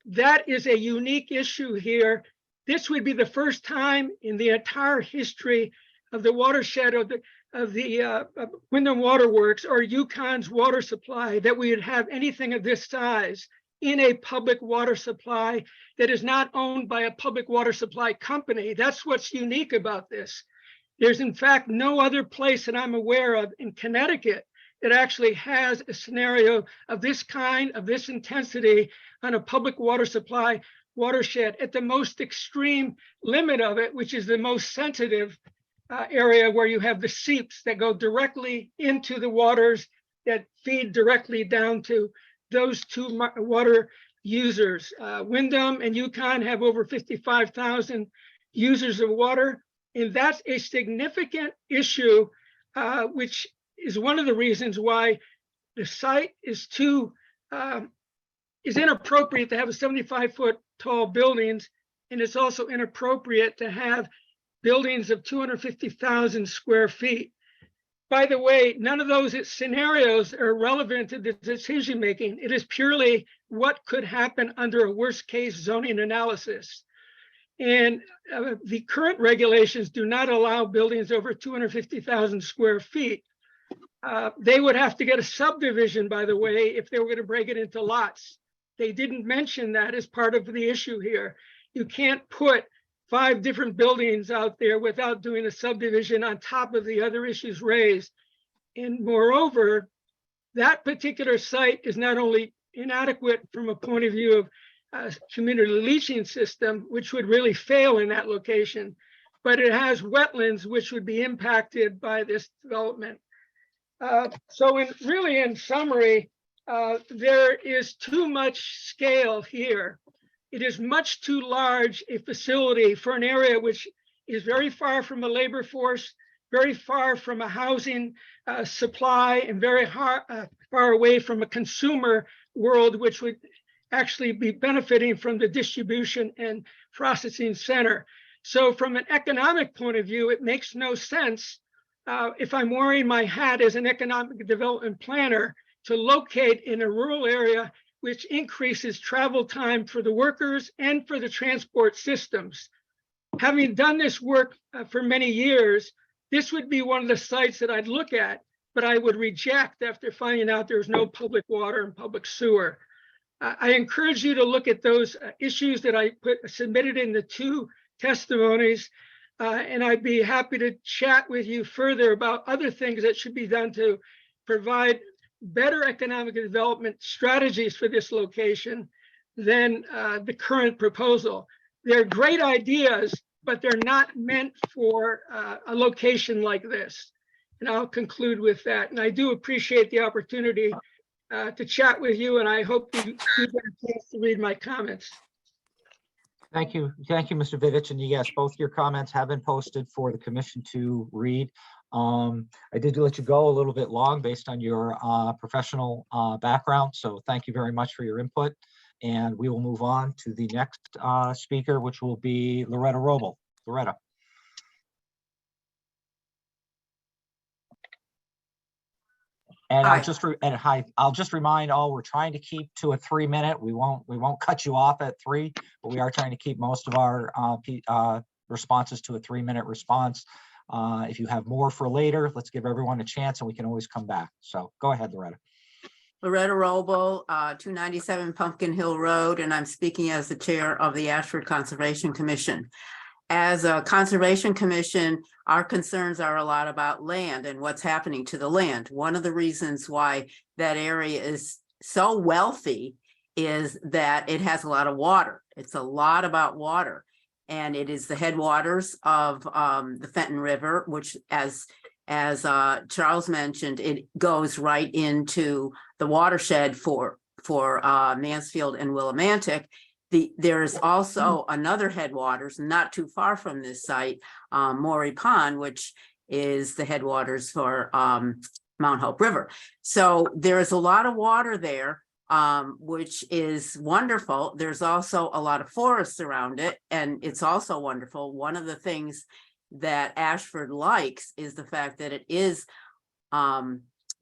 That is a unique issue here. This would be the first time in the entire history of the watershed of the Wyndham Waterworks or UConn's water supply that we would have anything of this size in a public water supply that is not owned by a public water supply company. That's what's unique about this. There's in fact no other place that I'm aware of in Connecticut that actually has a scenario of this kind, of this intensity on a public water supply watershed at the most extreme limit of it, which is the most sensitive area where you have the seeps that go directly into the waters that feed directly down to those two water users. Wyndham and UConn have over 55,000 users of water, and that's a significant issue, which is one of the reasons why the site is inappropriate to have a 75-foot tall buildings, and it's also inappropriate to have buildings of 250,000 square feet. By the way, none of those scenarios are relevant to the decision making. It is purely what could happen under a worst case zoning analysis. And the current regulations do not allow buildings over 250,000 square feet. They would have to get a subdivision, by the way, if they were going to break it into lots. They didn't mention that as part of the issue here. You can't put 5 different buildings out there without doing a subdivision on top of the other issues raised. And moreover, that particular site is not only inadequate from a point of view of community leaching system, which would really fail in that location, but it has wetlands which would be impacted by this development. So in summary, there is too much scale here. It is much too large a facility for an area which is very far from a labor force, very far from a housing supply, and very far away from a consumer world, which would actually be benefiting from the distribution and processing center. So from an economic point of view, it makes no sense if I'm wearing my hat as an economic development planner to locate in a rural area which increases travel time for the workers and for the transport systems. Having done this work for many years, this would be one of the sites that I'd look at, but I would reject after finding out there's no public water and public sewer. I encourage you to look at those issues that I submitted in the 2 testimonies, and I'd be happy to chat with you further about other things that should be done to provide better economic development strategies for this location than the current proposal. They're great ideas, but they're not meant for a location like this. And I'll conclude with that. And I do appreciate the opportunity to chat with you, and I hope you get a chance to read my comments. Thank you, Mr. Vivich. And yes, both your comments have been posted for the commission to read. I did let you go a little bit long based on your professional background. So thank you very much for your input. And we will move on to the next speaker, which will be Loretta Roble. Loretta. And I'll just remind all, we're trying to keep to a 3-minute. We won't cut you off at 3, but we are trying to keep most of our responses to a 3-minute response. If you have more for later, let's give everyone a chance and we can always come back. So go ahead, Loretta. Loretta Roble, 297 Pumpkin Hill Road, and I'm speaking as the chair of the Ashford Conservation Commission. As a Conservation Commission, our concerns are a lot about land and what's happening to the land. One of the reasons why that area is so wealthy is that it has a lot of water. It's a lot about water. And it is the headwaters of the Fenton River, which, as Charles mentioned, it goes right into the watershed for Mansfield and Willimantic. There is also another headwaters not too far from this site, Morey Pond, which is the headwaters for Mount Hope River. So there is a lot of water there, which is wonderful. There's also a lot of forests around it, and it's also wonderful. One of the things that Ashford likes is the fact that it is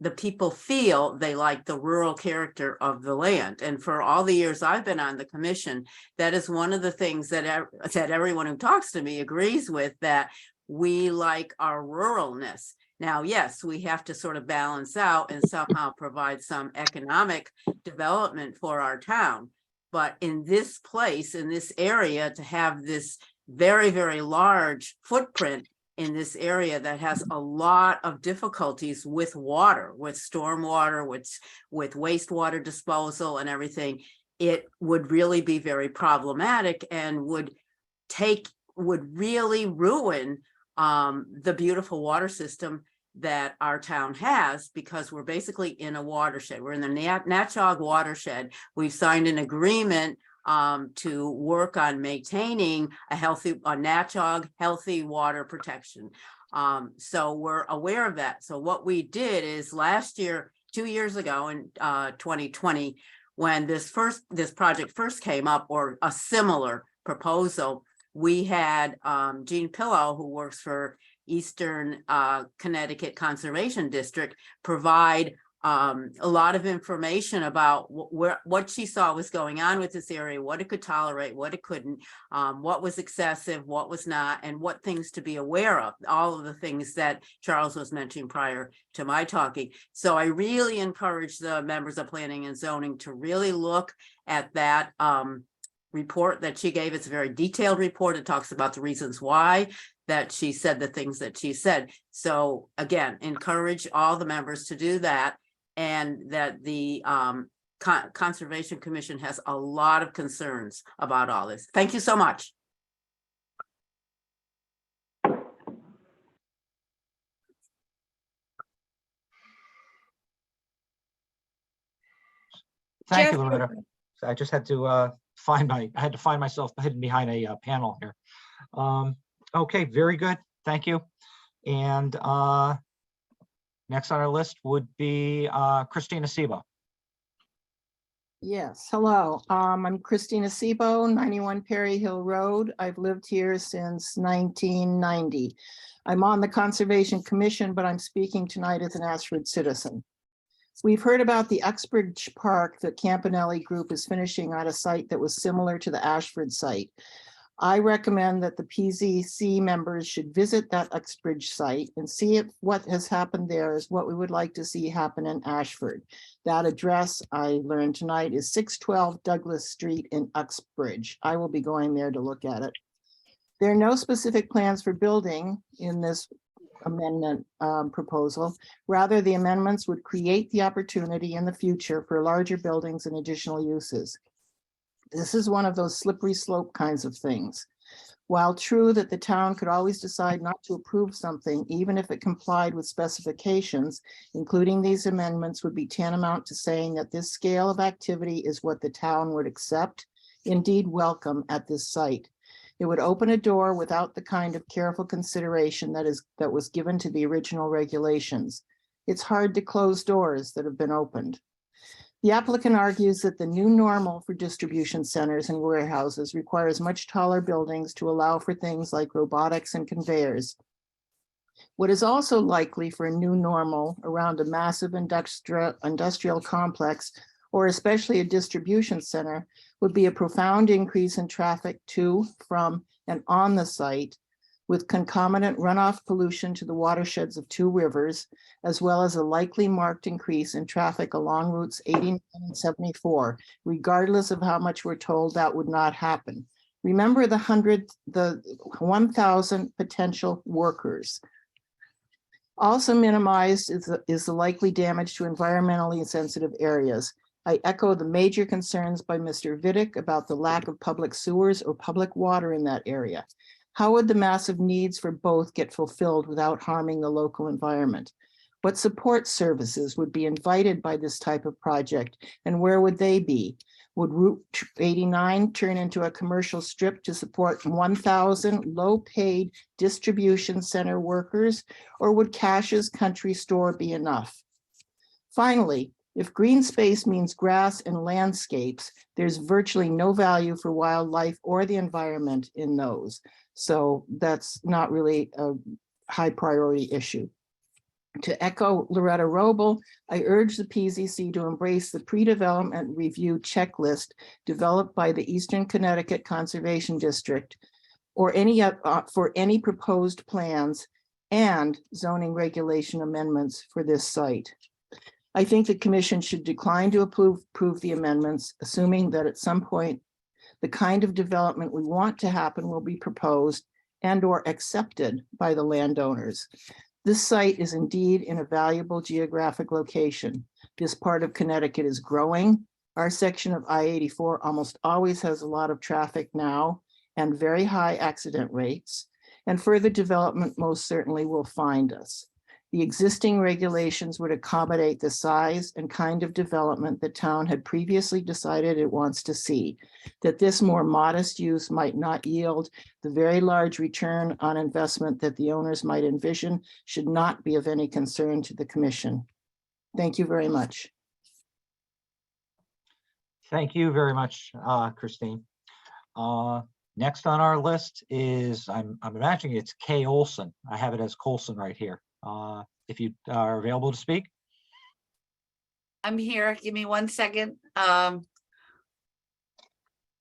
the people feel they like the rural character of the land. And for all the years I've been on the commission, that is one of the things that everyone who talks to me agrees with, that we like our ruralness. Now, yes, we have to sort of balance out and somehow provide some economic development for our town. But in this place, in this area, to have this very, very large footprint in this area that has a lot of difficulties with water, with stormwater, with wastewater disposal and everything, it would really be very problematic and would really ruin the beautiful water system that our town has, because we're basically in a watershed. We're in the Natchog watershed. We've signed an agreement to work on maintaining a Natchog healthy water protection. So we're aware of that. So what we did is last year, 2 years ago in 2020, when this project first came up, or a similar proposal, we had Jean Pillow, who works for Eastern Connecticut Conservation District, provide a lot of information about what she saw was going on with this area, what it could tolerate, what it couldn't, what was excessive, what was not, and what things to be aware of, all of the things that Charles was mentioning prior to my talking. So I really encourage the members of Planning and Zoning to really look at that report that she gave. It's a very detailed report. It talks about the reasons why that she said the things that she said. So again, encourage all the members to do that, and that the Conservation Commission has a lot of concerns about all this. Thank you so much. Thank you, Loretta. I just had to find myself hidden behind a panel here. Okay, very good. Thank you. And next on our list would be Christina Sebo. Yes, hello. I'm Christina Sebo, 91 Perry Hill Road. I've lived here since 1990. I'm on the Conservation Commission, but I'm speaking tonight as an Ashford citizen. We've heard about the Uxbridge Park that Campanelli Group is finishing on a site that was similar to the Ashford site. I recommend that the PZC members should visit that Uxbridge site and see if what has happened there is what we would like to see happen in Ashford. That address, I learned tonight, is 612 Douglas Street in Uxbridge. I will be going there to look at it. There are no specific plans for building in this amendment proposal. Rather, the amendments would create the opportunity in the future for larger buildings and additional uses. This is one of those slippery slope kinds of things. While true that the town could always decide not to approve something, even if it complied with specifications, including these amendments would be tantamount to saying that this scale of activity is what the town would accept, indeed welcome at this site. It would open a door without the kind of careful consideration that was given to the original regulations. It's hard to close doors that have been opened. The applicant argues that the new normal for distribution centers and warehouses requires much taller buildings to allow for things like robotics and conveyors. What is also likely for a new normal around a massive industrial complex, or especially a distribution center, would be a profound increase in traffic to, from, and on the site, with concomitant runoff pollution to the watersheds of two rivers, as well as a likely marked increase in traffic along routes 89 and 74, regardless of how much we're told that would not happen. Remember the 1,000 potential workers. Also minimized is the likely damage to environmentally sensitive areas. I echo the major concerns by Mr. Vidic about the lack of public sewers or public water in that area. How would the massive needs for both get fulfilled without harming the local environment? What support services would be invited by this type of project, and where would they be? Would Route 89 turn into a commercial strip to support 1,000 low-paid distribution center workers, or would Cash's Country Store be enough? Finally, if green space means grass and landscapes, there's virtually no value for wildlife or the environment in those. So that's not really a high priority issue. To echo Loretta Roble, I urge the PZC to embrace the pre-development review checklist developed by the Eastern Connecticut Conservation District or for any proposed plans and zoning regulation amendments for this site. I think the commission should decline to approve the amendments, assuming that at some point the kind of development we want to happen will be proposed and or accepted by the landowners. This site is indeed in a valuable geographic location. This part of Connecticut is growing. Our section of I-84 almost always has a lot of traffic now and very high accident rates, and further development most certainly will find us. The existing regulations would accommodate the size and kind of development the town had previously decided it wants to see. That this more modest use might not yield the very large return on investment that the owners might envision should not be of any concern to the commission. Thank you very much. Thank you very much, Christine. Next on our list is, I'm imagining it's Kay Olson. I have it as Colson right here. If you are available to speak. I'm here. Give me 1 second. I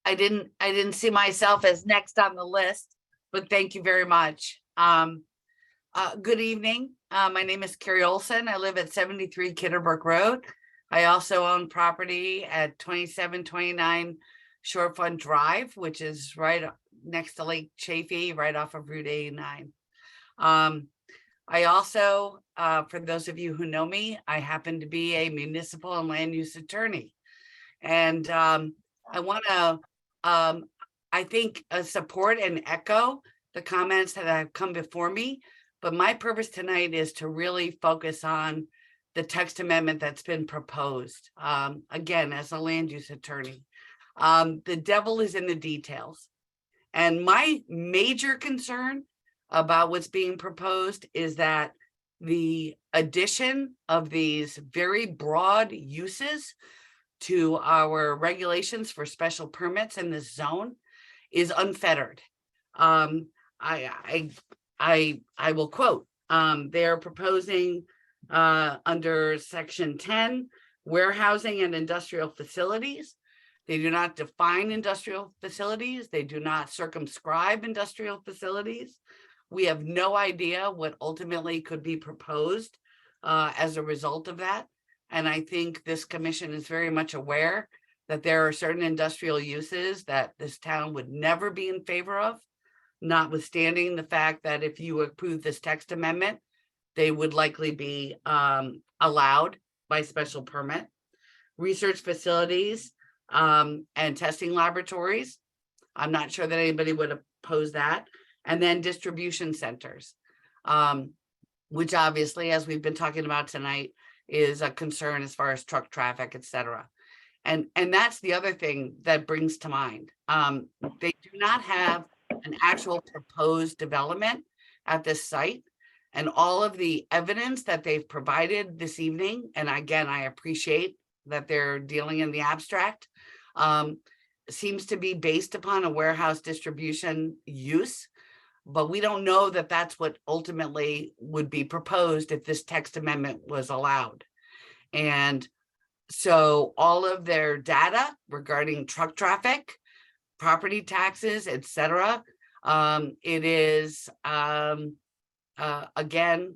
didn't see myself as next on the list, but thank you very much. Good evening. My name is Carrie Olson. I live at 73 Kitterbrook Road. I also own property at 2729 Shorefront Drive, which is right next to Lake Chaffee, right off of Route 89. I also, for those of you who know me, I happen to be a municipal and land use attorney. And I want to, I think, support and echo the comments that have come before me. But my purpose tonight is to really focus on the text amendment that's been proposed. Again, as a land use attorney, the devil is in the details. And my major concern about what's being proposed is that the addition of these very broad uses to our regulations for special permits in this zone is unfettered. I will quote, they're proposing under section 10, warehousing and industrial facilities. They do not define industrial facilities. They do not circumscribe industrial facilities. We have no idea what ultimately could be proposed as a result of that. And I think this commission is very much aware that there are certain industrial uses that this town would never be in favor of, notwithstanding the fact that if you approve this text amendment, they would likely be allowed by special permit. Research facilities and testing laboratories. I'm not sure that anybody would oppose that. And then distribution centers, which obviously, as we've been talking about tonight, is a concern as far as truck traffic, et cetera. And that's the other thing that brings to mind. They do not have an actual proposed development at this site. And all of the evidence that they've provided this evening, and again, I appreciate that they're dealing in the abstract, seems to be based upon a warehouse distribution use. But we don't know that that's what ultimately would be proposed if this text amendment was allowed. And so all of their data regarding truck traffic, property taxes, et cetera, it is, again,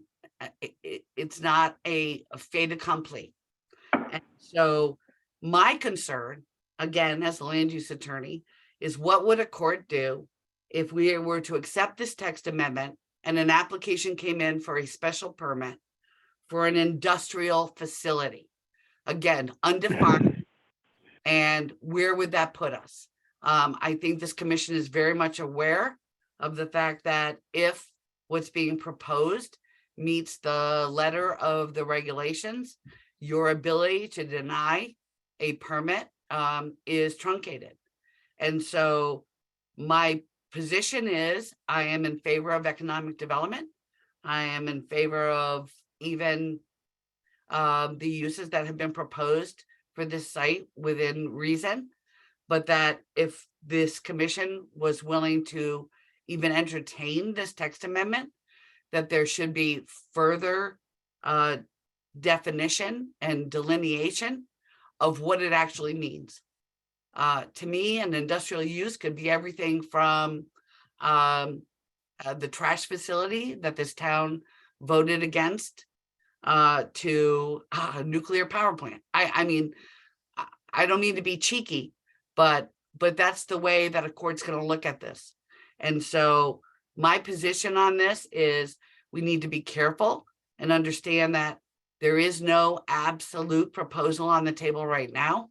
it's not a fait accompli. And so my concern, again, as a land use attorney, is what would a court do if we were to accept this text amendment and an application came in for a special permit for an industrial facility? Again, undefined. And where would that put us? I think this commission is very much aware of the fact that if what's being proposed meets the letter of the regulations, your ability to deny a permit is truncated. And so my position is I am in favor of economic development. I am in favor of even the uses that have been proposed for this site within reason. But that if this commission was willing to even entertain this text amendment, that there should be further definition and delineation of what it actually means. To me, an industrial use could be everything from the trash facility that this town voted against to a nuclear power plant. I mean, I don't mean to be cheeky, but that's the way that a court's going to look at this. And so my position on this is we need to be careful and understand that there is no absolute proposal on the table right now,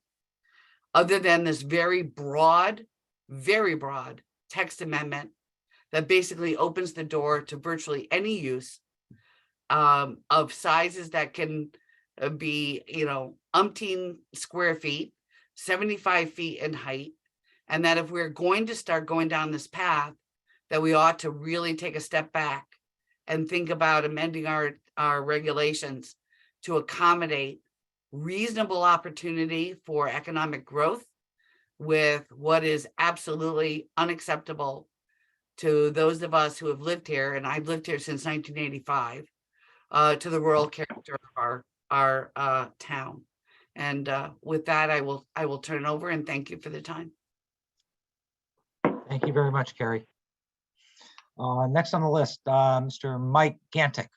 other than this very broad text amendment that basically opens the door to virtually any use of sizes that can be, umpteen square feet, 75 feet in height. And that if we're going to start going down this path, that we ought to really take a step back and think about amending our regulations to accommodate reasonable opportunity for economic growth with what is absolutely unacceptable to those of us who have lived here, and I've lived here since 1985, to the rural character of our town. And with that, I will turn it over and thank you for the time. Thank you very much, Carrie. Next on the list, Mr. Mike Gantick.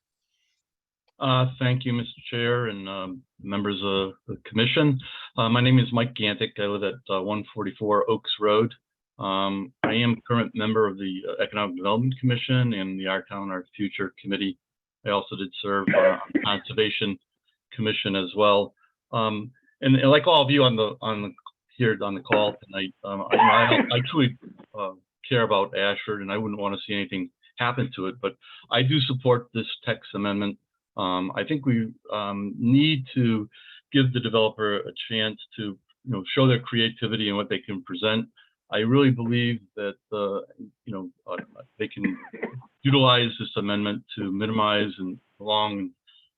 Thank you, Mr. Chair and members of the commission. My name is Mike Gantick. I live at 144 Oaks Road. I am a current member of the Economic Development Commission and the Our Town, Our Future Committee. I also did serve on the Conservation Commission as well. And like all of you here on the call tonight, I truly care about Ashford, and I wouldn't want to see anything happen to it. But I do support this text amendment. I think we need to give the developer a chance to, show their creativity and what they can present. I really believe that they can utilize this amendment to minimize and long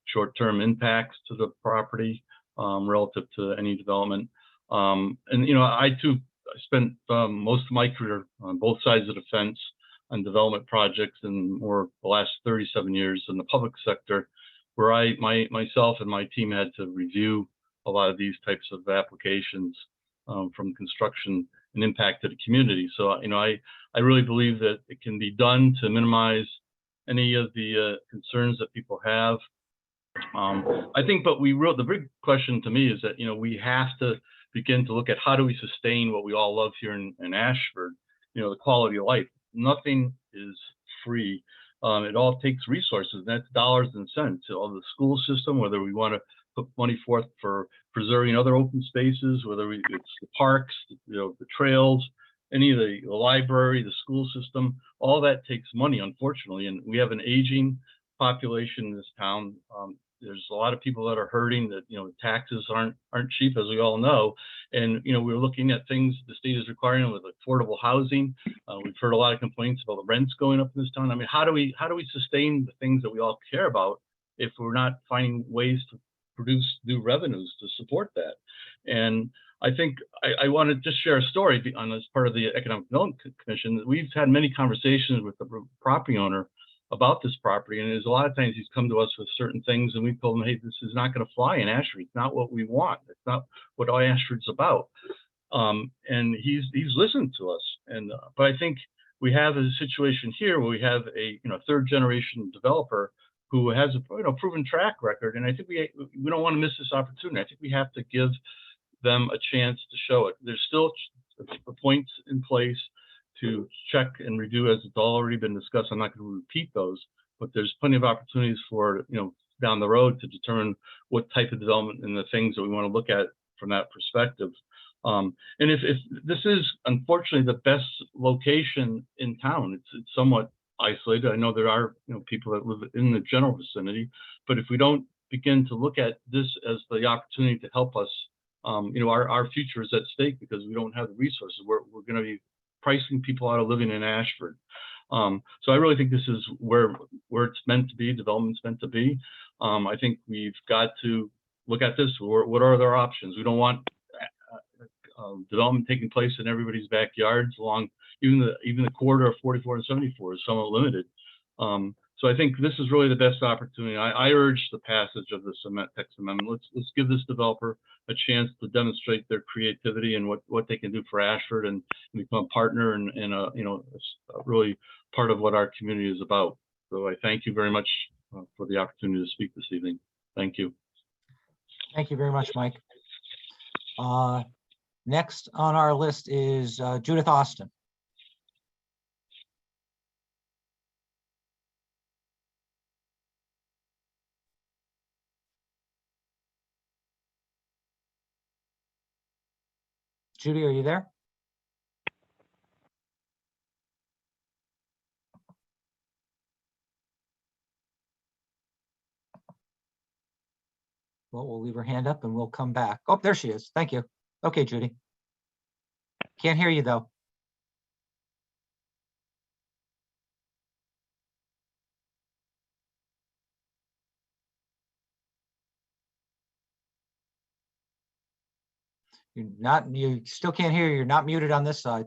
short-term impacts to the property relative to any development. I too spent most of my career on both sides of the fence on development projects, and more the last 37 years in the public sector, where myself and my team had to review a lot of these types of applications from construction and impact to the community. So, I really believe that it can be done to minimize any of the concerns that people have. I think, but the big question to me is that, we have to begin to look at how do we sustain what we all love here in Ashford, the quality of life. Nothing is free. It all takes resources, and that's dollars and cents. All the school system, whether we want to put money forth for preserving other open spaces, whether it's the parks, the trails, any of the library, the school system, all that takes money, unfortunately. And we have an aging population in this town. There's a lot of people that are hurting, that, taxes aren't cheap, as we all know. And, we're looking at things the state is requiring with affordable housing. We've heard a lot of complaints about the rents going up in this town. I mean, how do we sustain the things that we all care about if we're not finding ways to produce new revenues to support that? And I think I want to just share a story as part of the Economic Development Commission. We've had many conversations with the property owner about this property, and there's a lot of times he's come to us with certain things, and we've told him, hey, this is not going to fly in Ashford. It's not what we want. It's not what Ashford's about. And he's listened to us. And but I think we have a situation here where we have a third generation developer who has a proven track record, and I think we don't want to miss this opportunity. I think we have to give them a chance to show it. There's still points in place to check and review, as it's already been discussed. I'm not going to repeat those, but there's plenty of opportunities for, down the road to determine what type of development and the things that we want to look at from that perspective. And if this is unfortunately the best location in town, it's somewhat isolated. I know there are, people that live in the general vicinity, but if we don't begin to look at this as the opportunity to help us, our future is at stake because we don't have the resources. We're going to be pricing people out of living in Ashford. So I really think this is where it's meant to be, development's meant to be. I think we've got to look at this. What are their options? We don't want development taking place in everybody's backyards along even the corridor of 44 and 74 is somewhat limited. So I think this is really the best opportunity. I urge the passage of the text amendment. Let's give this developer a chance to demonstrate their creativity and what they can do for Ashford and become a partner and really part of what our community is about. So I thank you very much for the opportunity to speak this evening. Thank you. Thank you very much, Mike. Next on our list is Judith Austin. Judy, are you there? Well, we'll leave her hand up and we'll come back. Oh, there she is. Thank you. Okay, Judy. Can't hear you though. You still can't hear you. You're not muted on this side.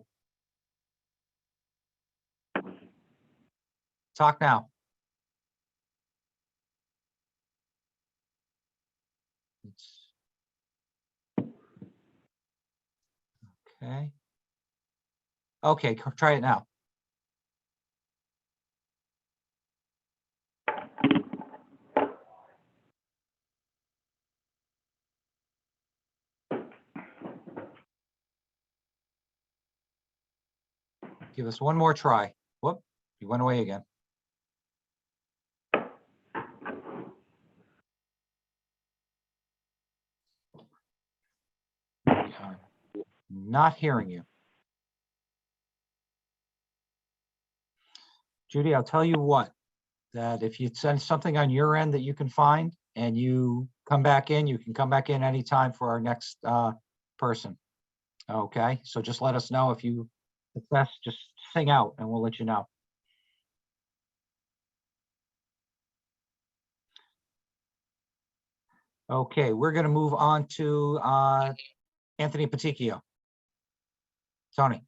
Talk now. Okay. Okay, try it now. Give us one more try. Whoop, you went away again. Not hearing you. Judy, I'll tell you what, that if you send something on your end that you can find and you come back in, you can come back in anytime for our next person. Okay, so just let us know if you success, just sing out and we'll let you know. Okay, we're going to move on to Anthony Peticchio. Tony.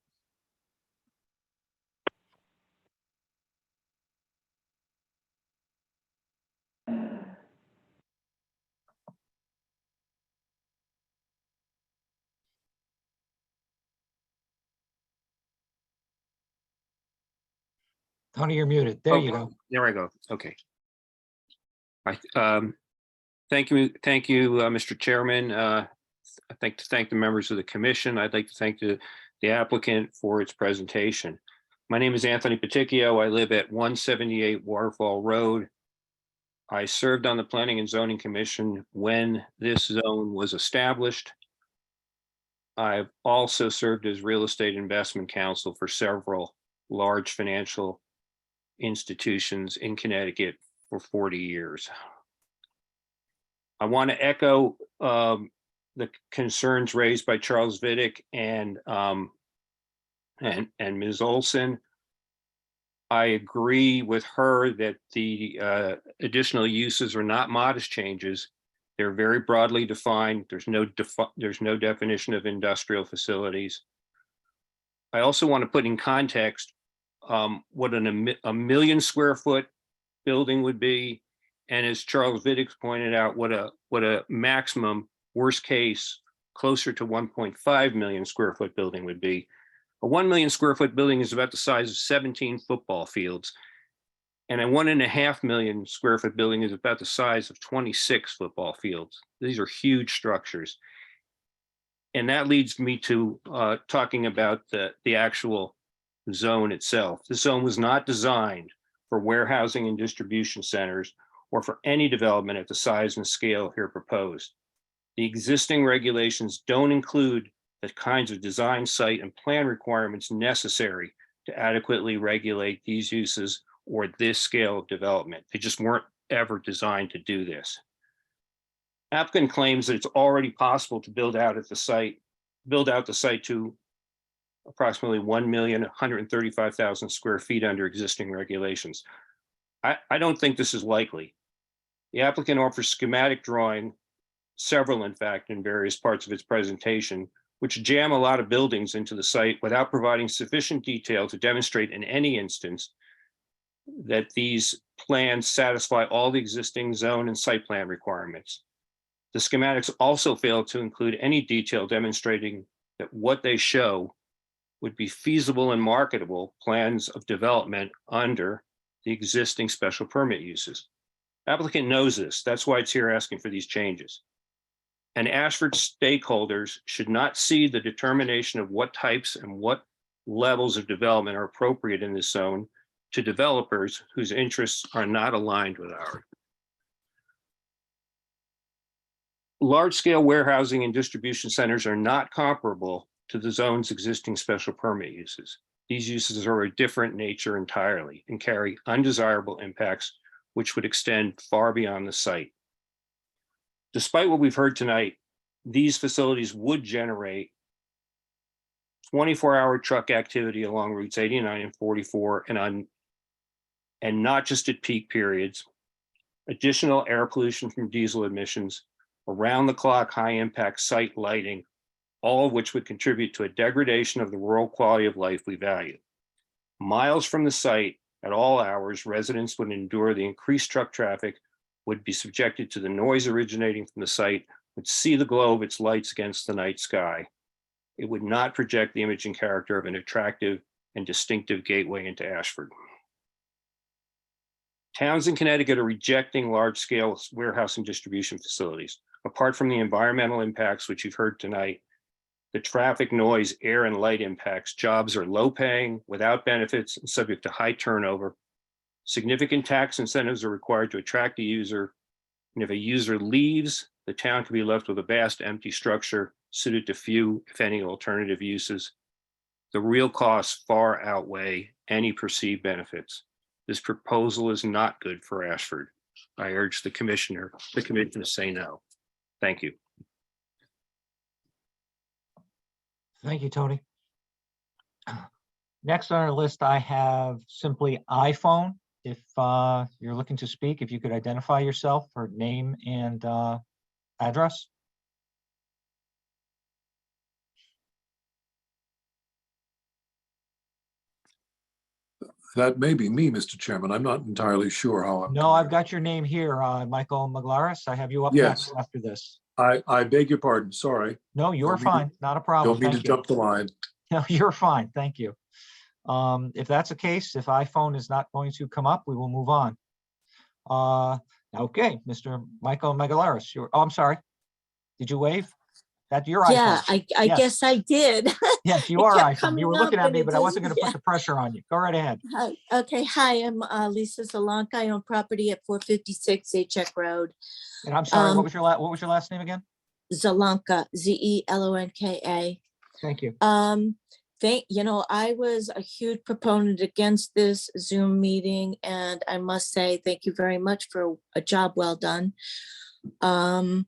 Tony, you're muted. There you go. There I go. Okay. Thank you, Mr. Chairman. I'd like to thank the members of the commission. I'd like to thank the applicant for its presentation. My name is Anthony Peticchio. I live at 178 Waterfall Road. I served on the Planning and Zoning Commission when this zone was established. I've also served as real estate investment counsel for several large financial institutions in Connecticut for 40 years. I want to echo the concerns raised by Charles Vidic and Ms. Olson. I agree with her that the additional uses are not modest changes. They're very broadly defined. There's no definition of industrial facilities. I also want to put in context what a million square foot building would be, and as Charles Vidic pointed out, what a maximum worst case closer to 1.5 million square foot building would be. A 1 million square foot building is about the size of 17 football fields, and a 1.5 million square foot building is about the size of 26 football fields. These are huge structures, and that leads me to talking about the actual zone itself. The zone was not designed for warehousing and distribution centers or for any development at the size and scale here proposed. The existing regulations don't include the kinds of design, site, and plan requirements necessary to adequately regulate these uses or this scale of development. They just weren't ever designed to do this. Applicant claims that it's already possible to build out the site to approximately 1,135,000 square feet under existing regulations. I don't think this is likely. The applicant offers schematic drawing, several in fact, in various parts of its presentation, which jam a lot of buildings into the site without providing sufficient detail to demonstrate in any instance that these plans satisfy all the existing zone and site plan requirements. The schematics also fail to include any detail demonstrating that what they show would be feasible and marketable plans of development under the existing special permit uses. Applicant knows this. That's why it's here asking for these changes. And Ashford stakeholders should not see the determination of what types and what levels of development are appropriate in this zone to developers whose interests are not aligned with ours. Large-scale warehousing and distribution centers are not comparable to the zone's existing special permit uses. These uses are of a different nature entirely and carry undesirable impacts which would extend far beyond the site. Despite what we've heard tonight, these facilities would generate 24-hour truck activity along routes 89 and 44 and not just at peak periods, additional air pollution from diesel emissions, around-the-clock high-impact site lighting, all of which would contribute to a degradation of the rural quality of life we value. Miles from the site, at all hours, residents would endure the increased truck traffic, would be subjected to the noise originating from the site, would see the glow of its lights against the night sky. It would not project the image and character of an attractive and distinctive gateway into Ashford. Towns in Connecticut are rejecting large-scale warehouse and distribution facilities. Apart from the environmental impacts, which you've heard tonight, the traffic, noise, air, and light impacts, jobs are low-paying, without benefits, and subject to high turnover. Significant tax incentives are required to attract a user, and if a user leaves, the town can be left with a vast empty structure suited to few, if any, alternative uses. The real costs far outweigh any perceived benefits. This proposal is not good for Ashford. I urge the commission to say no. Thank you. Thank you, Tony. Next on our list, I have simply iPhone. If you're looking to speak, if you could identify yourself for name and address. That may be me, Mr. Chairman. I'm not entirely sure how I'm. No, I've got your name here, Michael Maglaris. I have you up Yes. next after this. I beg your pardon. Sorry. No, you're Don't mean to- fine. Not a problem. Don't mean to Thank you. jump the line. No, you're fine. Thank you. If that's the case, if iPhone is not going to come up, we will move on. Okay, Mr. Michael Magalaris, I'm sorry. Did you wave? That's your iPhone. Yeah, I Yes. guess I did. Yes, you It are kept iPhone. coming You were up looking at and me, it but I wasn't just- going to put the pressure on you. Go right ahead. Hi, okay, hi, I'm Lisa Zalanka. I own property at 456 H-Check Road. And I'm sorry, what was your last name again? Zalanka, Zelonka. Thank you. I was a huge proponent against this Zoom meeting, and I must say thank you very much for a job well done. I'm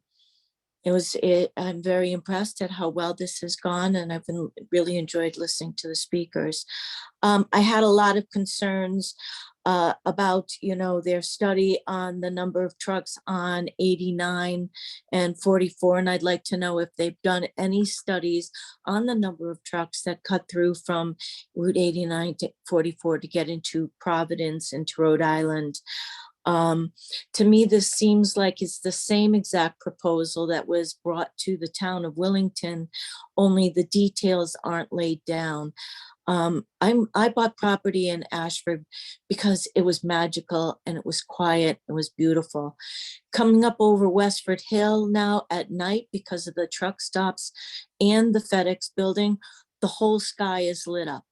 very impressed at how well this has gone, and I've been really enjoyed listening to the speakers. I had a lot of concerns about, their study on the number of trucks on 89 and 44. And I'd like to know if they've done any studies on the number of trucks that cut through from Route 89 to 44 to get into Providence, into Rhode Island. To me, this seems like it's the same exact proposal that was brought to the town of Willington, only the details aren't laid down. I bought property in Ashford because it was magical and it was quiet, it was beautiful. Coming up over Westford Hill now at night because of the truck stops and the FedEx building, the whole sky is lit up.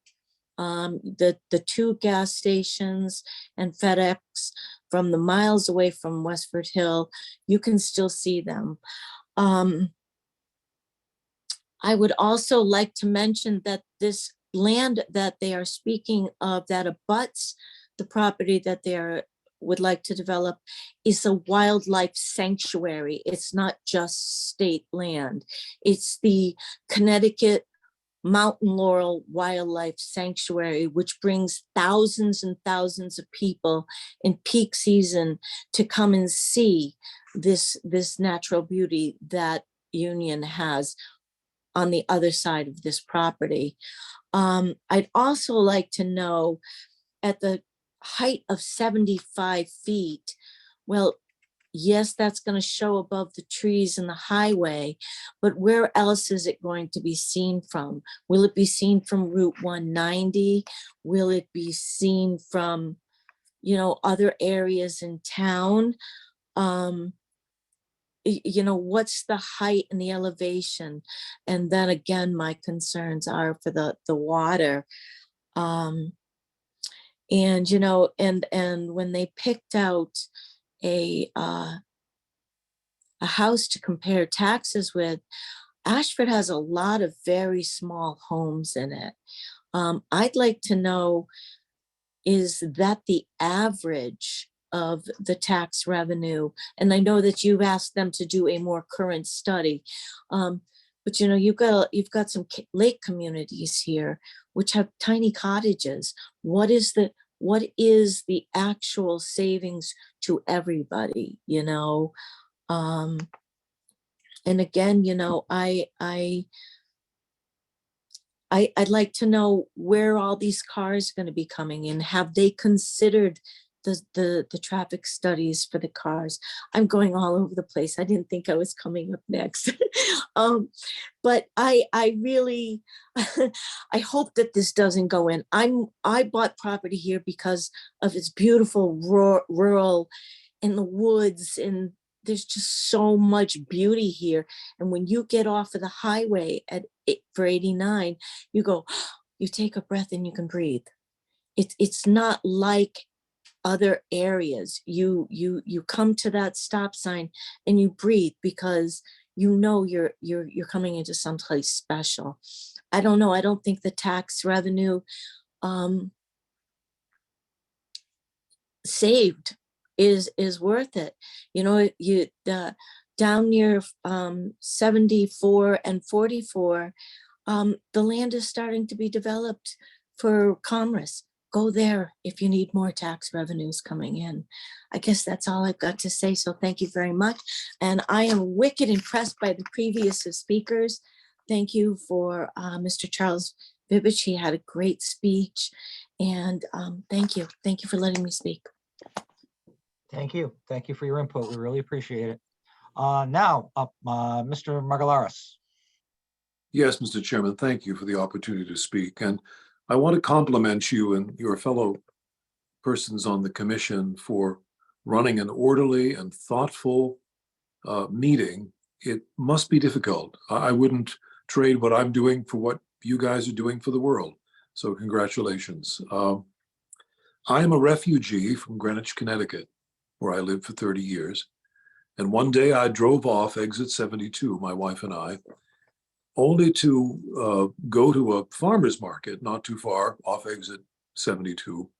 The two gas stations and FedEx from the miles away from Westford Hill, you can still see them. I would also like to mention that this land that they are speaking of that abuts the property that they're would like to develop is a wildlife sanctuary. It's not just state land. It's the Connecticut Mountain Laurel Wildlife Sanctuary, which brings thousands and thousands of people in peak season to come and see this natural beauty that Union has on the other side of this property. I'd also like to know, at the height of 75 feet, well, yes, that's going to show above the trees and the highway, but where else is it going to be seen from? Will it be seen from Route 190? Will it be seen from, other areas in town? What's the height and the elevation? And then again, my concerns are for the water. And when they picked out a house to compare taxes with, Ashford has a lot of very small homes in it. I'd like to know, is that the average of the tax revenue? And I know that you've asked them to do a more current study, but you've got some lake communities here which have tiny cottages. What is the actual savings to everybody? And again, I'd like to know where all these cars are going to be coming in. Have they considered the traffic studies for the cars? I'm going all over the place. I didn't think I was coming up next. But I really, I hope that this doesn't go in. I bought property here because of its beautiful rural in the woods, and there's just so much beauty here. And when you get off of the highway for 89, you go, you take a breath and you can breathe. It's not like other areas. You come to that stop sign and you breathe because you're coming into someplace special. I don't know. I don't think the tax revenue saved is worth it. Down near 74 and 44, the land is starting to be developed for commerce. Go there if you need more tax revenues coming in. I guess that's all I've got to say. So thank you very much. And I am wicked impressed by the previous speakers. Thank you for Mr. Charles Vivich. He had a great speech. And thank you. Thank you for letting me speak. Thank you. Thank you for your input. We really appreciate it. Now, Mr. Margolaris. Yes, Mr. Chairman, thank you for the opportunity to speak. And I want to compliment you and your fellow persons on the commission for running an orderly and thoughtful meeting. It must be difficult. I wouldn't trade what I'm doing for what you guys are doing for the world. So congratulations. I am a refugee from Greenwich, Connecticut, where I lived for 30 years. And one day I drove off exit 72, my wife and I, only to go to a farmer's market not too far off exit 72.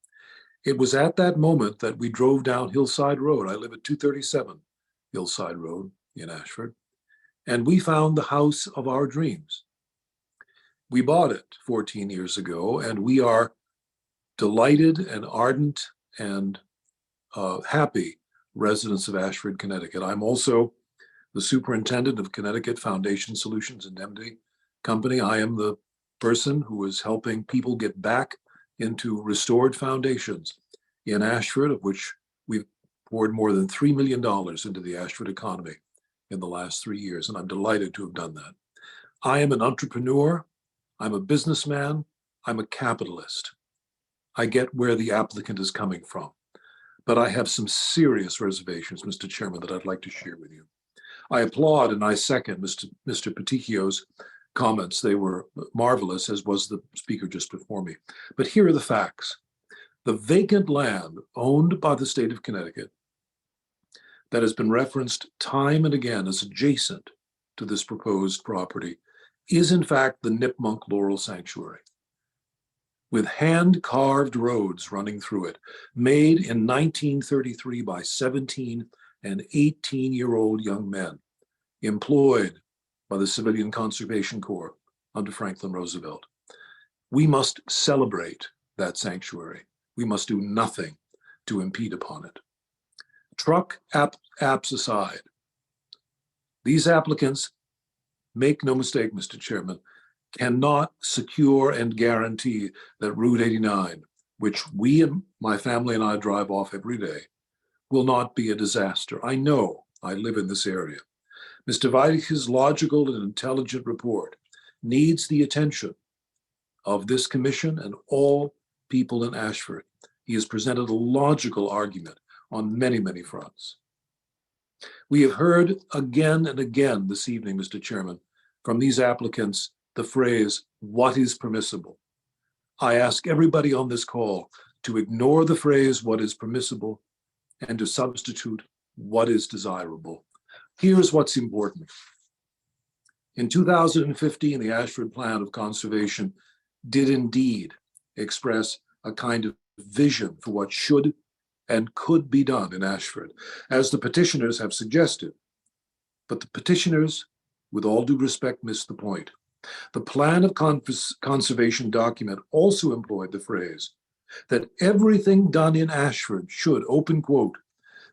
It was at that moment that we drove down Hillside Road. I live at 237 Hillside Road in Ashford. And we found the house of our dreams. We bought it 14 years ago, and we are delighted and ardent and happy residents of Ashford, Connecticut. I'm also the superintendent of Connecticut Foundation Solutions Indemnity Company. I am the person who is helping people get back into restored foundations in Ashford, of which we've poured more than $3 million into the Ashford economy in the last 3 years, and I'm delighted to have done that. I am an entrepreneur. I'm a businessman. I'm a capitalist. I get where the applicant is coming from, but I have some serious reservations, Mr. Chairman, that I'd like to share with you. I applaud and I second Mr. Peticchio's comments. They were marvelous, as was the speaker just before me. But here are the facts. The vacant land owned by the state of Connecticut that has been referenced time and again as adjacent to this proposed property is in fact the Nipmunk Laurel Sanctuary. with hand-carved roads running through it, made in 1933 by 17 and 18-year-old young men employed by the Civilian Conservation Corps under Franklin Roosevelt. We must celebrate that sanctuary. We must do nothing to impede upon it. Truck apps aside, these applicants, make no mistake, Mr. Chairman, cannot secure and guarantee that Route 89, which we and my family and I drive off every day, will not be a disaster. I know, I live in this area. Mr. Weidicke's logical and intelligent report needs the attention of this commission and all people in Ashford. He has presented a logical argument on many, many fronts. We have heard again and again this evening, Mr. Chairman, from these applicants, the phrase, "what is permissible?" I ask everybody on this call to ignore the phrase, "what is permissible," and to substitute, "what is desirable." Here's what's important. In 2015, the Ashford Plan of Conservation did indeed express a kind of vision for what should and could be done in Ashford, as the petitioners have suggested. But the petitioners, with all due respect, missed the point. The Plan of Conservation document also employed the phrase that everything done in Ashford should, open quote,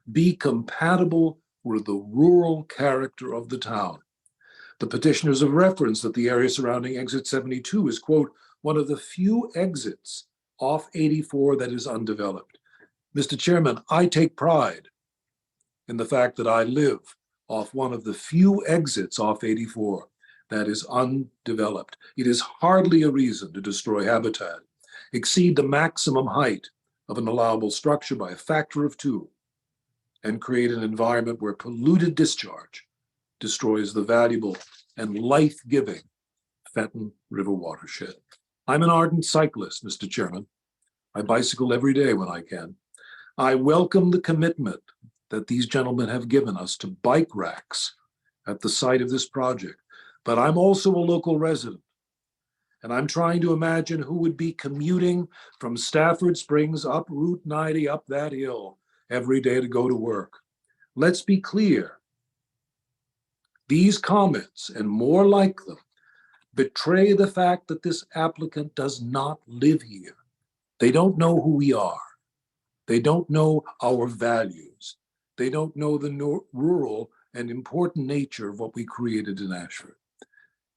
be compatible with the rural character of the town. The petitioners have referenced that the area surrounding exit 72 is, quote, one of the few exits off 84 that is undeveloped. Mr. Chairman, I take pride in the fact that I live off one of the few exits off 84 that is undeveloped. It is hardly a reason to destroy habitat, exceed the maximum height of an allowable structure by a factor of 2, and create an environment where polluted discharge destroys the valuable and life-giving Fenton River watershed. I'm an ardent cyclist, Mr. Chairman. I bicycle every day when I can. I welcome the commitment that these gentlemen have given us to bike racks at the site of this project, but I'm also a local resident, and I'm trying to imagine who would be commuting from Stafford Springs up Route 90 up that hill every day to go to work. Let's be clear. These comments, and more like them, betray the fact that this applicant does not live here. They don't know who we are. They don't know our values. They don't know the rural and important nature of what we created in Ashford.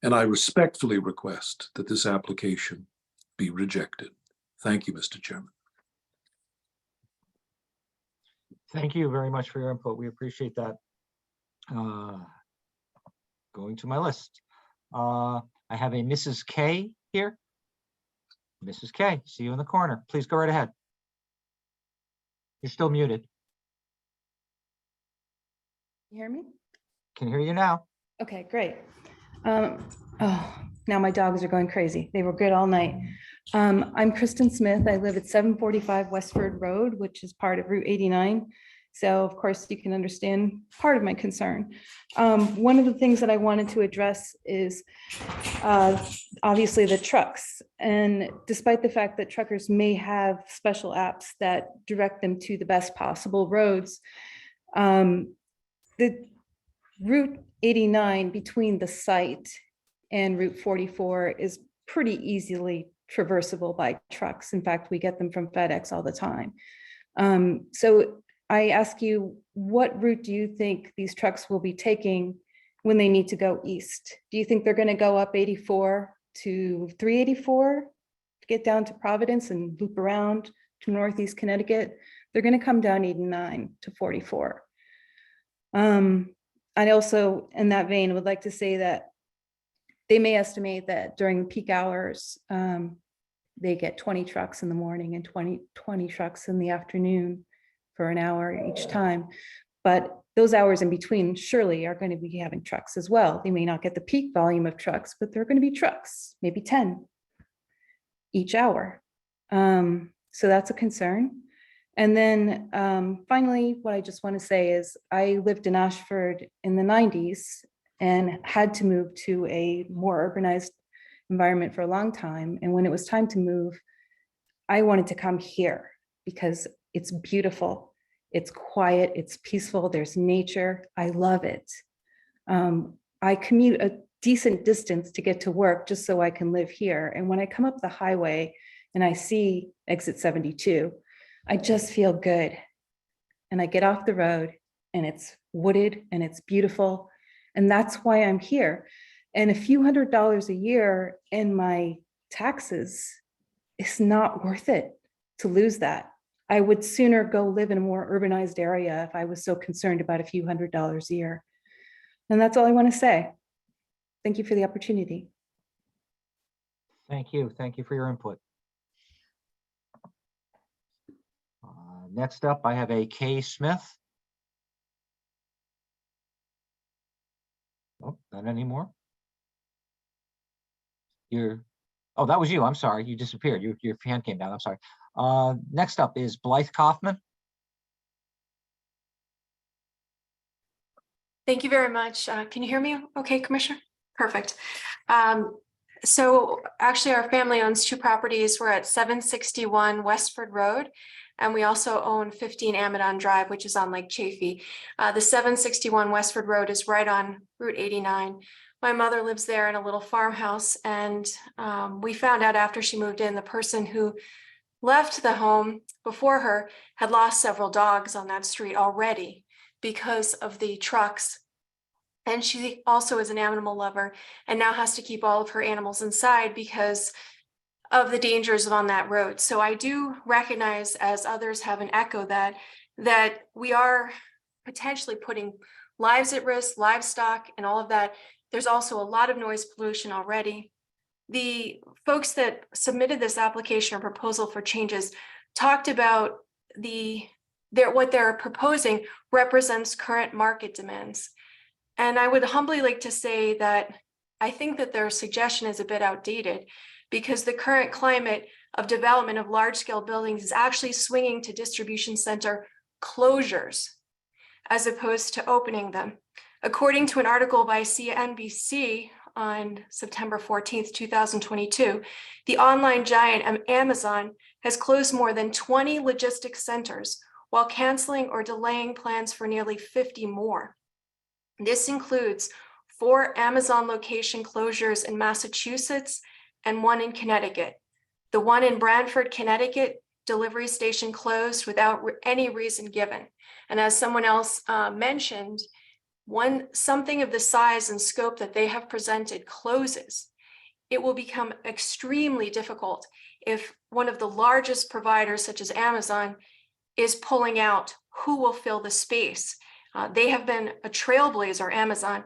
And I respectfully request that this application be rejected. Thank you, Mr. Chairman. Thank you very much for your input. We appreciate that. Going to my list. I have a Mrs. K here. Mrs. K, see you in the corner. Please go right ahead. You're still muted. You hear me? Can hear you now. Okay, great. Oh, now my dogs are going crazy. They were good all night. I'm Kristen Smith. I live at 745 Westford Road, which is part of Route 89. So of course you can understand part of my concern. One of the things that I wanted to address is obviously the trucks. And despite the fact that truckers may have special apps that direct them to the best possible roads, the Route 89 between the site and Route 44 is pretty easily traversable by trucks. In fact, we get them from FedEx all the time. So I ask you, what route do you think these trucks will be taking when they need to go east? Do you think they're going to go up 84 to 384 to get down to Providence and loop around to Northeast Connecticut? They're going to come down 89 to 44. I also, in that vein, would like to say that they may estimate that during peak hours, they get 20 trucks in the morning and 20 trucks in the afternoon for an hour each time. But those hours in between surely are going to be having trucks as well. They may not get the peak volume of trucks, but they're going to be trucks, maybe 10 each hour. So that's a concern. And then finally, what I just want to say is I lived in Ashford in the 90s and had to move to a more urbanized environment for a long time. And when it was time to move, I wanted to come here because it's beautiful, it's quiet, it's peaceful, there's nature. I love it. I commute a decent distance to get to work just so I can live here. And when I come up the highway and I see exit 72, I just feel good. And I get off the road and it's wooded and it's beautiful. And that's why I'm here. And a few $100s a year in my taxes is not worth it to lose that. I would sooner go live in a more urbanized area if I was so concerned about a few $100s a year. And that's all I want to say. Thank you for the opportunity. Thank you. Thank you for your input. Next up, I have a Kay Smith. Oh, not anymore. Oh, that was you. I'm sorry. You disappeared. Your hand came down. I'm sorry. Next up is Blythe Kaufman. Thank you very much. Can you hear me okay, Commissioner? Perfect. So actually our family owns two properties. We're at 761 Westford Road, and we also own 15 Amadon Drive, which is on Lake Chaffee. The 761 Westford Road is right on Route 89. My mother lives there in a little farmhouse, and we found out after she moved in, the person who left the home before her had lost several dogs on that street already because of the trucks. And she also is an animal lover and now has to keep all of her animals inside because of the dangers on that road. So I do recognize, as others have an echo, that we are potentially putting lives at risk, livestock and all of that. There's also a lot of noise pollution already. The folks that submitted this application or proposal for changes talked about what they're proposing represents current market demands. And I would humbly like to say that I think that their suggestion is a bit outdated, because the current climate of development of large-scale buildings is actually swinging to distribution center closures as opposed to opening them. According to an article by CNBC on September 14th, 2022, the online giant Amazon has closed more than 20 logistics centers while canceling or delaying plans for nearly 50 more. This includes 4 Amazon location closures in Massachusetts and 1 in Connecticut. The one in Branford, Connecticut, delivery station closed without any reason given. And as someone else mentioned, something of the size and scope that they have presented closes, it will become extremely difficult if one of the largest providers, such as Amazon, is pulling out. Who will fill the space? They have been a trailblazer, Amazon,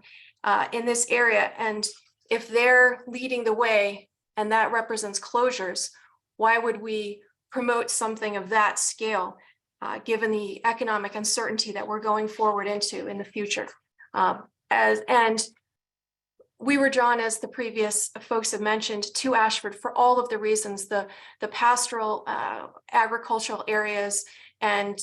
in this area. And if they're leading the way and that represents closures, why would we promote something of that scale, given the economic uncertainty that we're going forward into in the future? And we were drawn, as the previous folks have mentioned, to Ashford for all of the reasons, the pastoral agricultural areas, and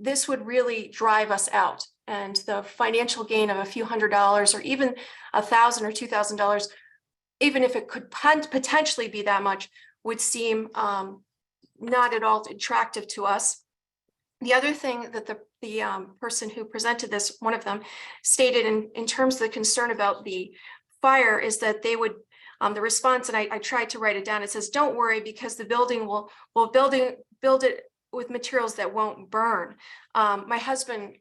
this would really drive us out. And the financial gain of a few $100s or even $1,000 or $2,000, even if it could potentially be that much, would seem not at all attractive to us. The other thing that the person who presented this, one of them, stated in terms of the concern about the fire is that they would, the response, and I tried to write it down, it says, don't worry, because the building will build it with materials that won't burn. My husband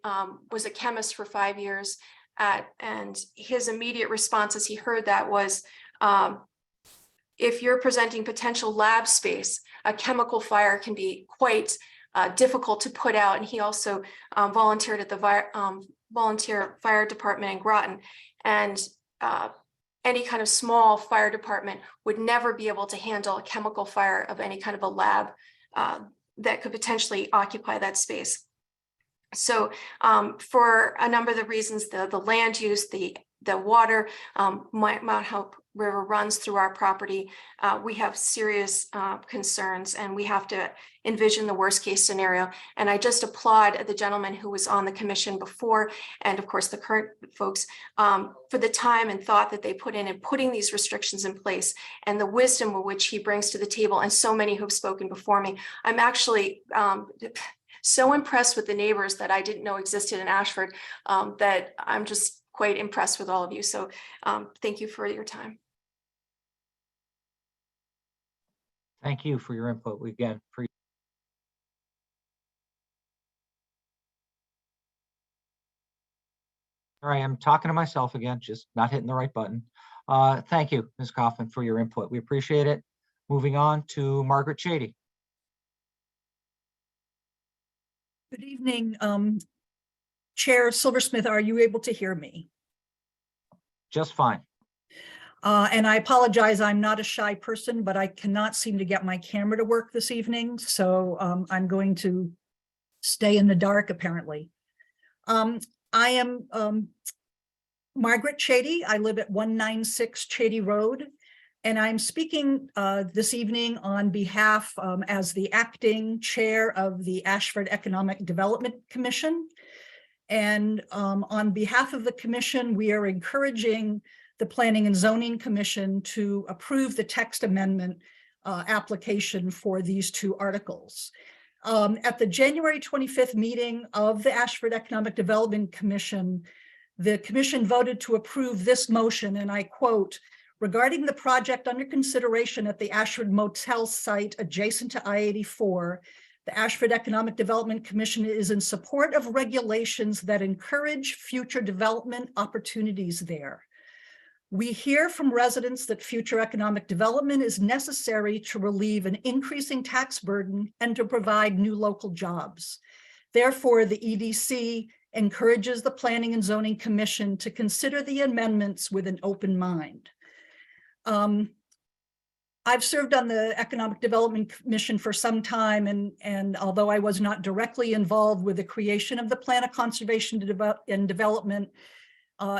was a chemist for 5 years, and his immediate response as he heard that was, if you're presenting potential lab space, a chemical fire can be quite difficult to put out. And he also volunteered at the volunteer fire department in Groton. And any kind of small fire department would never be able to handle a chemical fire of any kind of a lab that could potentially occupy that space. So for a number of the reasons, the land use, the the water, Mount Hope River runs through our property. We have serious concerns, and we have to envision the worst case scenario. And I just applaud the gentleman who was on the commission before, and of course the current folks, for the time and thought that they put in putting these restrictions in place, and the wisdom of which he brings to the table, and so many who've spoken before me. I'm actually so impressed with the neighbors that I didn't know existed in Ashford, that I'm just quite impressed with all of you. So thank you for your time. Thank you for your input. Again, all right, I'm talking to myself again, just not hitting the right button. Thank you, Ms. Kaufman, for your input. We appreciate it. Moving on to Margaret Shady. Good evening, Chair Silversmith. Are you able to hear me? Just fine. And I apologize, I'm not a shy person, but I cannot seem to get my camera to work this evening. So I'm going to stay in the dark, apparently. I am Margaret Shady. I live at 196 Shady Road. And I'm speaking this evening on behalf as the acting chair of the Ashford Economic Development Commission. And on behalf of the commission, we are encouraging the Planning and Zoning Commission to approve the text amendment application for these two articles. At the January 25th meeting of the Ashford Economic Development Commission, the commission voted to approve this motion, and I quote, "Regarding the project under consideration at the Ashford Motel site adjacent to I-84, the Ashford Economic Development Commission is in support of regulations that encourage future development opportunities there. We hear from residents that future economic development is necessary to relieve an increasing tax burden and to provide new local jobs. Therefore, the EDC encourages the Planning and Zoning Commission to consider the amendments with an open mind." I've served on the Economic Development Commission for some time, and although I was not directly involved with the creation of the Plan of Conservation and Development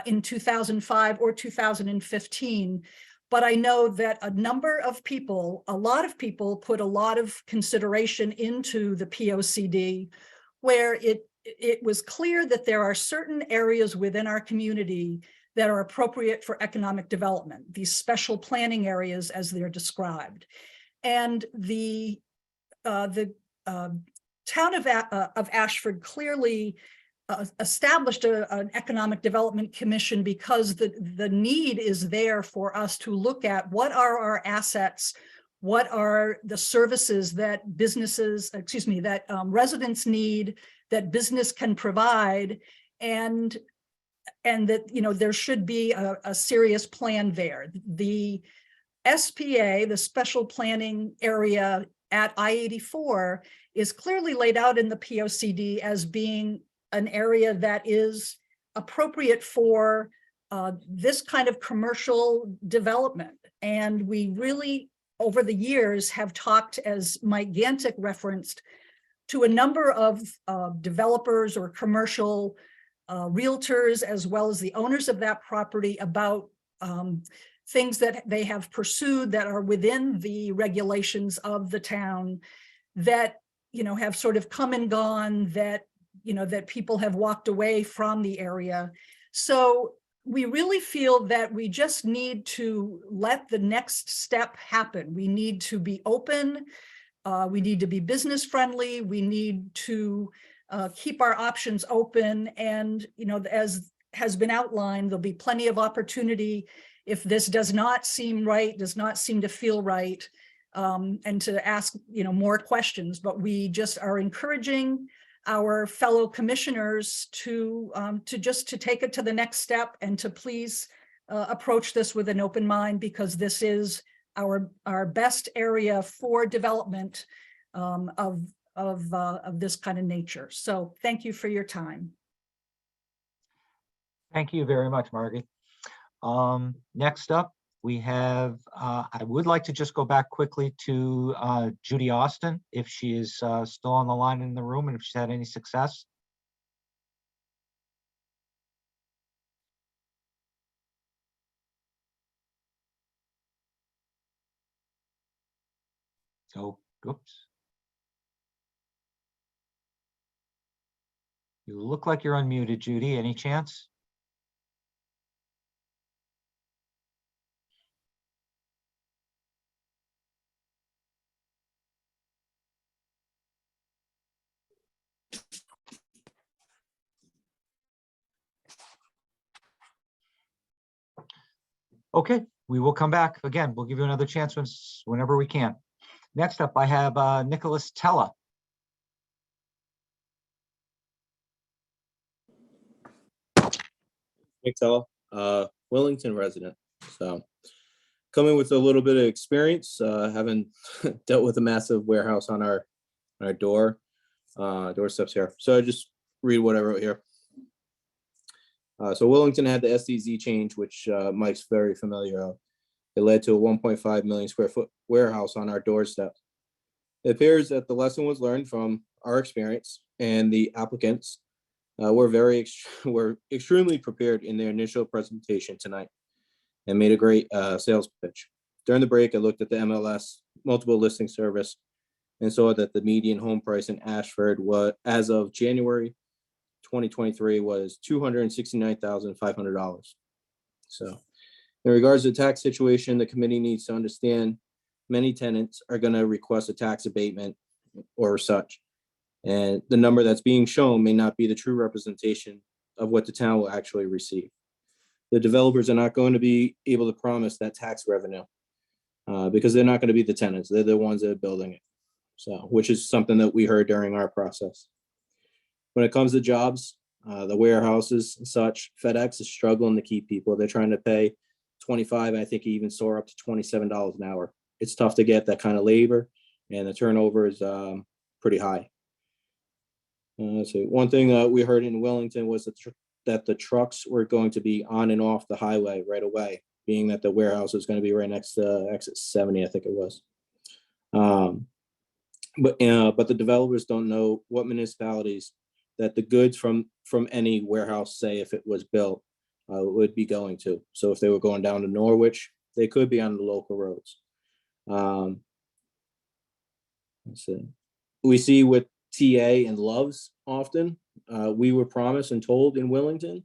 in 2005 or 2015, but I know that a number of people, a lot of people put a lot of consideration into the POCD, where it was clear that there are certain areas within our community that are appropriate for economic development, these special planning areas as they're described. And the town of Ashford clearly established an economic development commission because the need is there for us to look at what are our assets, what are the services that businesses, that residents need, that business can provide, and that, you know, there should be a serious plan there. The SPA, the special planning area at I-84, is clearly laid out in the POCD as being an area that is appropriate for this kind of commercial development. And we really, over the years, have talked, as Mike Gantic referenced, to a number of developers or commercial realtors, as well as the owners of that property, about things that they have pursued that are within the regulations of the town that, you know, have sort of come and gone, that, you know, that people have walked away from the area. So we really feel that we just need to let the next step happen. We need to be open. We need to be business friendly. We need to keep our options open. And, you know, as has been outlined, there'll be plenty of opportunity if this does not seem right, does not seem to feel right, and to ask, you know, more questions. But we just are encouraging our fellow commissioners to take it to the next step and to please approach this with an open mind, because this is our best area for development of this kind of nature. So thank you for your time. Thank you very much, Margaret. Next up, we have, I would like to just go back quickly to Judy Austin, if she is still on the line in the room and if she's had any success. So, oops. You look like you're unmuted, Judy. Any chance? Okay, we will come back. Again, we'll give you another chance whenever we can. Next up, I have Nicholas Tella. Nick Tella, Wellington resident. So coming with a little bit of experience, having dealt with a massive warehouse on our doorsteps here. So I just read what I wrote here. So Wellington had the SDZ change, which Mike's very familiar of. It led to a 1.5 million square foot warehouse on our doorstep. It appears that the lesson was learned from our experience, and the applicants were extremely prepared in their initial presentation tonight and made a great sales pitch. During the break, I looked at the MLS multiple listing service and saw that the median home price in Ashford was, as of January 2023, was $269,500. So in regards to the tax situation, the committee needs to understand many tenants are going to request a tax abatement or such. And the number that's being shown may not be the true representation of what the town will actually receive. The developers are not going to be able to promise that tax revenue because they're not going to be the tenants. They're the ones that are building it. So, which is something that we heard during our process. When it comes to jobs, the warehouses and such, FedEx is struggling to keep people. They're trying to pay $25. I think he even soar up to $27 an hour. It's tough to get that kind of labor, and the turnover is pretty high. So one thing we heard in Wellington was that the trucks were going to be on and off the highway right away, being that the warehouse is going to be right next to exit 70, I think it was. But the developers don't know what municipalities that the goods from any warehouse, say if it was built, would be going to. So if they were going down to Norwich, they could be on the local roads. Let's see. We see with TA and Loves often, we were promised and told in Wellington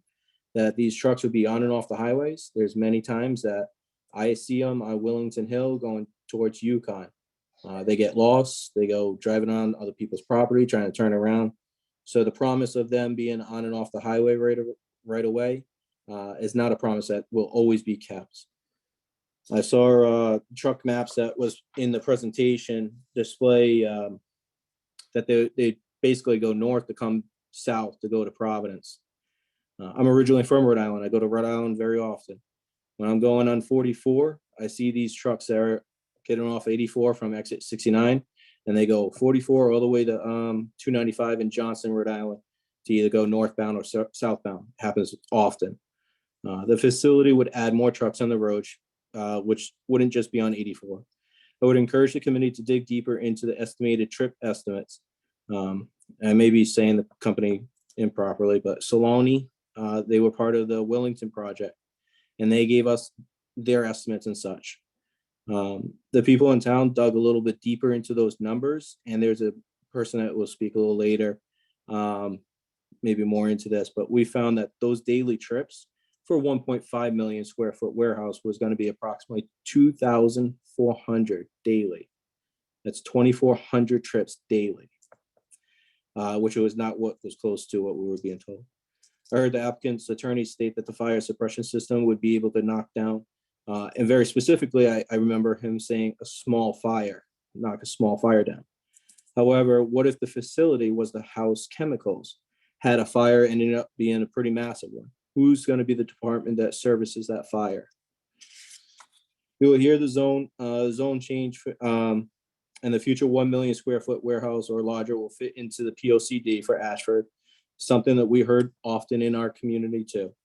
that these trucks would be on and off the highways. There's many times that I see them on Wellington Hill going towards Yukon. They get lost. They go driving on other people's property, trying to turn around. So the promise of them being on and off the highway right away is not a promise that will always be kept. I saw truck maps that was in the presentation display that they basically go north to come south to go to Providence. I'm originally from Rhode Island. I go to Rhode Island very often. When I'm going on 44, I see these trucks that are getting off 84 from exit 69, and they go 44 all the way to 295 in Johnson, Rhode Island, to either go northbound or southbound. It happens often. The facility would add more trucks on the road, which wouldn't just be on 84. I would encourage the committee to dig deeper into the estimated trip estimates. I may be saying the company improperly, but Saloni, they were part of the Wellington project, and they gave us their estimates and such. The people in town dug a little bit deeper into those numbers, and there's a person that will speak a little later, maybe more into this, but we found that those daily trips for 1.5 million square foot warehouse was going to be approximately 2,400 daily. That's 2,400 trips daily, which was not what was close to what we were being told. I heard the applicant's attorney state that the fire suppression system would be able to knock down, and very specifically, I remember him saying a small fire, knock a small fire down. However, what if the facility was the house chemicals, had a fire and ended up being a pretty massive one? Who's going to be the department that services that fire? You will hear the zone change, and the future 1 million square foot warehouse or larger will fit into the POCD for Ashford, something that we heard often in our community too.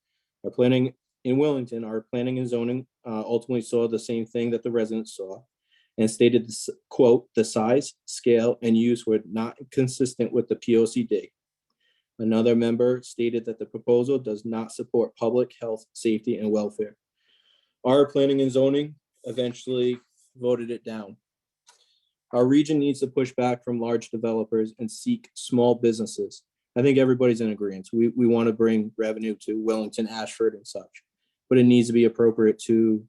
Our planning in Wellington, our planning and zoning ultimately saw the same thing that the residents saw and stated, this, quote, the size, scale, and use were not consistent with the POCD. Another member stated that the proposal does not support public health, safety, and welfare. Our planning and zoning eventually voted it down. Our region needs to push back from large developers and seek small businesses. I think everybody's in agreement. We want to bring revenue to Wellington, Ashford and such, but it needs to be appropriate to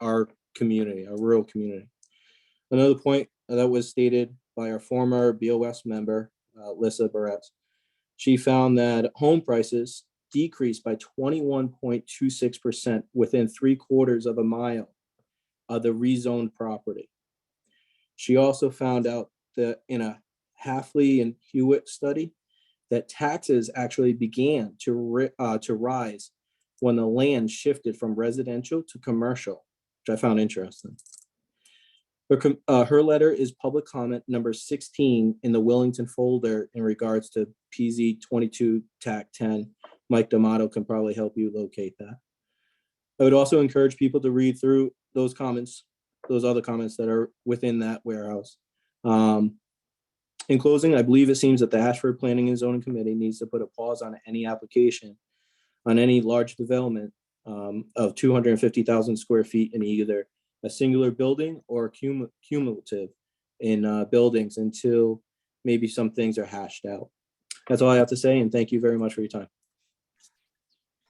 our community, our rural community. Another point that was stated by our former BOS member, Lissa Barrett. She found that home prices decreased by 21.26% within 3/4 of a mile of the rezoned property. She also found out that in a Halfley and Hewitt study, that taxes actually began to rise when the land shifted from residential to commercial, which I found interesting. Her letter is public comment number 16 in the Wellington folder in regards to PZ 22 TAC 10. Mike D'Amato can probably help you locate that. I would also encourage people to read through those comments, those other comments that are within that warehouse. In closing, I believe it seems that the Ashford Planning and Zoning Committee needs to put a pause on any application on any large development of 250,000 square feet in either a singular building or cumulative in buildings until maybe some things are hashed out. That's all I have to say, and thank you very much for your time.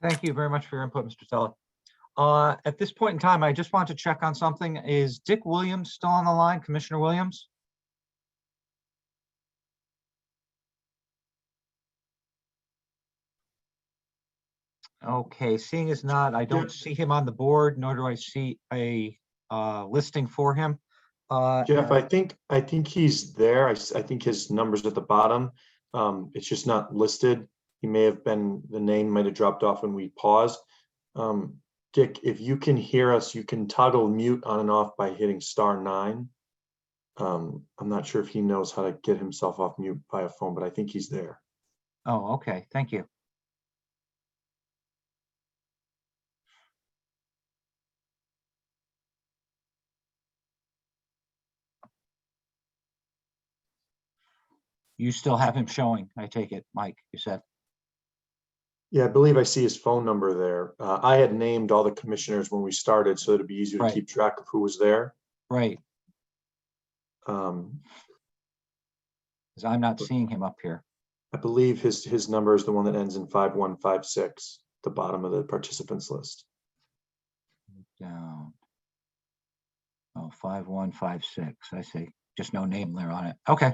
Thank you very much for your input, Mr. Teller. At this point in time, I just want to check on something. Is Dick Williams still on the line, Commissioner Williams? Okay, seeing as not, I don't see him on the board, nor do I see a listing for him. Jeff, I think he's there. I think his number's at the bottom. It's just not listed. He may have been, the name might have dropped off when we paused. Dick, if you can hear us, you can toggle mute on and off by hitting *9. I'm not sure if he knows how to get himself off mute by a phone, but I think he's there. Oh, okay, thank you. You still have him showing, I take it, Mike, you said. Yeah, I believe I see his phone number there. I had named all the commissioners when we started, so it'd be easier to keep track of who was there. Right. Because I'm not seeing him up here. I believe his number is the one that ends in 5156, the bottom of the participants list. Down. Oh, 5156, I see. Just no name there on it. Okay.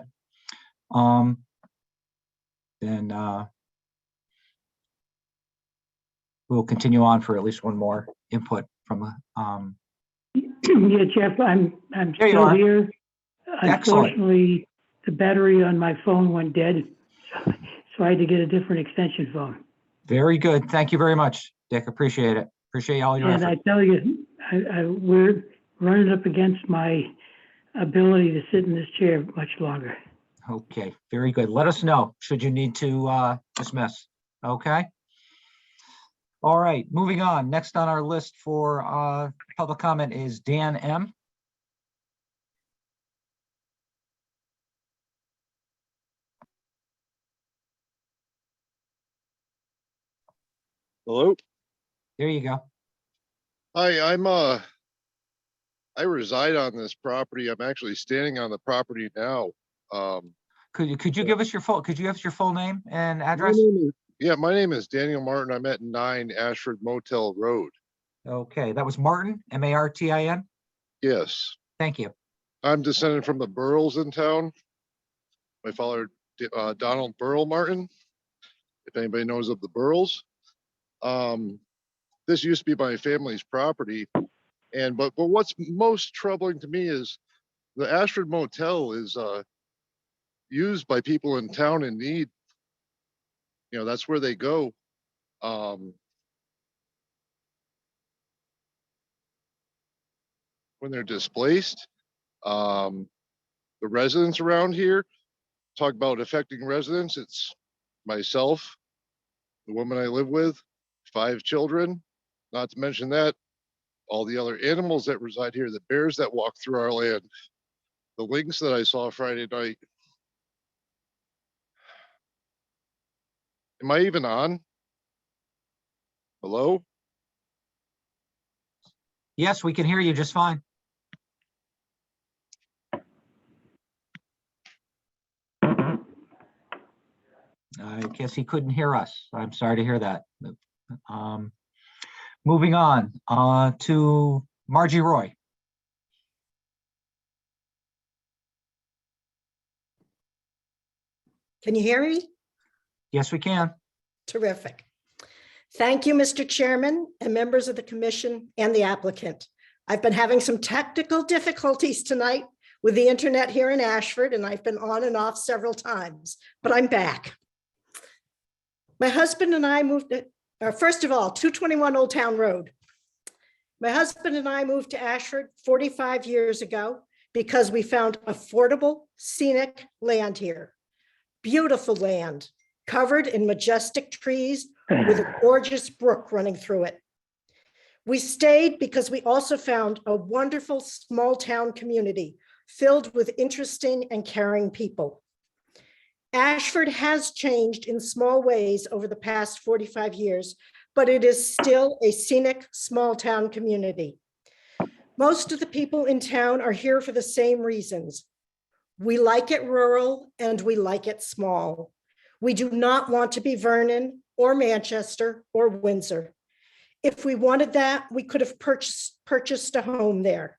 Then we'll continue on for at least one more input from Yeah, Jeff, I'm still here. Unfortunately, the battery on my phone went dead, so I had to get a different extension phone. Very good. Thank you very much, Dick. Appreciate it. Appreciate all your And effort. I tell you, we're running up against my ability to sit in this chair much longer. Okay, very good. Let us know should you need to dismiss. Okay. All right, moving on. Next on our list for public comment is Dan M. Hello. There you go. Hi, I reside on this property. I'm actually standing on the property now. Could you give us your full name and My address? my name is Daniel Martin. I'm at 9 Ashford Motel Road. Okay, that was Martin, M-A-R-T-I-N? Yes. Thank you. I'm descended from the Burrells in town. My father, Donald Burrell Martin, if anybody knows of the Burrells. This used to be my family's property. But what's most troubling to me is the Ashford Motel is used by people in town in need. You know, that's where they go. When they're displaced. The residents around here talk about affecting residents. It's myself, the woman I live with, 5 children, not to mention that, all the other animals that reside here, the bears that walk through our land, the lynx that I saw Friday night. Am I even on? Hello? Yes, we can hear you just fine. I guess he couldn't hear us. I'm sorry to hear that. Moving on to Margie Roy. Can you hear me? Yes, we can. Terrific. Thank you, Mr. Chairman and members of the commission and the applicant. I've been having some technical difficulties tonight with the internet here in Ashford, and I've been on and off several times, but I'm back. My husband and I moved to, first of all, 221 Old Town Road. My husband and I moved to Ashford 45 years ago because we found affordable, scenic land here. Beautiful land, covered in majestic trees with a gorgeous brook running through it. We stayed because we also found a wonderful small town community filled with interesting and caring people. Ashford has changed in small ways over the past 45 years, but it is still a scenic small town community. Most of the people in town are here for the same reasons. We like it rural and we like it small. We do not want to be Vernon or Manchester or Windsor. If we wanted that, we could have purchased a home there.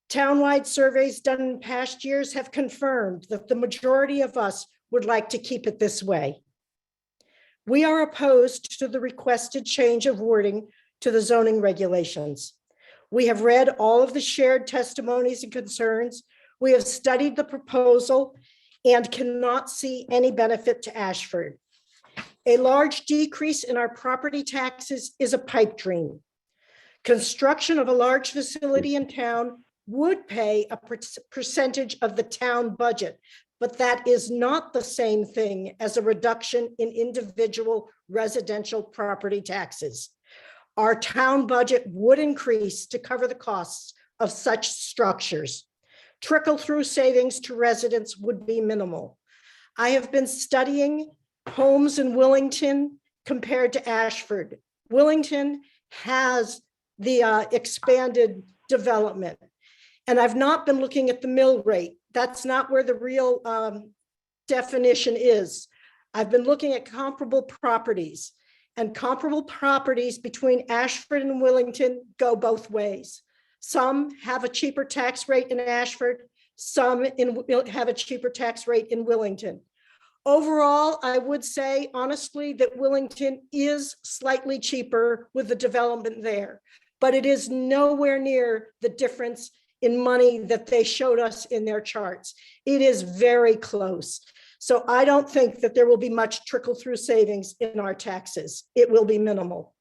Townwide surveys done in past years have confirmed that the majority of us would like to keep it this way. We are opposed to the requested change of wording to the zoning regulations. We have read all of the shared testimonies and concerns. We have studied the proposal and cannot see any benefit to Ashford. A large decrease in our property taxes is a pipe dream. Construction of a large facility in town would pay a percentage of the town budget, but that is not the same thing as a reduction in individual residential property taxes. Our town budget would increase to cover the costs of such structures. Trickle-through savings to residents would be minimal. I have been studying homes in Willington compared to Ashford. Willington has the expanded development. And I've not been looking at the mill rate. That's not where the real definition is. I've been looking at comparable properties, and comparable properties between Ashford and Willington go both ways. Some have a cheaper tax rate in Ashford, some have a cheaper tax rate in Willington. Overall, I would say honestly that Willington is slightly cheaper with the development there, but it is nowhere near the difference in money that they showed us in their charts. It is very close. So I don't think that there will be much trickle-through savings in our taxes. It will be minimal.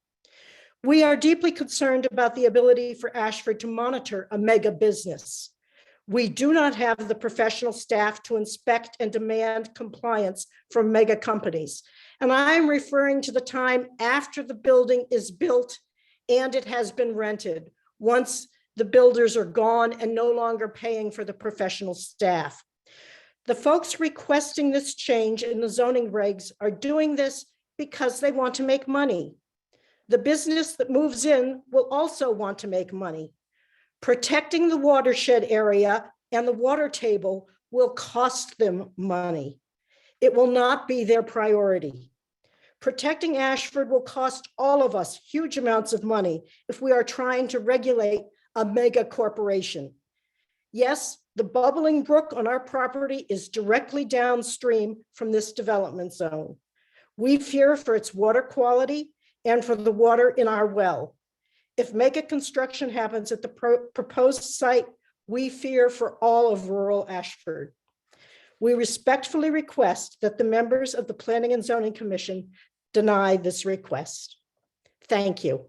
We are deeply concerned about the ability for Ashford to monitor a mega business. We do not have the professional staff to inspect and demand compliance from mega companies. And I'm referring to the time after the building is built and it has been rented, once the builders are gone and no longer paying for the professional staff. The folks requesting this change in the zoning regs are doing this because they want to make money. The business that moves in will also want to make money. Protecting the watershed area and the water table will cost them money. It will not be their priority. Protecting Ashford will cost all of us huge amounts of money if we are trying to regulate a mega corporation. Yes, the bubbling brook on our property is directly downstream from this development zone. We fear for its water quality and for the water in our well. If mega construction happens at the proposed site, we fear for all of rural Ashford. We respectfully request that the members of the Planning and Zoning Commission deny this request. Thank you.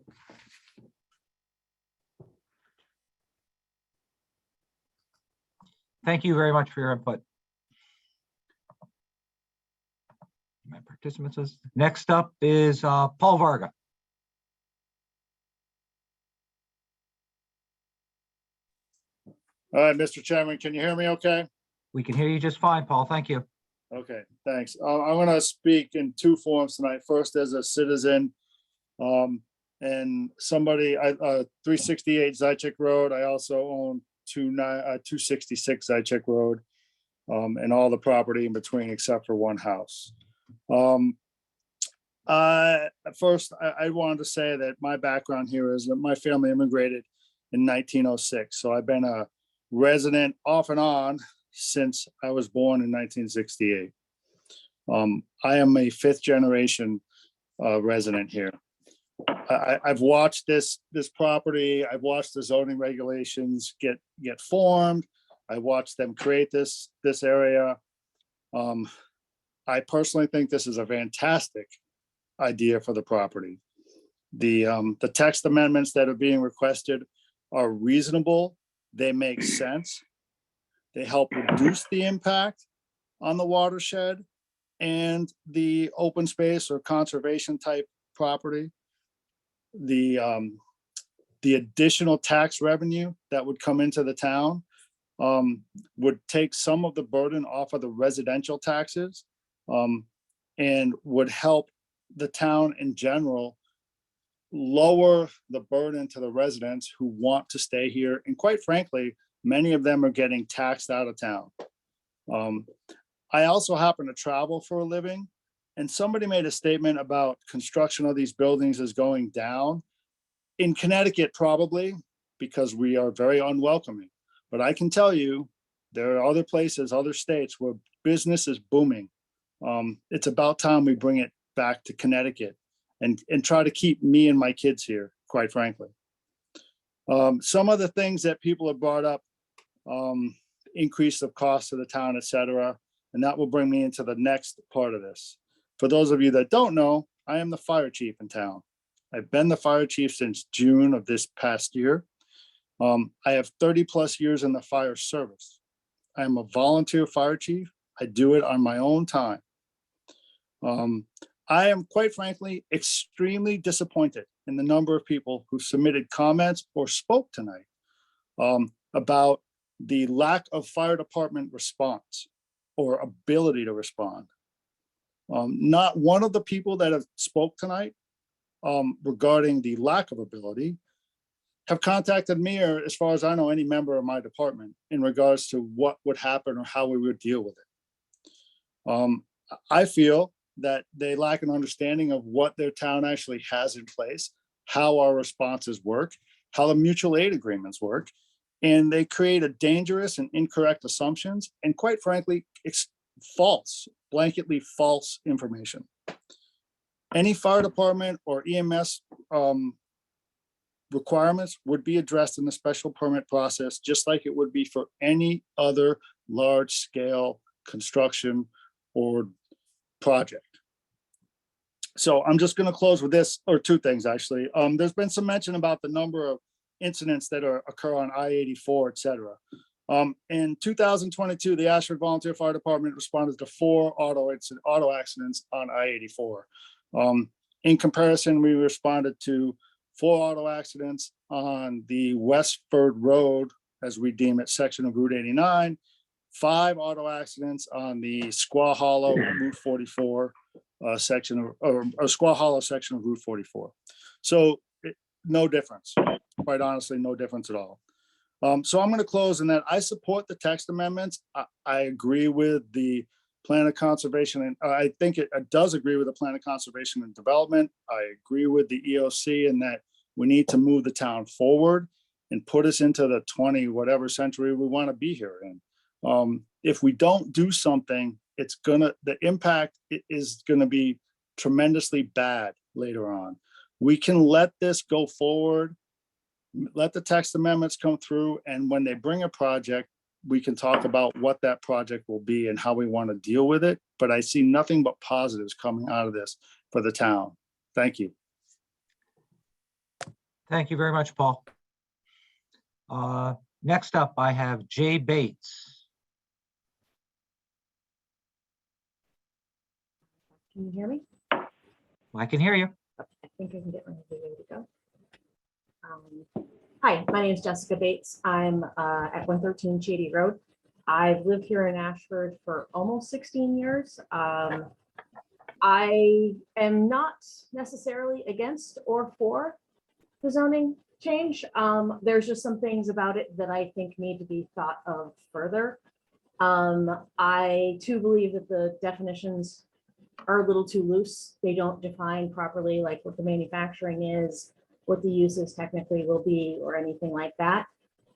Thank you very much for your input. My participants list. Next up is Paul Varga. All right, Mr. Chairman, can you hear me okay? We can hear you just fine, Paul. Thank you. Okay, thanks. I'm going to speak in two forms tonight. First, as a citizen and somebody, 368 Zychek Road. I also own 266 Zychek Road. and all the property in between except for one house. First, I wanted to say that my background here is that my family immigrated in 1906. So I've been a resident off and on since I was born in 1968. I am a fifth generation resident here. I've watched this property. I've watched the zoning regulations get formed. I watched them create this area. I personally think this is a fantastic idea for the property. The text amendments that are being requested are reasonable. They make sense. They help reduce the impact on the watershed and the open space or conservation type property. The additional tax revenue that would come into the town would take some of the burden off of the residential taxes and would help the town in general lower the burden to the residents who want to stay here. And quite frankly, many of them are getting taxed out of town. I also happen to travel for a living, and somebody made a statement about construction of these buildings is going down. In Connecticut, probably, because we are very unwelcoming. But I can tell you, there are other places, other states where business is booming. It's about time we bring it back to Connecticut and try to keep me and my kids here, quite frankly. Some of the things that people have brought up, increase of cost to the town, et cetera, and that will bring me into the next part of this. For those of you that don't know, I am the fire chief in town. I've been the fire chief since June of this past year. I have 30 plus years in the fire service. I am a volunteer fire chief. I do it on my own time. I am, quite frankly, extremely disappointed in the number of people who submitted comments or spoke tonight about the lack of fire department response or ability to respond. Not one of the people that have spoke tonight regarding the lack of ability have contacted me, or as far as I know, any member of my department in regards to what would happen or how we would deal with it. I feel that they lack an understanding of what their town actually has in place, how our responses work, how the mutual aid agreements work, and they create a dangerous and incorrect assumptions, and quite frankly, it's false, blanketly false information. Any fire department or EMS requirements would be addressed in the special permit process, just like it would be for any other large scale construction or project. So I'm just going to close with this, or two things actually. There's been some mention about the number of incidents that occur on I-84, et cetera. In 2022, the Ashford Volunteer Fire Department responded to 4 auto accidents on I-84. In comparison, we responded to 4 auto accidents on the Westford Road, as we deem it, section of Route 89, 5 auto accidents on the Squaw Hollow Route 44 section of, or Squaw Hollow section of Route 44. So no difference, quite honestly, no difference at all. So I'm going to close in that I support the text amendments. I agree with the plan of conservation, and I think it does agree with the plan of conservation and development. I agree with the EOC in that we need to move the town forward and put us into the 20 whatever century we want to be here in. If we don't do something, the impact is gonna be tremendously bad later on. We can let this go forward, let the text amendments come through, and when they bring a project, we can talk about what that project will be and how we want to deal with it. But I see nothing but positives coming out of this for the town. Thank you. Thank you very much, Paul. Next up, I have Jay Bates. Can you hear me? I can hear you. I think I can get ready to go. Hi, my name is Jessica Bates. I'm at 113 Shady Road. I've lived here in Ashford for almost 16 years. I am not necessarily against or for the zoning change. There's just some things about it that I think need to be thought of further. I too believe that the definitions are a little too loose. They don't define properly like what the manufacturing is, what the uses technically will be, or anything like that.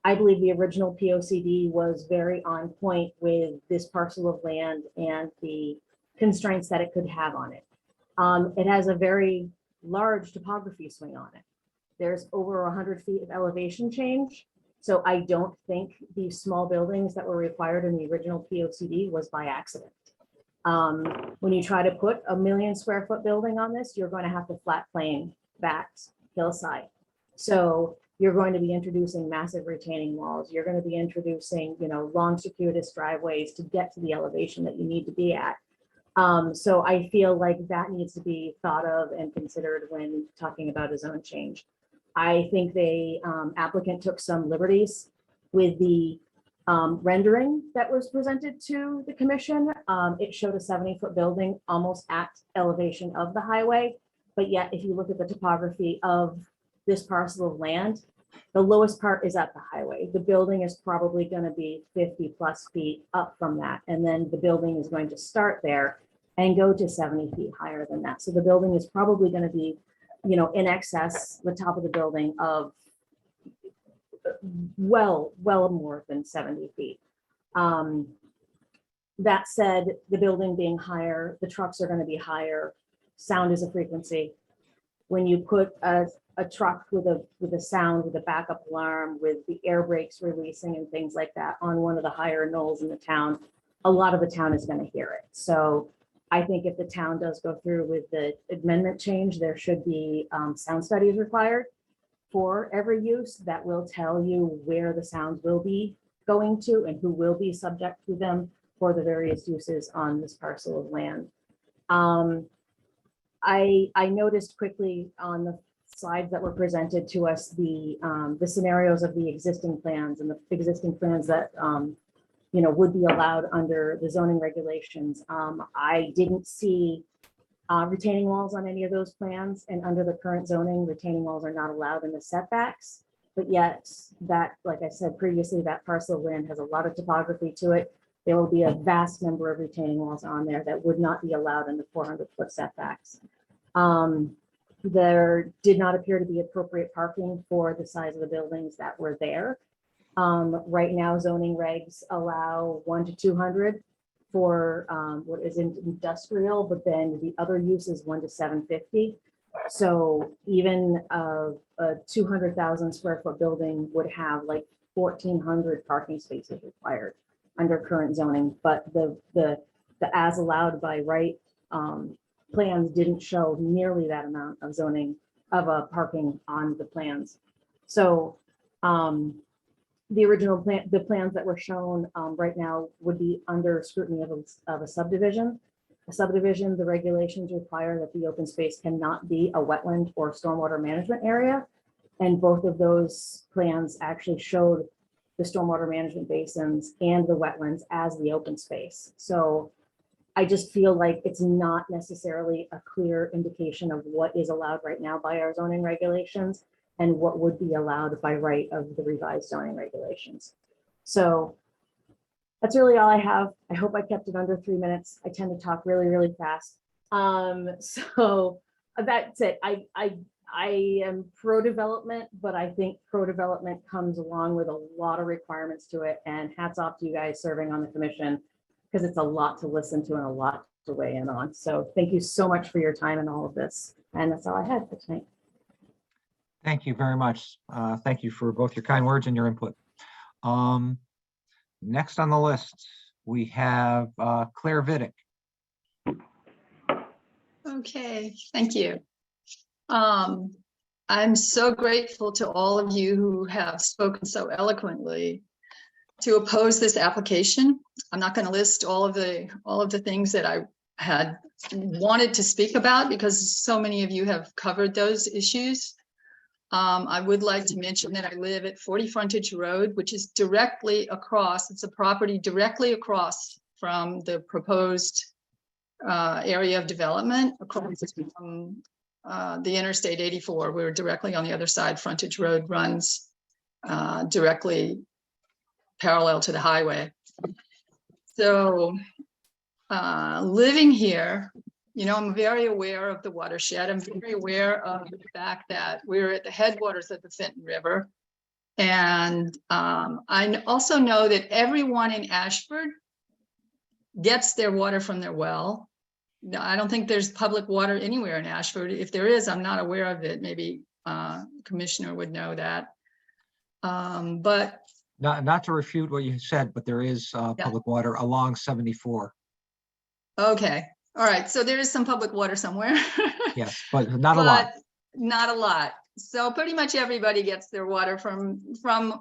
I believe the original POCD was very on point with this parcel of land and the constraints that it could have on it. It has a very large topography swing on it. There's over 100 feet of elevation change. So I don't think these small buildings that were required in the original POCD was by accident. When you try to put a 1 million square foot building on this, you're going to have to flat plane that hillside. So you're going to be introducing massive retaining walls. You're going to be introducing, long circuitous driveways to get to the elevation that you need to be at. So I feel like that needs to be thought of and considered when talking about a zone change. I think the applicant took some liberties with the rendering that was presented to the commission. It showed a 70-foot building almost at elevation of the highway. But yet, if you look at the topography of this parcel of land, the lowest part is at the highway. The building is probably going to be 50 plus feet up from that. And then the building is going to start there and go to 70 feet higher than that. So the building is probably going to be, in excess, the top of the building of well more than 70 feet. That said, the building being higher, the trucks are going to be higher. Sound is a frequency. When you put a truck with a sound, with a backup alarm, with the air brakes releasing and things like that on one of the higher knolls in the town, a lot of the town is going to hear it. So I think if the town does go through with the amendment change, there should be sound studies required for every use that will tell you where the sounds will be going to and who will be subject to them for the various uses on this parcel of land. I noticed quickly on the slides that were presented to us, the scenarios of the existing plans and the existing plans that would be allowed under the zoning regulations. I didn't see retaining walls on any of those plans, and under the current zoning, retaining walls are not allowed in the setbacks. But yet that, like I said previously, that parcel of land has a lot of topography to it. There will be a vast number of retaining walls on there that would not be allowed in the 400-foot setbacks. There did not appear to be appropriate parking for the size of the buildings that were there. Right now, zoning regs allow 1 to 200 for what is industrial, but then the other use is 1 to 750. So even a 200,000 square foot building would have like 1,400 parking spaces required under current zoning, but the as allowed by right plans didn't show nearly that amount of zoning of parking on the plans. So the original plan, the plans that were shown right now would be under scrutiny of a subdivision. A subdivision, the regulations require that the open space cannot be a wetland or stormwater management area. And both of those plans actually showed the stormwater management basins and the wetlands as the open space. So I just feel like it's not necessarily a clear indication of what is allowed right now by our zoning regulations and what would be allowed by right of the revised zoning regulations. So that's really all I have. I hope I kept it under 3 minutes. I tend to talk really, really fast. So that's it. I am pro-development, but I think pro-development comes along with a lot of requirements to it, and hats off to you guys serving on the commission, because it's a lot to listen to and a lot to weigh in on. So thank you so much for your time and all of this. And that's all I had for tonight. Thank you very much. Thank you for both your kind words and your input. Next on the list, we have Claire Vidic. Okay, thank you. I'm so grateful to all of you who have spoken so eloquently to oppose this application. I'm not going to list all of the things that I had wanted to speak about because so many of you have covered those issues. I would like to mention that I live at 40 Frontage Road, which is directly across, it's a property directly across from the proposed area of development across from the Interstate 84. We're directly on the other side. Frontage Road runs directly parallel to the highway. So living here, you know, I'm very aware of the watershed. I'm very aware of the fact that we're at the headwaters of the Fenton River. And I also know that everyone in Ashford gets their water from their well. No, I don't think there's public water anywhere in Ashford. If there is, I'm not aware of it. Maybe Commissioner would know that. But Not to refute what you said, but there is public water along 74. okay, all right. So there is some public water somewhere. Yes, but not a lot. Not a lot. So pretty much everybody gets their water from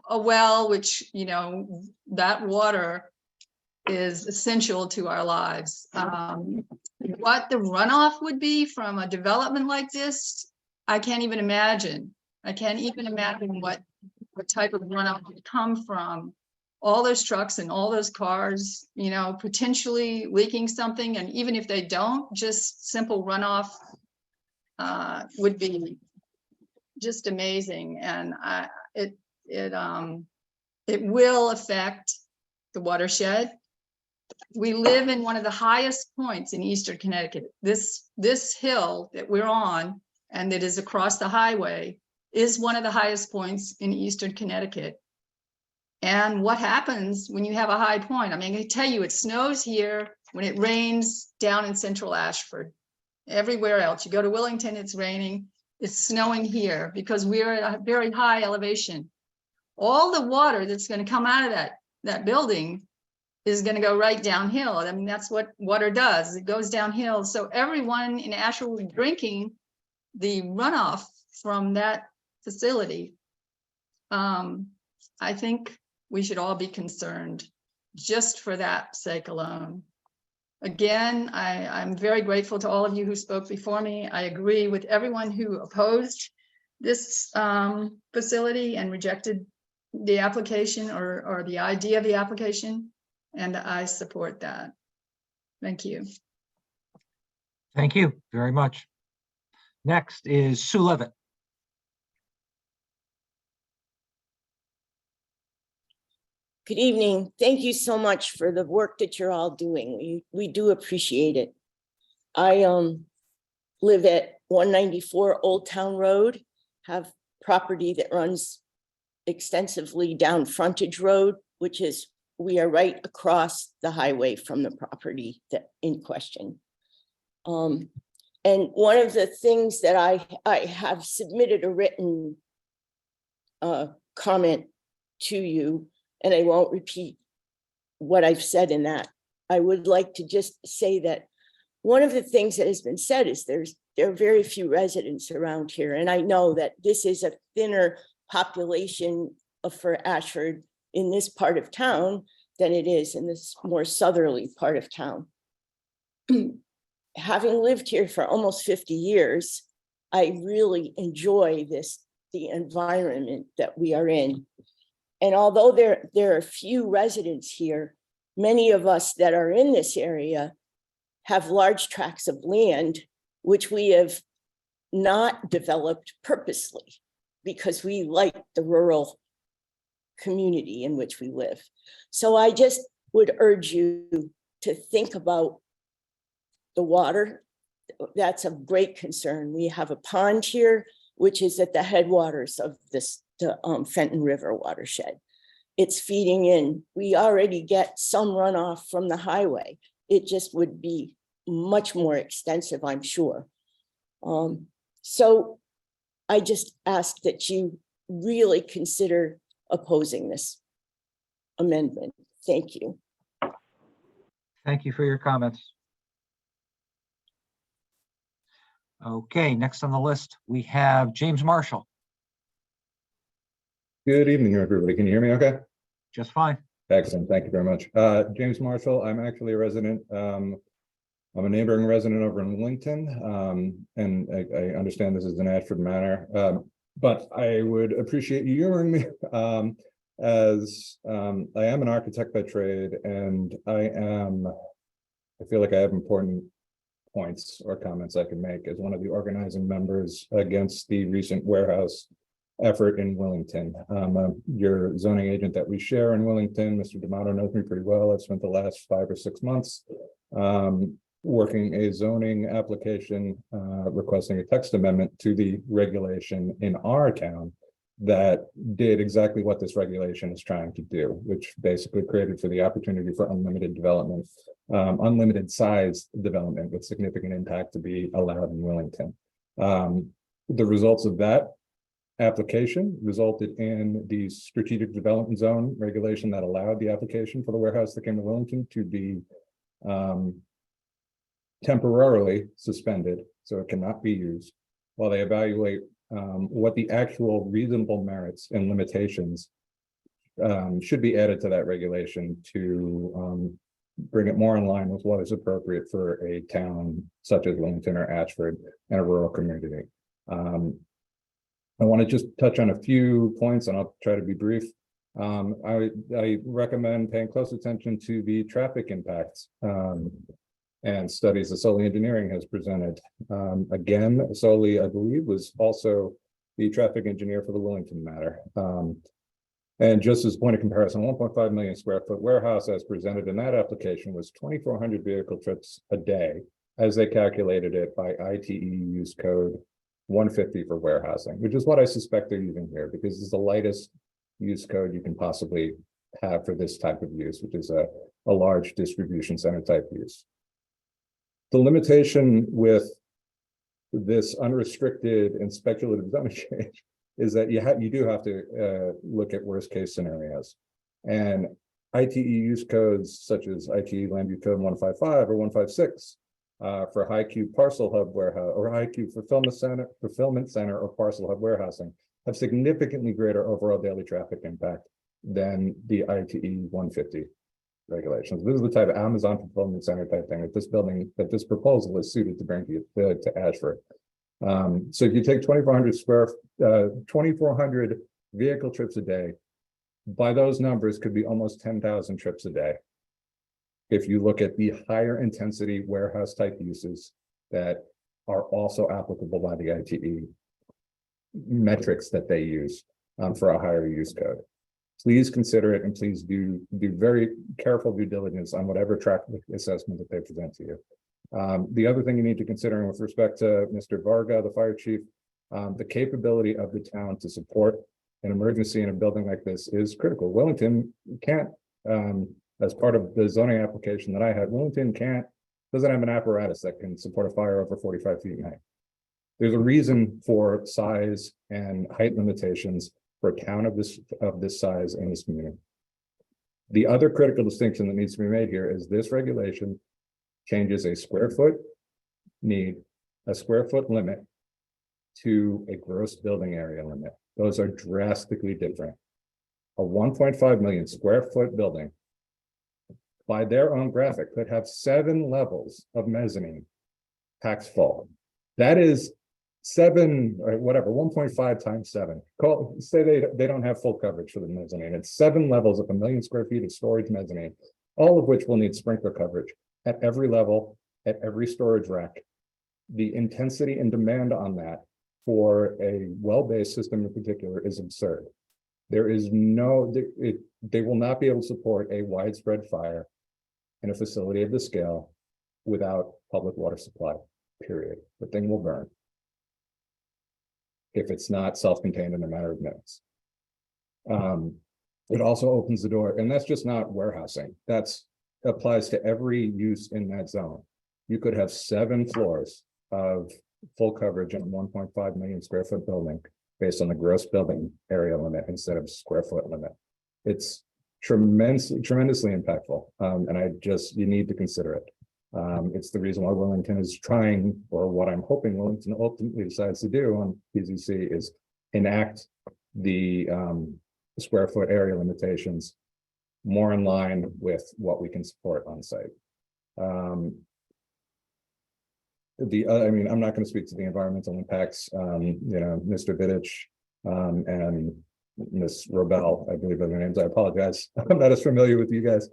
a well, which, you know, that water is essential to our lives. What the runoff would be from a development like this, I can't even imagine. I can't even imagine what type of runoff would come from all those trucks and all those cars, you know, potentially leaking something. And even if they don't, just simple runoff would be just amazing. And it will affect the watershed. We live in one of the highest points in Eastern Connecticut. This hill that we're on and that is across the highway is one of the highest points in Eastern Connecticut. And what happens when you have a high point? I mean, I can tell you, it snows here when it rains down in central Ashford. Everywhere else, you go to Wellington, it's raining. It's snowing here because we're at a very high elevation. All the water that's going to come out of that building is going to go right downhill. I mean, that's what water does. It goes downhill. So everyone in Ashford will be drinking the runoff from that facility. I think we should all be concerned just for that sake alone. Again, I'm very grateful to all of you who spoke before me. I agree with everyone who opposed this facility and rejected the application or the idea of the application. And I support that. Thank you. Thank you very much. Next is Sue Levitt. Good evening. Thank you so much for the work that you're all doing. We do appreciate it. I live at 194 Old Town Road, have property that runs extensively down Frontage Road, which is, we are right across the highway from the property that in question. And one of the things that I have submitted a written comment to you, and I won't repeat what I've said in that. I would like to just say that one of the things that has been said is there are very few residents around here. And I know that this is a thinner population for Ashford in this part of town than it is in this more southerly part of town. Having lived here for almost 50 years, I really enjoy the environment that we are in. And although there are few residents here, many of us that are in this area have large tracts of land, which we have not developed purposely because we like the rural community in which we live. So I just would urge you to think about the water. That's of great concern. We have a pond here, which is at the headwaters of the Fenton River watershed. It's feeding in. We already get some runoff from the highway. It just would be much more extensive, I'm sure. So I just ask that you really consider opposing this amendment. Thank you. Thank you for your comments. Okay, next on the list, we have James Marshall. Good evening, everybody. Can you hear me okay? Just fine. Excellent. Thank you very much. James Marshall. I'm actually a resident. I'm a neighboring resident over in Wellington, and I understand this is an Ashford matter, but I would appreciate you hearing me as I am an architect by trade, and I feel like I have important points or comments I can make as one of the organizing members against the recent warehouse effort in Wellington. Your zoning agent that we share in Wellington, Mr. D'Amato, knows me pretty well. I've spent the last 5 or 6 months working a zoning application requesting a text amendment to the regulation in our town that did exactly what this regulation is trying to do, which basically created for the opportunity for unlimited development, unlimited size development with significant impact to be allowed in Wellington. The results of that application resulted in the strategic development zone regulation that allowed the application for the warehouse that came to Wellington to be temporarily suspended, so it cannot be used while they evaluate what the actual reasonable merits and limitations should be added to that regulation to bring it more in line with what is appropriate for a town such as Wellington or Ashford and a rural community. I want to just touch on a few points, and I'll try to be brief. I recommend paying close attention to the traffic impacts and studies that Soli Engineering has presented. Again, Soli, I believe, was also the traffic engineer for the Wellington matter. And just as a point of comparison, 1.5 million square foot warehouse as presented in that application was 2,400 vehicle trips a day as they calculated it by ITE use code 150 for warehousing, which is what I suspect they're using here because it's the lightest use code you can possibly have for this type of use, which is a large distribution center type use. The limitation with this unrestricted and speculative zoning change is that you do have to look at worst case scenarios. And ITE use codes such as ITE Land Use Code 155 or 156 for high Q parcel hub warehouse or high Q fulfillment center or parcel hub warehousing have significantly greater overall daily traffic impact than the ITE 150 regulations. This is the type of Amazon fulfillment center type thing that this building, that this proposal is suited to bring to Ashford. So if you take 2,400 vehicle trips a day, by those numbers could be almost 10,000 trips a day. If you look at the higher intensity warehouse type uses that are also applicable by the ITE metrics that they use for a higher use code. Please consider it and please do very careful due diligence on whatever traffic assessment that they present to you. The other thing you need to consider with respect to Mr. Varga, the fire chief, the capability of the town to support an emergency in a building like this is critical. Wellington can't, as part of the zoning application that I had, Wellington doesn't have an apparatus that can support a fire over 45 feet in height. There's a reason for size and height limitations for a town of this size in this community. The other critical distinction that needs to be made here is this regulation changes a square foot limit to a gross building area limit. Those are drastically different. A 1.5 million square foot building, by their own graphic, could have 7 levels of mezzanine packs full. That is 7 or whatever, 1.5 times 7. Say they don't have full coverage for the mezzanine. It's 7 levels of 1 million square feet of storage mezzanine, all of which will need sprinkler coverage at every level, at every storage rack. The intensity and demand on that for a well-based system in particular is absurd. There is they will not be able to support a widespread fire in a facility of this scale without public water supply, period. The thing will burn if it's not self-contained in a matter of minutes. It also opens the door, and that's just not warehousing. That's applies to every use in that zone. You could have 7 floors of full coverage in a 1.5 million square foot building based on the gross building area limit instead of square foot limit. It's tremendously impactful. And you need to consider it. It's the reason why Wellington is trying, or what I'm hoping Wellington ultimately decides to do on PZC is enact the square foot area limitations more in line with what we can support on site. I'm not going to speak to the environmental impacts. Mr. Vidich and Ms. Robel, I believe are their names. I apologize. I'm not as familiar with you guys.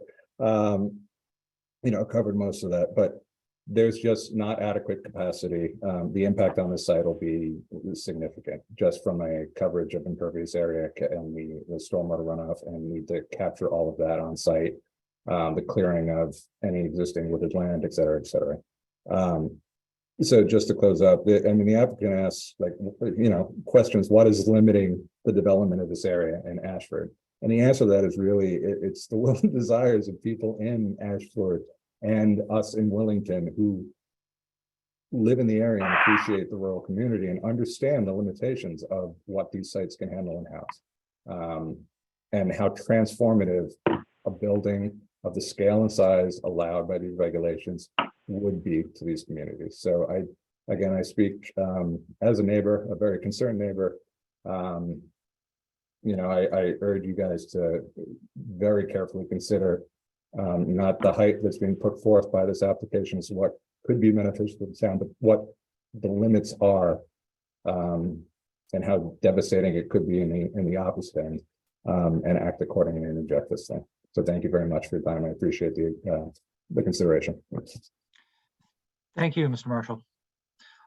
Covered most of that, but there's just not adequate capacity. The impact on the site will be significant, just from a coverage of impervious area and the stormwater runoff, and need to capture all of that on site. The clearing of any existing wooded land, et cetera, et cetera. So just to close up, the applicant asks, like, questions, what is limiting the development of this area in Ashford? And the answer to that is really, it's the will and desires of people in Ashford and us in Wellington who live in the area and appreciate the rural community and understand the limitations of what these sites can handle in-house. And how transformative a building of the scale and size allowed by these regulations would be to these communities. So I speak as a neighbor, a very concerned neighbor. I urge you guys to very carefully consider not the height that's being put forth by this application is what could be beneficial to the town, but what the limits are, and how devastating it could be in the opposite end, and act accordingly and inject this thing. So thank you very much for your time. I appreciate the consideration. Thank you, Mr. Marshall.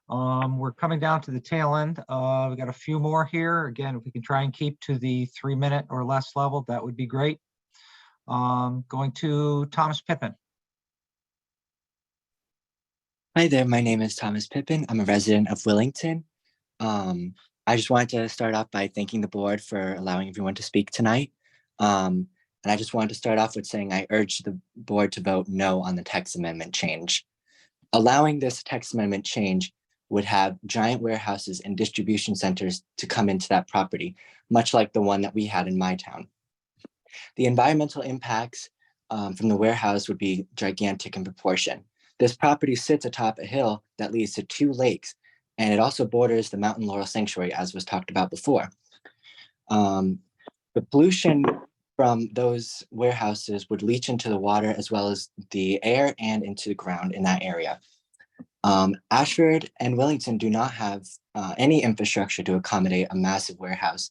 We're coming down to the tail end. We got a few more here. Again, if we can try and keep to the 3-minute or less level, that would be great. Going to Thomas Pippin. Hi there, my name is Thomas Pippin. I'm a resident of Wellington. I just wanted to start off by thanking the board for allowing everyone to speak tonight. And I just wanted to start off with saying I urge the board to vote no on the text amendment change. Allowing this text amendment change would have giant warehouses and distribution centers to come into that property, much like the one that we had in my town. The environmental impacts from the warehouse would be gigantic in proportion. This property sits atop a hill that leads to 2 lakes, and it also borders the Mountain Laurel Sanctuary, as was talked about before. The pollution from those warehouses would leach into the water as well as the air and into the ground in that area. Ashford and Wellington do not have any infrastructure to accommodate a massive warehouse.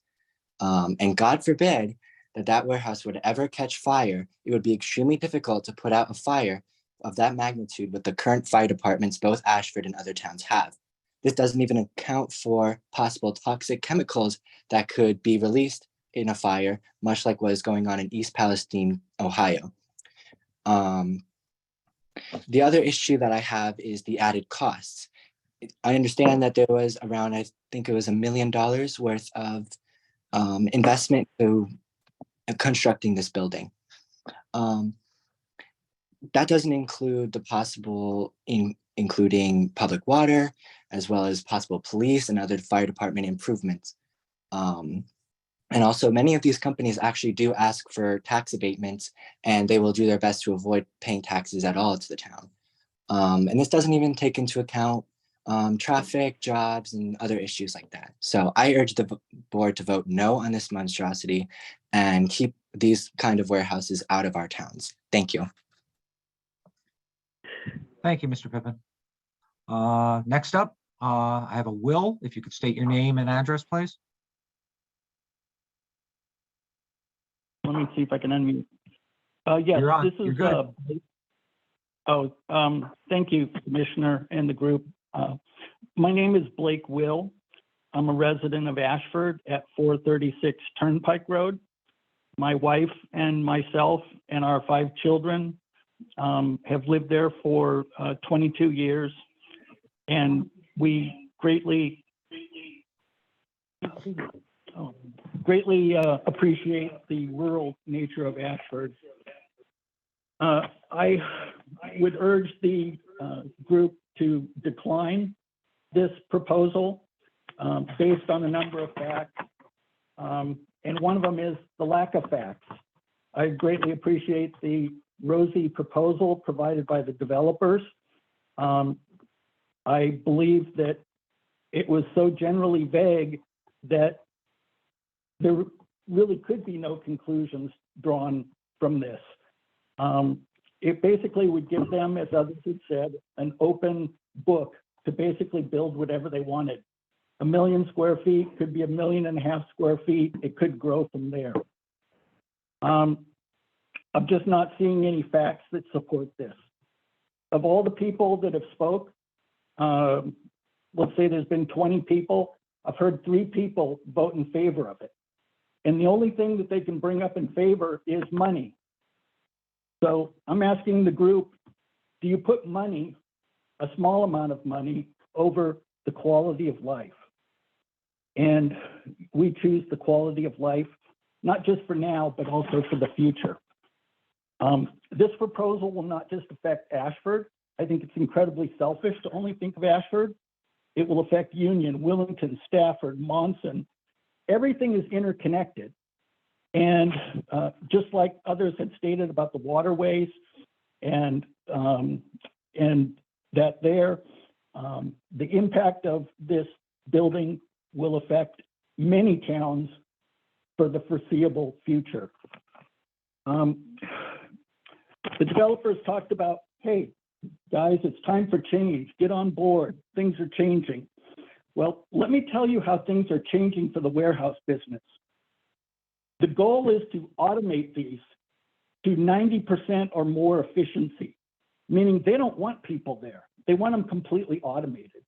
And God forbid that warehouse would ever catch fire, it would be extremely difficult to put out a fire of that magnitude with the current fire departments both Ashford and other towns have. This doesn't even account for possible toxic chemicals that could be released in a fire, much like what is going on in East Palestine, Ohio. The other issue that I have is the added costs. I understand that there was around, I think it was $1 million worth of investment to constructing this building. That doesn't include the possible, including public water, as well as possible police and other fire department improvements. And also many of these companies actually do ask for tax abatements, and they will do their best to avoid paying taxes at all to the town. And this doesn't even take into account traffic, jobs, and other issues like that. So I urge the board to vote no on this monstrosity and keep these kind of warehouses out of our towns. Thank you. Thank you, Mr. Pippin. Next up, I have a Will. If you could state your name and address, please. Let me see if I can unmute. Yes, You're on. this You're is. good. Thank you, Commissioner and the group. My name is Blake Will. I'm a resident of Ashford at 436 Turnpike Road. My wife and myself and our 5 children have lived there for 22 years, and we greatly appreciate the rural nature of Ashford. I would urge the group to decline this proposal based on a number of facts, and one of them is the lack of facts. I greatly appreciate the rosy proposal provided by the developers. I believe that it was so generally vague that there really could be no conclusions drawn from this. It basically would give them, as others had said, an open book to basically build whatever they wanted. 1 million square feet could be 1.5 million square feet. It could grow from there. I'm just not seeing any facts that support this. of all the people that have spoke, let's say there's been 20 people, I've heard 3 people vote in favor of it. And the only thing that they can bring up in favor is money. So I'm asking the group, do you put money, a small amount of money, over the quality of life? And we choose the quality of life, not just for now, but also for the future. This proposal will not just affect Ashford. I think it's incredibly selfish to only think of Ashford. It will affect Union, Willington, Stafford, Monson. Everything is interconnected. And just like others had stated about the waterways and that there, the impact of this building will affect many towns for the foreseeable future. The developers talked about, hey, guys, it's time for change. Get on board. Things are changing. Well, let me tell you how things are changing for the warehouse business. The goal is to automate these to 90% or more efficiency, meaning they don't want people there. They want them completely automated.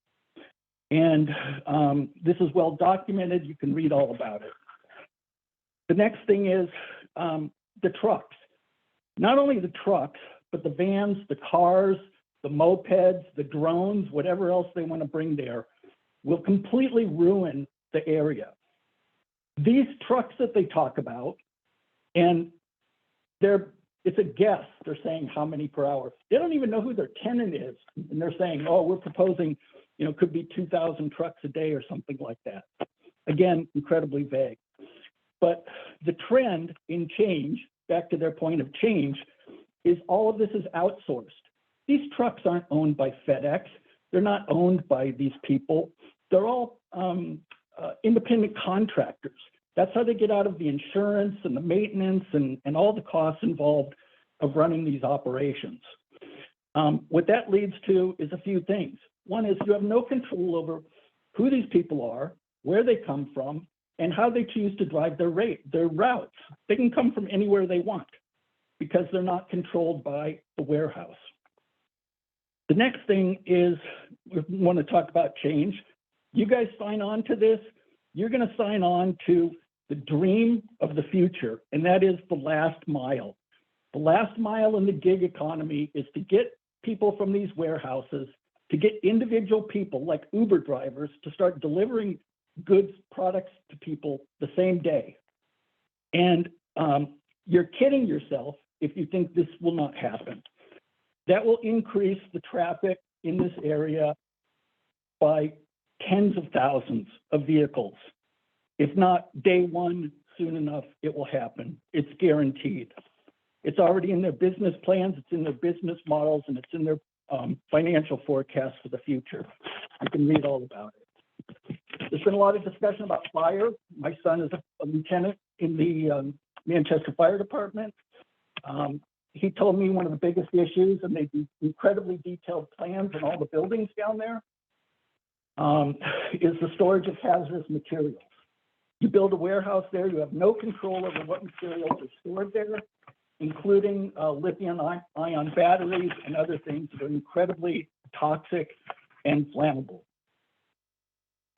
And this is well documented. You can read all about it. The next thing is the trucks. Not only the trucks, but the vans, the cars, the mopeds, the drones, whatever else they want to bring there, will completely ruin the area. These trucks that they talk about, and it's a guess, they're saying how many per hour. They don't even know who their tenant is. And they're saying, oh, we're proposing, could be 2,000 trucks a day or something like that. Again, incredibly vague. But the trend in change, back to their point of change, is all of this is outsourced. These trucks aren't owned by FedEx. They're not owned by these people. They're all independent contractors. That's how they get out of the insurance and the maintenance and all the costs involved of running these operations. What that leads to is a few things. One is you have no control over who these people are, where they come from, and how they choose to drive their routes. They can come from anywhere they want because they're not controlled by the warehouse. The next thing is, we want to talk about change. You guys sign on to this, you're going to sign on to the dream of the future, and that is the last mile. The last mile in the gig economy is to get people from these warehouses, to get individual people like Uber drivers to start delivering goods, products to people the same day. And you're kidding yourself if you think this will not happen. That will increase the traffic in this area by tens of thousands of vehicles. If not day one, soon enough, it will happen. It's guaranteed. It's already in their business plans, it's in their business models, and it's in their financial forecasts for the future. You can read all about it. There's been a lot of discussion about fire. My son is a lieutenant in the Manchester Fire Department. He told me one of the biggest issues, and they do incredibly detailed plans in all the buildings down there, is the storage of hazardous materials. You build a warehouse there, you have no control over what materials are stored there, including lithium-ion batteries and other things that are incredibly toxic and flammable.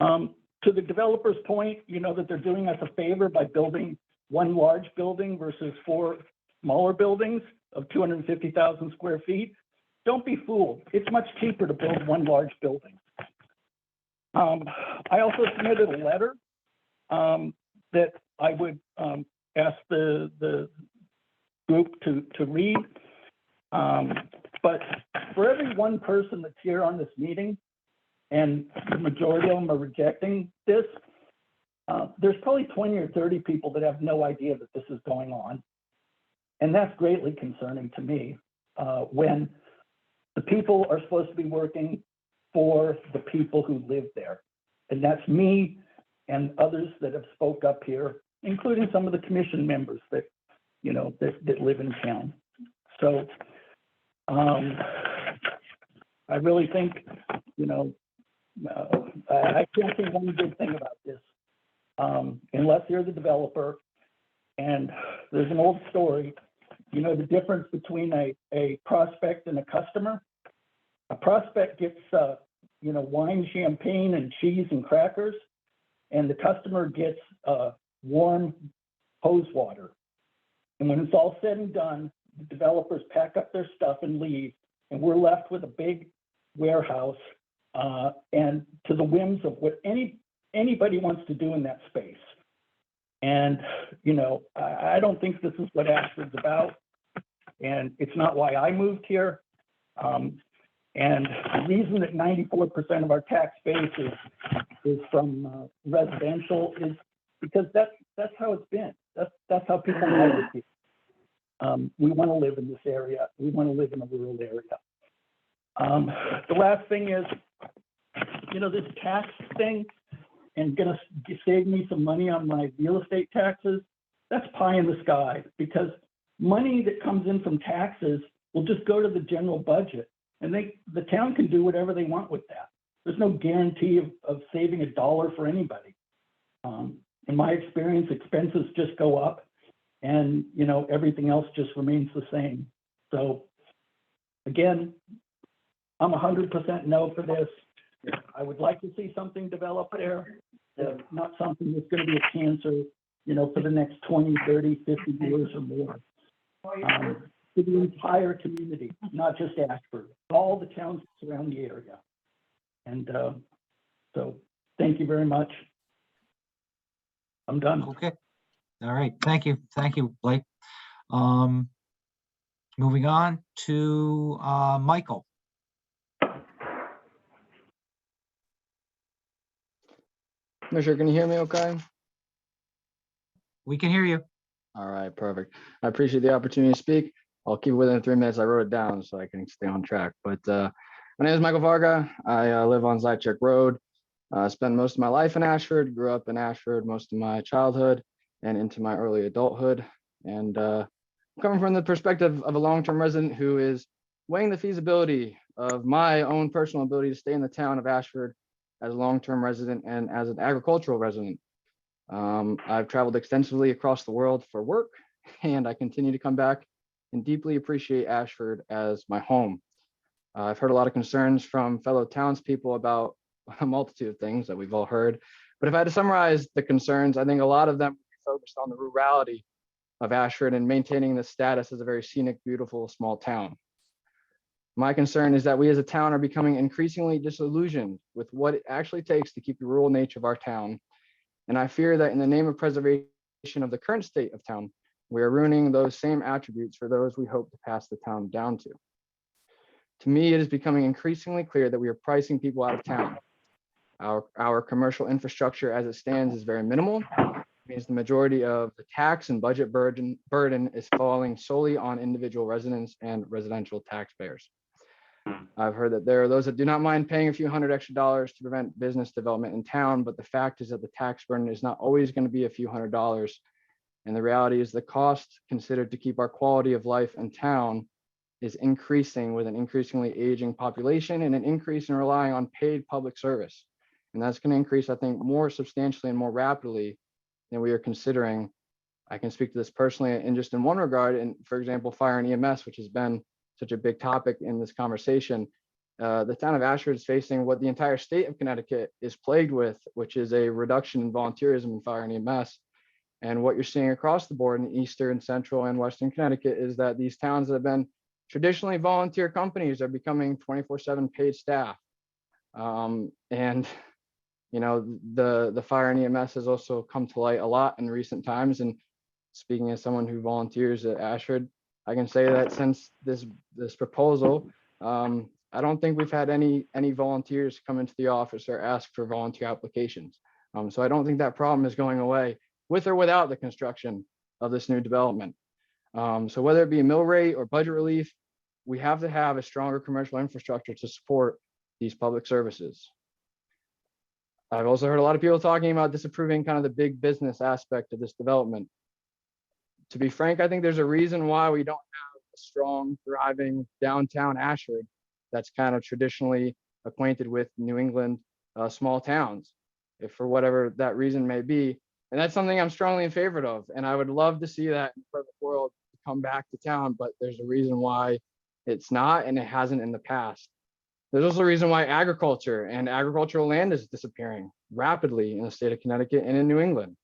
To the developer's point, you know that they're doing us a favor by building one large building versus 4 smaller buildings of 250,000 square feet. Don't be fooled. It's much cheaper to build one large building. I also submitted a letter that I would ask the group to read. But for every one person that's here on this meeting, and the majority of them are rejecting this, there's probably 20 or 30 people that have no idea that this is going on. And that's greatly concerning to me when the people are supposed to be working for the people who live there. And that's me and others that have spoke up here, including some of the commission members that, that live in town. So I really think, I can't say one good thing about this, unless you're the developer. And there's an old story, the difference between a prospect and a customer. a prospect gets, wine, champagne, and cheese and crackers, and the customer gets warm hose water. And when it's all said and done, the developers pack up their stuff and leave, and we're left with a big warehouse and to the whims of what anybody wants to do in that space. And, I don't think this is what Ashford's about, and it's not why I moved here. And the reason that 94% of our tax base is from residential is because that's how it's been. That's how people live it here. We want to live in this area. We want to live in a rural area. The last thing is, this tax thing and gonna save me some money on my real estate taxes. That's pie in the sky, because money that comes in from taxes will just go to the general budget, and the town can do whatever they want with that. There's no guarantee of saving $1 for anybody. In my experience, expenses just go up, and everything else just remains the same. So again, I'm 100% no for this. I would like to see something develop there, not something that's going to be a cancer, for the next 20, 30, 50 years or more. To the entire community, not just Ashford, all the towns around the area. And so thank you very much. I'm done. Okay. All right. Thank you. Thank you, Blake. Moving on to Michael. Commissioner, can you hear me okay? We can hear you. All right, perfect. I appreciate the opportunity to speak. I'll keep it within 3 minutes. I wrote it down so I can stay on track. But my name is Michael Varga. I live on Zychek Road. Spent most of my life in Ashford, grew up in Ashford most of my childhood and into my early adulthood. And coming from the perspective of a long-term resident who is weighing the feasibility of my own personal ability to stay in the town of Ashford as a long-term resident and as an agricultural resident. I've traveled extensively across the world for work, and I continue to come back and deeply appreciate Ashford as my home. I've heard a lot of concerns from fellow townspeople about a multitude of things that we've all heard. But if I had to summarize the concerns, I think a lot of them focused on the rurality of Ashford and maintaining the status as a very scenic, beautiful, small town. My concern is that we as a town are becoming increasingly disillusioned with what it actually takes to keep the rural nature of our town. And I fear that in the name of preservation of the current state of town, we are ruining those same attributes for those we hope to pass the town down to. To me, it is becoming increasingly clear that we are pricing people out of town. Our commercial infrastructure as it stands is very minimal. It means the majority of the tax and budget burden is falling solely on individual residents and residential taxpayers. I've heard that there are those that do not mind paying a few $100 extra to prevent business development in town, but the fact is that the tax burden is not always going to be a few $100. And the reality is the cost considered to keep our quality of life in town is increasing with an increasingly aging population and an increase in relying on paid public service. And that's going to increase, I think, more substantially and more rapidly than we are considering. I can speak to this personally and just in one regard, and for example, fire and EMS, which has been such a big topic in this conversation. The town of Ashford is facing what the entire state of Connecticut is plagued with, which is a reduction in volunteerism in fire and EMS. And what you're seeing across the board in Eastern, Central, and Western Connecticut is that these towns that have been traditionally volunteer companies are becoming 24/7 paid staff. And the fire and EMS has also come to light a lot in recent times. And speaking as someone who volunteers at Ashford, I can say that since this proposal, I don't think we've had any volunteers come into the office or ask for volunteer applications. So I don't think that problem is going away with or without the construction of this new development. So whether it be a mill rate or budget relief, we have to have a stronger commercial infrastructure to support these public services. I've also heard a lot of people talking about disapproving kind of the big business aspect of this development. To be frank, I think there's a reason why we don't have a strong, thriving downtown Ashford that's kind of traditionally acquainted with New England small towns, if for whatever that reason may be. And that's something I'm strongly in favor of. And I would love to see that in the perfect world come back to town, but there's a reason why it's not, and it hasn't in the past. There's also a reason why agriculture and agricultural land is disappearing rapidly in the state of Connecticut and in New England.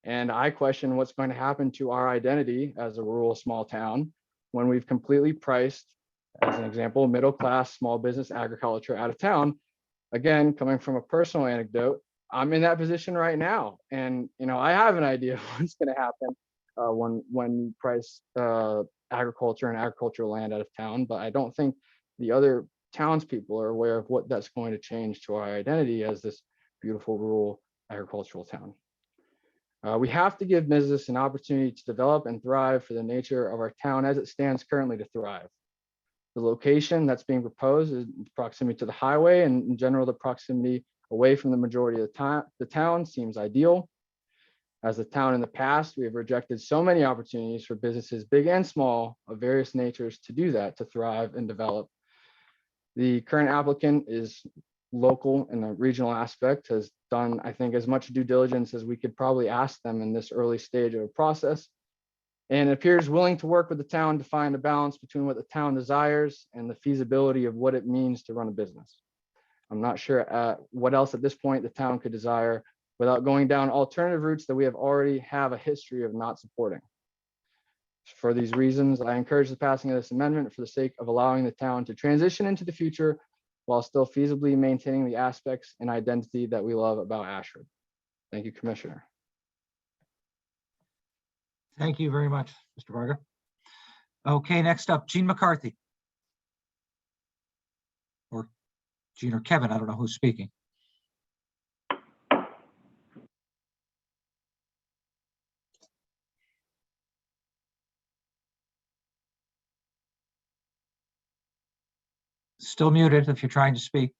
And I question what's going to happen to our identity as a rural small town when we've completely priced, as an example, middle-class small business agriculture out of town. Again, coming from a personal anecdote, I'm in that position right now. And, I have an idea of what's going to happen when you price agriculture and agricultural land out of town, but I don't think the other townspeople are aware of what that's going to change to our identity as this beautiful rural agricultural town. We have to give business an opportunity to develop and thrive for the nature of our town as it stands currently to thrive. The location that's being proposed is proximity to the highway, and in general, the proximity away from the majority of the town seems ideal. As a town in the past, we have rejected so many opportunities for businesses, big and small, of various natures to do that, to thrive and develop. The current applicant is local in the regional aspect, has done, I think, as much due diligence as we could probably ask them in this early stage of a process, and appears willing to work with the town to find a balance between what the town desires and the feasibility of what it means to run a business. I'm not sure what else at this point the town could desire without going down alternative routes that we already have a history of not supporting. For these reasons, I encourage the passing of this amendment for the sake of allowing the town to transition into the future while still feasibly maintaining the aspects and identity that we love about Ashford. Thank you, Commissioner. Thank you very much, Mr. Varga. Okay, next up, Gene McCarthy. Or Gene or Kevin, I don't know who's speaking. Still muted if you're trying to speak.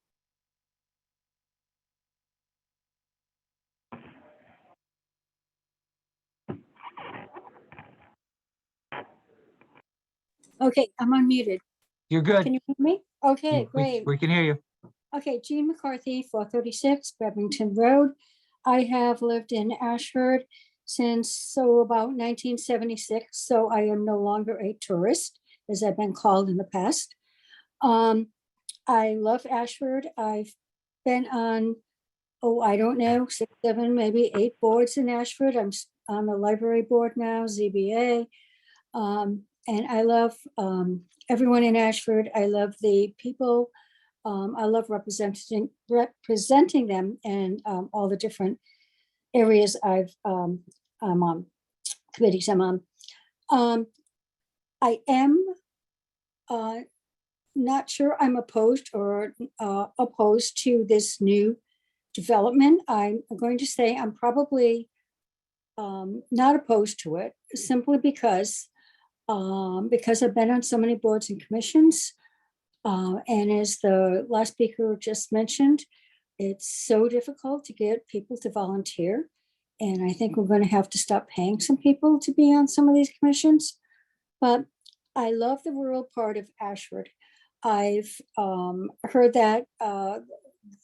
Okay, I'm unmuted. You're good. Can you hear me? Okay, great. We can hear you. Okay, Jean McCarthy, 436 Bevington Road. I have lived in Ashford since about 1976, so I am no longer a tourist, as I've been called in the past. I love Ashford. I've been on, I don't know, 6, 7, maybe 8 boards in Ashford. I'm on the library board now, ZBA. And I love everyone in Ashford. I love the people. I love representing them in all the different areas I'm on, committees I'm on. I am not sure I'm opposed to this new development. I'm going to say I'm probably not opposed to it, simply because I've been on so many boards and commissions. And as the last speaker just mentioned, it's so difficult to get people to volunteer. And I think we're going to have to stop paying some people to be on some of these commissions. But I love the rural part of Ashford. I've heard that the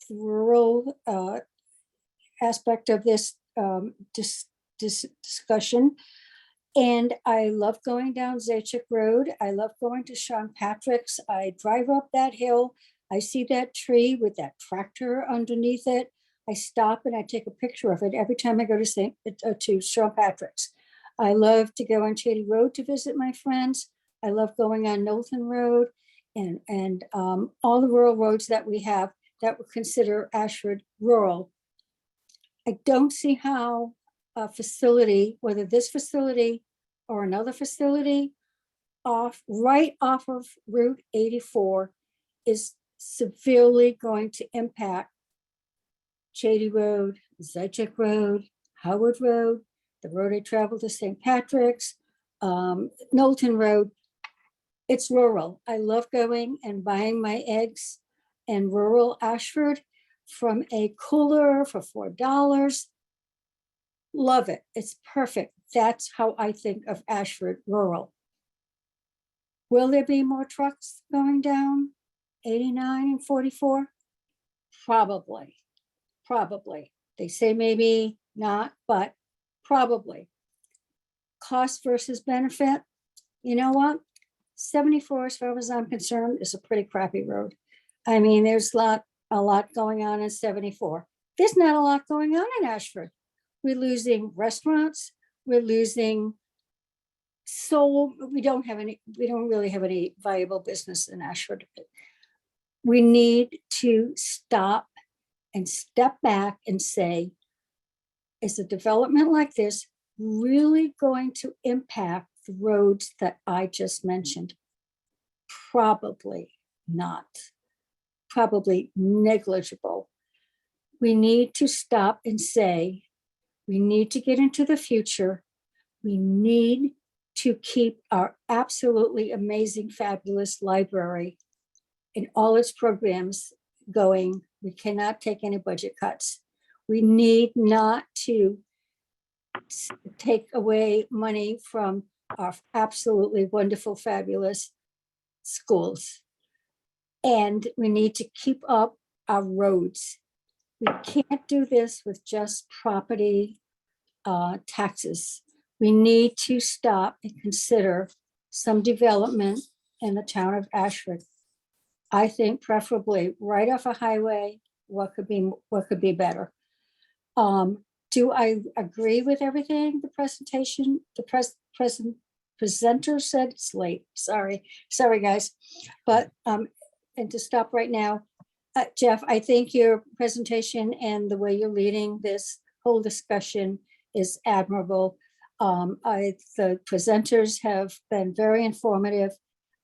rural aspect of this discussion. And I love going down Zajac Road. I love going to Sean Patrick's. I drive up that hill. I see that tree with that tractor underneath it. I stop and I take a picture of it every time I go to Sean Patrick's. I love to go on Shady Road to visit my friends. I love going on Knowlton Road and all the rural roads that we have that would consider Ashford rural. I don't see how a facility, whether this facility or another facility right off of Route 84 is severely going to impact Shady Road, Zajac Road, Howard Road, the road I travel to St. Patrick's, Knowlton Road. It's rural. I love going and buying my eggs in rural Ashford from a cooler for $4. Love it. It's perfect. That's how I think of Ashford rural. Will there be more trucks going down 89 and 44? Probably. They say maybe not, but probably. Cost versus benefit. You know what? 74, as far as I'm concerned, is a pretty crappy road. I mean, there's a lot going on in 74. There's not a lot going on in Ashford. We're losing restaurants. We're losing we don't really have any viable business in Ashford. We need to stop and step back and say, is a development like this really going to impact the roads that I just mentioned? Probably not. Probably negligible. We need to stop and say, we need to get into the future. We need to keep our absolutely amazing, fabulous library and all its programs going. We cannot take any budget cuts. We need not to take away money from our absolutely wonderful, fabulous schools. And we need to keep up our roads. We can't do this with just property taxes. We need to stop and consider some development in the town of Ashford. I think preferably right off a highway. What could be better? Do I agree with everything the presenter said? It's late. Sorry, guys. But and to stop right now, Jeff, I think your presentation and the way you're leading this whole discussion is admirable. The presenters have been very informative.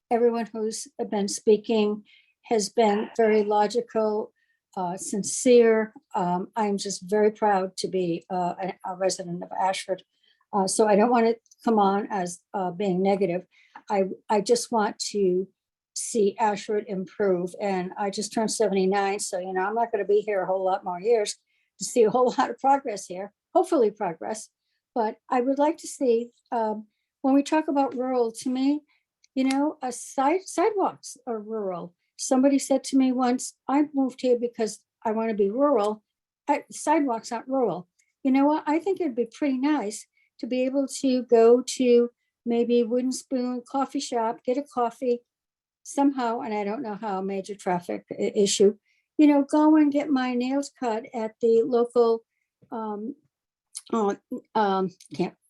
Everyone who's been speaking has been very logical, sincere. I'm just very proud to be a resident of Ashford. So I don't want to come on as being negative. I just want to see Ashford improve. And I just turned 79, so I'm not going to be here a whole lot more years to see a whole lot of progress here, hopefully progress. But I would like to see, when we talk about rural, to me, sidewalks are rural. Somebody said to me once, I moved here because I want to be rural. Sidewalks aren't rural. You know what? I think it'd be pretty nice to be able to go to maybe Wooden Spoon coffee shop, get a coffee somehow, and I don't know how, major traffic issue, go and get my nails cut at the local, can't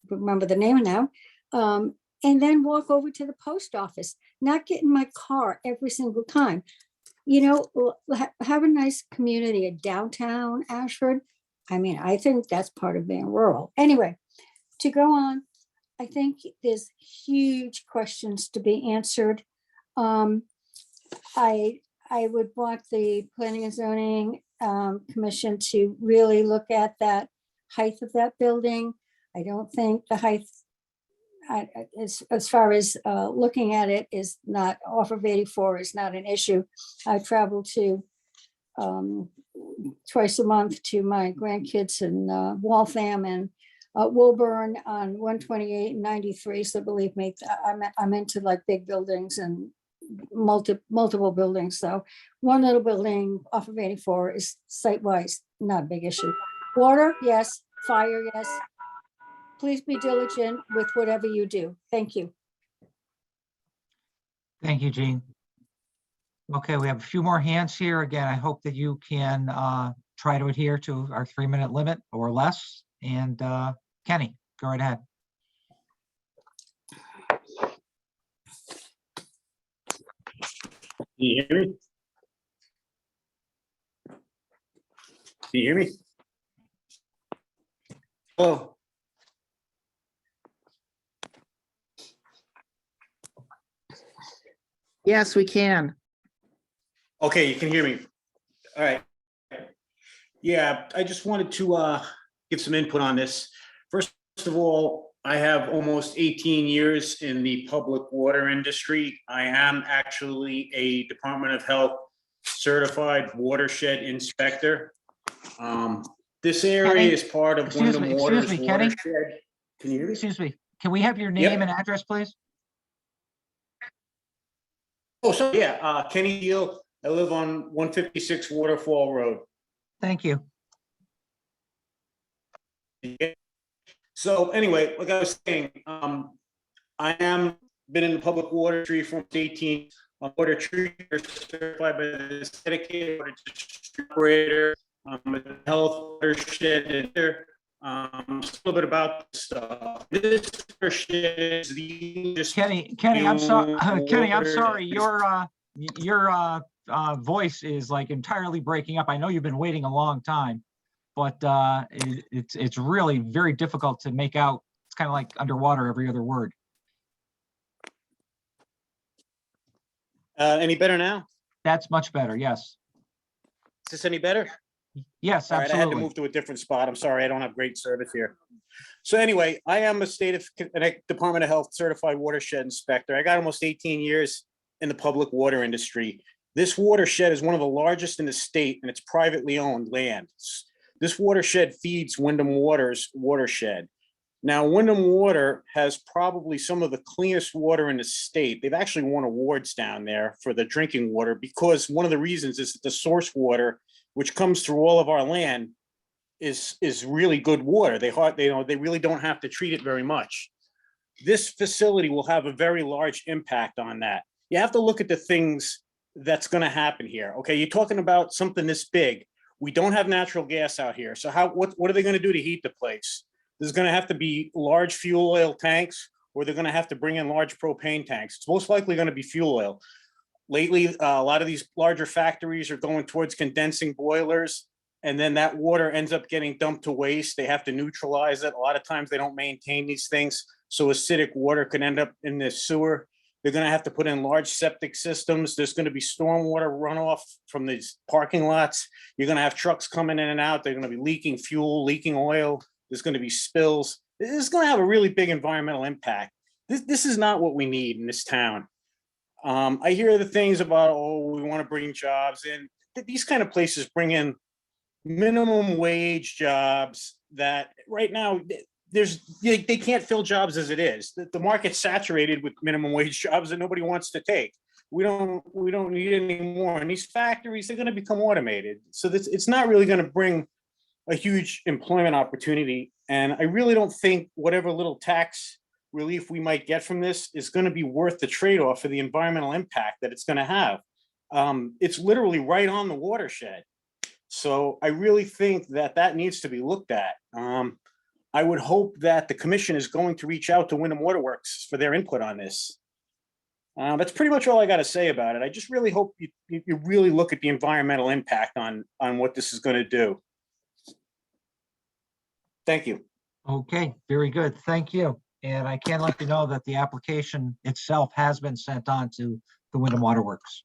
remember the name now, and then walk over to the post office, not get in my car every single time. Have a nice community in downtown Ashford. I mean, I think that's part of being rural. Anyway, to go on, I think there's huge questions to be answered. I would want the Planning and Zoning Commission to really look at that height of that building. I don't think the height, as far as looking at it, is not off of 84 is not an issue. I travel to twice a month to my grandkids in Waltham and Woburn on 128 and 93. So believe me, I'm into like big buildings and multiple buildings. So one little building off of 84 is site-wise not a big issue. Water, yes. Fire, yes. Please be diligent with whatever you do. Thank you. Thank you, Jean. Okay, we have a few more hands here. Again, I hope that you can try to adhere to our 3-minute limit or less. And Kenny, go right ahead. Can you hear me? Can you hear me? Oh. Yes, we can. Okay, you can hear me. All right. Yeah, I just wanted to give some input on this. First of all, I have almost 18 years in the public water industry. I am actually a Department of Health certified watershed inspector. This area Kenny, is part of Wyndham Waters Kenny? watershed. Can you hear me? Excuse me. Can we have your name and address, please? Oh, sorry. Yeah, Kenny Deal. I live on 156 Waterfall Road. Thank you. So anyway, like I was saying, I am been in the public water industry for 18. water treatment certified by the dedicated water district operator, with the health watershed. And there, just a little bit about this stuff. This watershed is the Kenny, I'm sorry. Kenny, I'm sorry. Your voice is like entirely breaking up. I know you've been waiting a long time, but it's really very difficult to make out. It's kind of like underwater every other word. Any better now? That's much better. Yes. Is this any better? Yes, All right, I had to absolutely. move to a different spot. I'm sorry, I don't have great service here. So anyway, I am a Department of Health certified watershed inspector. I got almost 18 years in the public water industry. This watershed is one of the largest in the state, and it's privately owned land. This watershed feeds Wyndham Water's watershed. Now, Wyndham Water has probably some of the cleanest water in the state. They've actually won awards down there for the drinking water, because one of the reasons is that the source water, which comes through all of our land, is really good water. They really don't have to treat it very much. This facility will have a very large impact on that. You have to look at the things that's going to happen here. Okay, you're talking about something this big. We don't have natural gas out here. So what are they going to do to heat the place? There's going to have to be large fuel oil tanks, or they're going to have to bring in large propane tanks. It's most likely going to be fuel oil. Lately, a lot of these larger factories are going towards condensing boilers, and then that water ends up getting dumped to waste. They have to neutralize it. A lot of times they don't maintain these things, so acidic water can end up in the sewer. They're going to have to put in large septic systems. There's going to be stormwater runoff from these parking lots. You're going to have trucks coming in and out. They're going to be leaking fuel, leaking oil. There's going to be spills. This is going to have a really big environmental impact. This is not what we need in this town. I hear the things about, oh, we want to bring jobs in. These kind of places bring in minimum wage jobs that right now they can't fill jobs as it is. The market's saturated with minimum wage jobs that nobody wants to take. We don't need any more. And these factories, they're going to become automated. So it's not really going to bring a huge employment opportunity. And I really don't think whatever little tax relief we might get from this is going to be worth the trade-off for the environmental impact that it's going to have. It's literally right on the watershed. So I really think that needs to be looked at. I would hope that the commission is going to reach out to Wyndham Waterworks for their input on this. That's pretty much all I got to say about it. I just really hope you really look at the environmental impact on what this is going to do. Thank you. Okay, very good. Thank you. And I can let you know that the application itself has been sent on to the Wyndham Waterworks.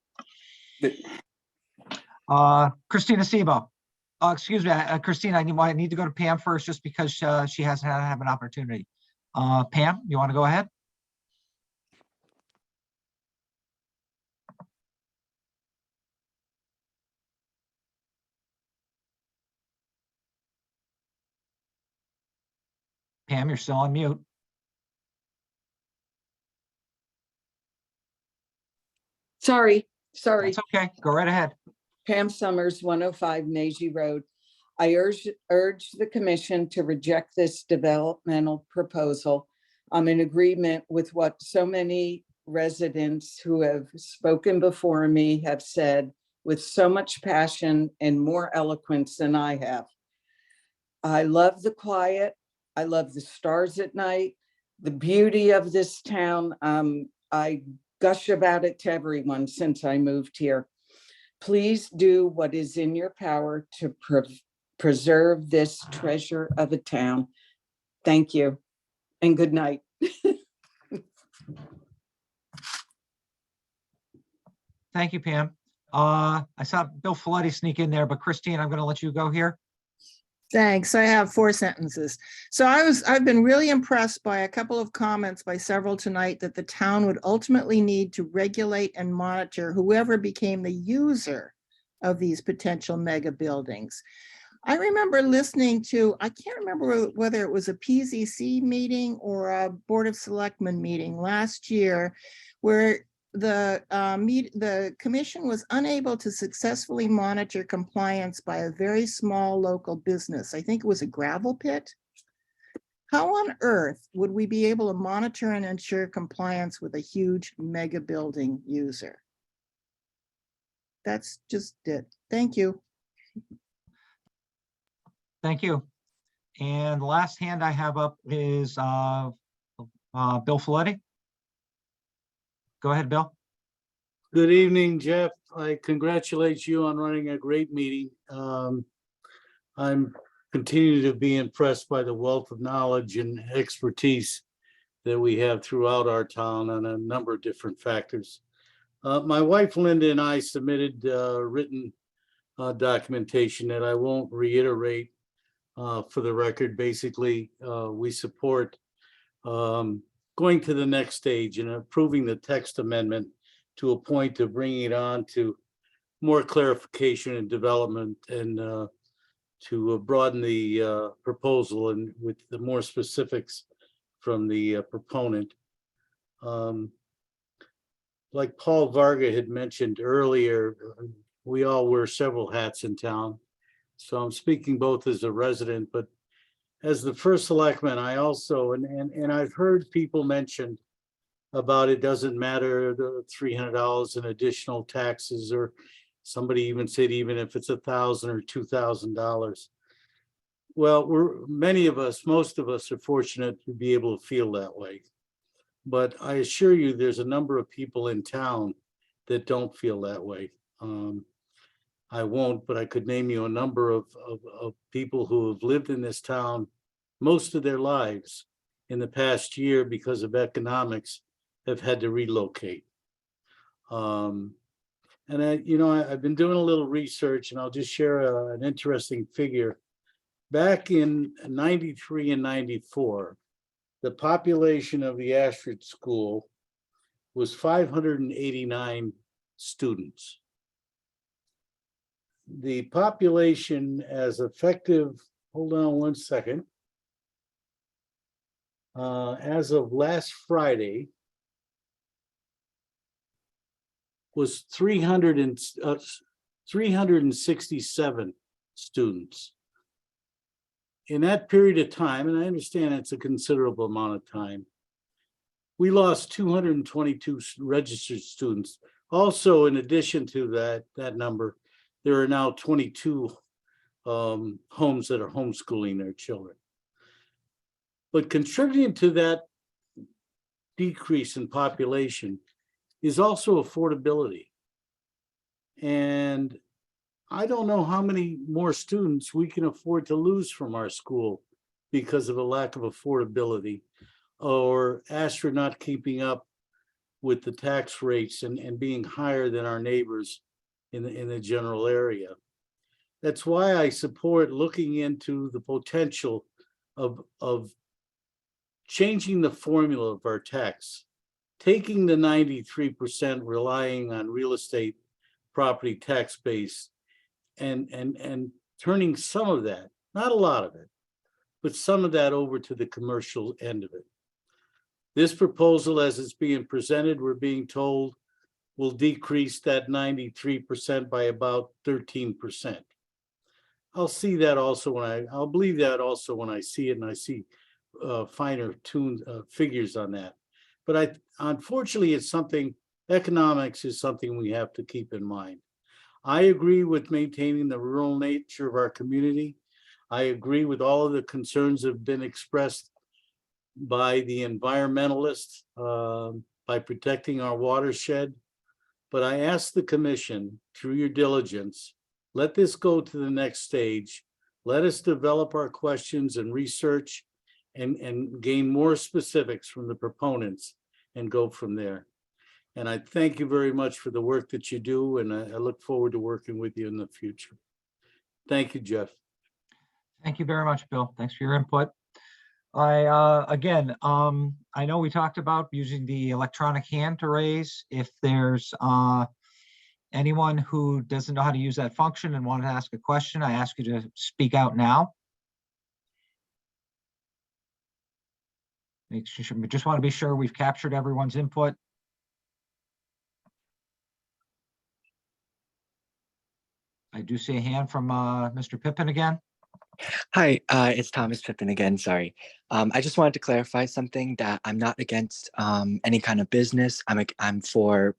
Christina Sebo. Excuse me, Christina, I need to go to Pam first just because she hasn't had an opportunity. Pam, you want to go ahead? Pam, you're still on mute. Sorry. That's okay. Go right ahead. Pam Summers, 105 Maisie Road. I urge the commission to reject this developmental proposal. I'm in agreement with what so many residents who have spoken before me have said with so much passion and more eloquence than I have. I love the quiet. I love the stars at night, the beauty of this town. I gush about it to everyone since I moved here. Please do what is in your power to preserve this treasure of a town. Thank you and good night. Thank you, Pam. I saw Bill Folletti sneak in there, but Christine, I'm going to let you go here. Thanks. I have 4 sentences. So I've been really impressed by a couple of comments by several tonight that the town would ultimately need to regulate and monitor whoever became the user of these potential mega buildings. I remember listening to, I can't remember whether it was a PZC meeting or a Board of Selectmen meeting last year, where the commission was unable to successfully monitor compliance by a very small local business. I think it was a gravel pit. How on earth would we be able to monitor and ensure compliance with a huge mega building user? That's just it. Thank you. Thank you. And the last hand I have up is Bill Folletti. Go ahead, Bill. Good evening, Jeff. I congratulate you on running a great meeting. I'm continuing to be impressed by the wealth of knowledge and expertise that we have throughout our town on a number of different factors. My wife Linda and I submitted written documentation that I won't reiterate for the record. Basically, we support going to the next stage and approving the text amendment to a point of bringing it on to more clarification and development and to broaden the proposal and with the more specifics from the proponent. Like Paul Varga had mentioned earlier, we all wear several hats in town. So I'm speaking both as a resident, but as the first selectman, I also, and I've heard people mention about it doesn't matter, the $300 in additional taxes, or somebody even said even if it's $1,000 or $2,000. Well, many of us, most of us are fortunate to be able to feel that way. But I assure you, there's a number of people in town that don't feel that way. I won't, but I could name you a number of people who have lived in this town most of their lives in the past year because of economics have had to relocate. And I've been doing a little research, and I'll just share an interesting figure. Back in 93 and 94, the population of the Ashford School was 589 students. The population as effective, hold on one second, as of last Friday was 367 students. In that period of time, and I understand it's a considerable amount of time, we lost 222 registered students. Also, in addition to that number, there are now 22 homes that are homeschooling their children. But contributing to that decrease in population is also affordability. And I don't know how many more students we can afford to lose from our school because of a lack of affordability or Ashford not keeping up with the tax rates and being higher than our neighbors in the general area. That's why I support looking into the potential of changing the formula of our tax, taking the 93% relying on real estate property tax base and turning some of that, not a lot of it, but some of that over to the commercial end of it. This proposal, as it's being presented, we're being told will decrease that 93% by about 13%. I'll see that also I'll believe that also when I see it and I see finer tuned figures on that. But unfortunately, it's something, economics is something we have to keep in mind. I agree with maintaining the rural nature of our community. I agree with all of the concerns that have been expressed by the environmentalists by protecting our watershed. But I ask the commission, through your diligence, let this go to the next stage. Let us develop our questions and research and gain more specifics from the proponents and go from there. And I thank you very much for the work that you do, and I look forward to working with you in the future. Thank you, Jeff. Thank you very much, Bill. Thanks for your input. Again, I know we talked about using the electronic hand to raise. If there's anyone who doesn't know how to use that function and want to ask a question, I ask you to speak out now. We just want to be sure we've captured everyone's input. I do see a hand from Mr. Pippin again. Hi, it's Thomas Pippin again, sorry. I just wanted to clarify something, that I'm not against any kind of business. I'm for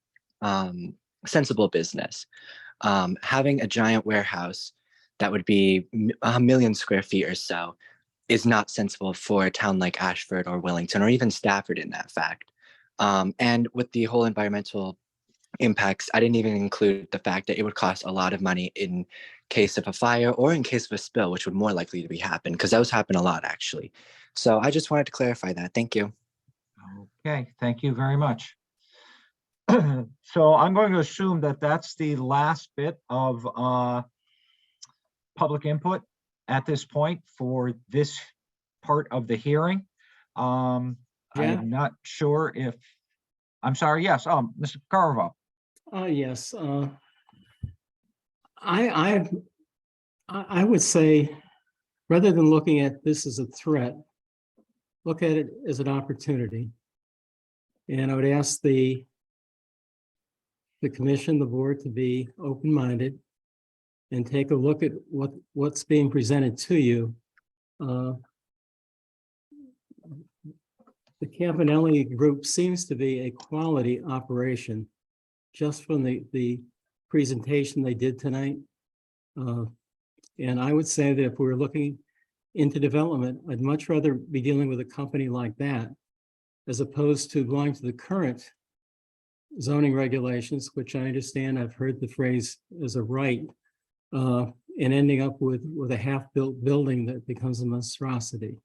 sensible business. Having a giant warehouse that would be 1 million square feet or so is not sensible for a town like Ashford or Wellington or even Stafford in that fact. And with the whole environmental impacts, I didn't even include the fact that it would cost a lot of money in case of a fire or in case of a spill, which would more likely to be happen because those happen a lot actually. So I just wanted to clarify that. Thank you. Okay, thank you very much. So I'm going to assume that that's the last bit of public input at this point for this part of the hearing. I Yeah. am not sure if, I'm sorry, yes, Mr. Carvo. Yes, I would say, rather than looking at this as a threat, look at it as an opportunity. And I would ask the commission, the board, to be open-minded and take a look at what's being presented to you. The Campanelli Group seems to be a quality operation just from the presentation they did tonight. And I would say that if we're looking into development, I'd much rather be dealing with a company like that as opposed to going to the current zoning regulations, which I understand, I've heard the phrase as a right, and ending up with a half-built building that becomes a monstrosity.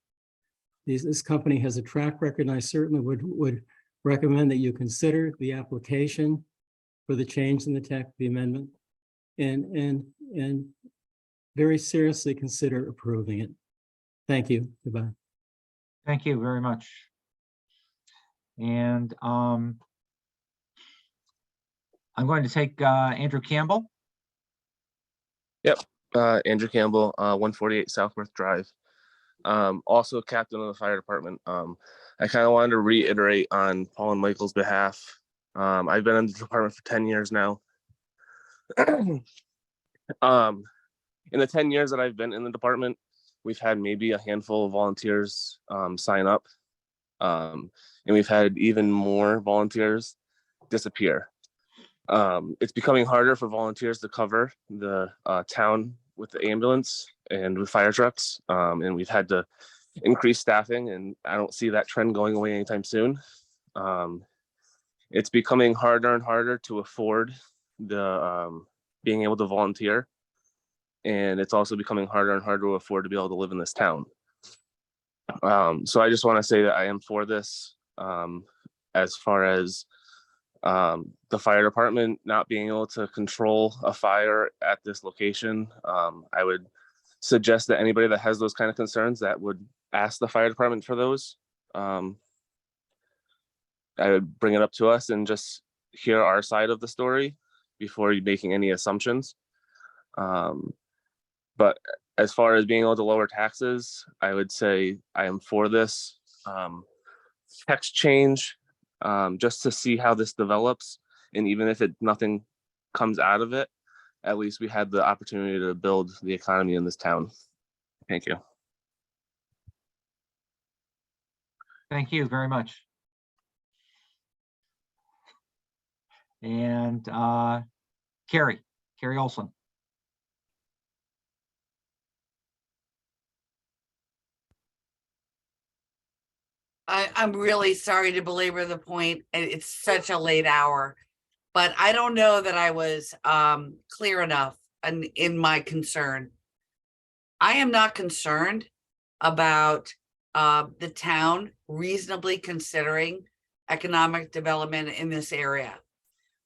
This company has a track record, and I certainly would recommend that you consider the application for the change in the text, the amendment, and very seriously consider approving it. Thank you. Goodbye. Thank you very much. And I'm going to take Andrew Campbell. Yep, Andrew Campbell, 148 Southworth Drive. Also captain of the fire department. I kind of wanted to reiterate on Paul and Michael's behalf. I've been in the department for 10 years now. In the 10 years that I've been in the department, we've had maybe a handful of volunteers sign up. And we've had even more volunteers disappear. It's becoming harder for volunteers to cover the town with the ambulance and with fire trucks. And we've had to increase staffing, and I don't see that trend going away anytime soon. It's becoming harder and harder to afford the being able to volunteer. And it's also becoming harder and harder to afford to be able to live in this town. So I just want to say that I am for this. As far as the fire department not being able to control a fire at this location, I would suggest that anybody that has those kind of concerns that would ask the fire department for those. I would bring it up to us and just hear our side of the story before you making any assumptions. But as far as being able to lower taxes, I would say I am for this text change, just to see how this develops. And even if nothing comes out of it, at least we had the opportunity to build the economy in this town. Thank you. Thank you very much. And Carrie Olson. I'm really sorry to belabor the point. It's such a late hour, but I don't know that I was clear enough in my concern. I am not concerned about the town reasonably considering economic development in this area.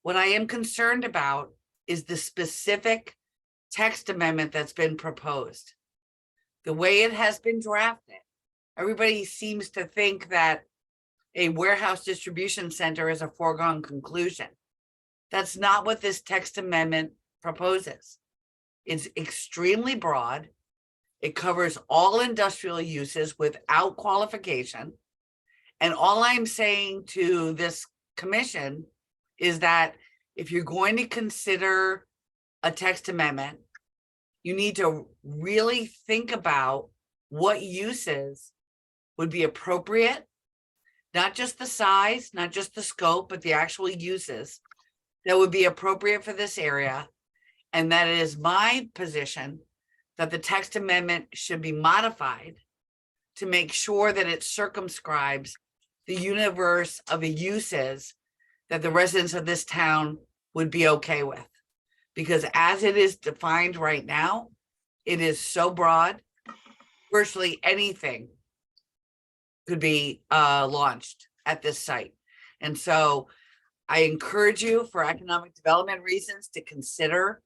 What I am concerned about is the specific text amendment that's been proposed. The way it has been drafted. Everybody seems to think that a warehouse distribution center is a foregone conclusion. That's not what this text amendment proposes. It's extremely broad. It covers all industrial uses without qualification. And all I'm saying to this commission is that if you're going to consider a text amendment, you need to really think about what uses would be appropriate, not just the size, not just the scope, but the actual uses that would be appropriate for this area. And that it is my position that the text amendment should be modified to make sure that it circumscribes the universe of uses that the residents of this town would be okay with. Because as it is defined right now, it is so broad, virtually anything could be launched at this site. And so I encourage you, for economic development reasons, to consider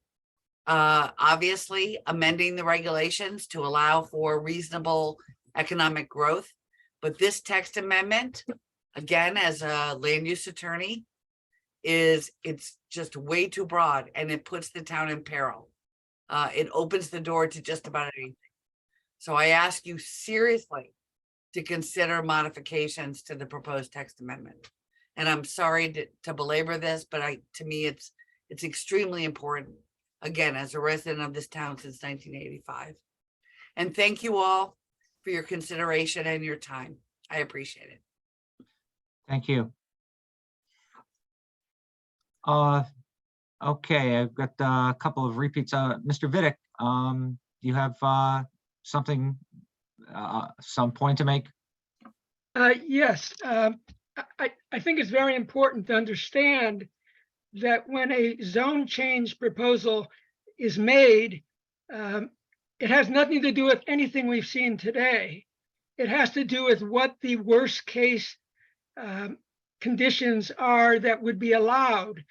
obviously amending the regulations to allow for reasonable economic growth. But this text amendment, again, as a land use attorney, it's just way too broad, and it puts the town in peril. It opens the door to just about anything. So I ask you seriously to consider modifications to the proposed text amendment. And I'm sorry to belabor this, but to me, it's extremely important. Again, as a resident of this town since 1985. And thank you all for your consideration and your time. I appreciate it. Thank you. Okay, I've got a couple of repeats. Mr. Vidic, you have something, some point to make? Yes, I think it's very important to understand that when a zone change proposal is made, it has nothing to do with anything we've seen today. It has to do with what the worst case conditions are that would be allowed.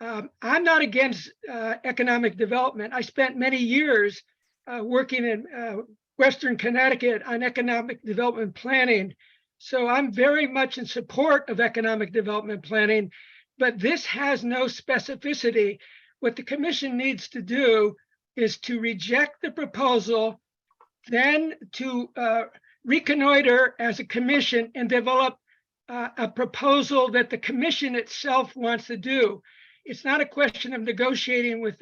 I'm not against economic development. I spent many years working in Western Connecticut on economic development planning. So I'm very much in support of economic development planning, but this has no specificity. What the commission needs to do is to reject the proposal, then to reconnoiter as a commission and develop a proposal that the commission itself wants to do. It's not a question of negotiating with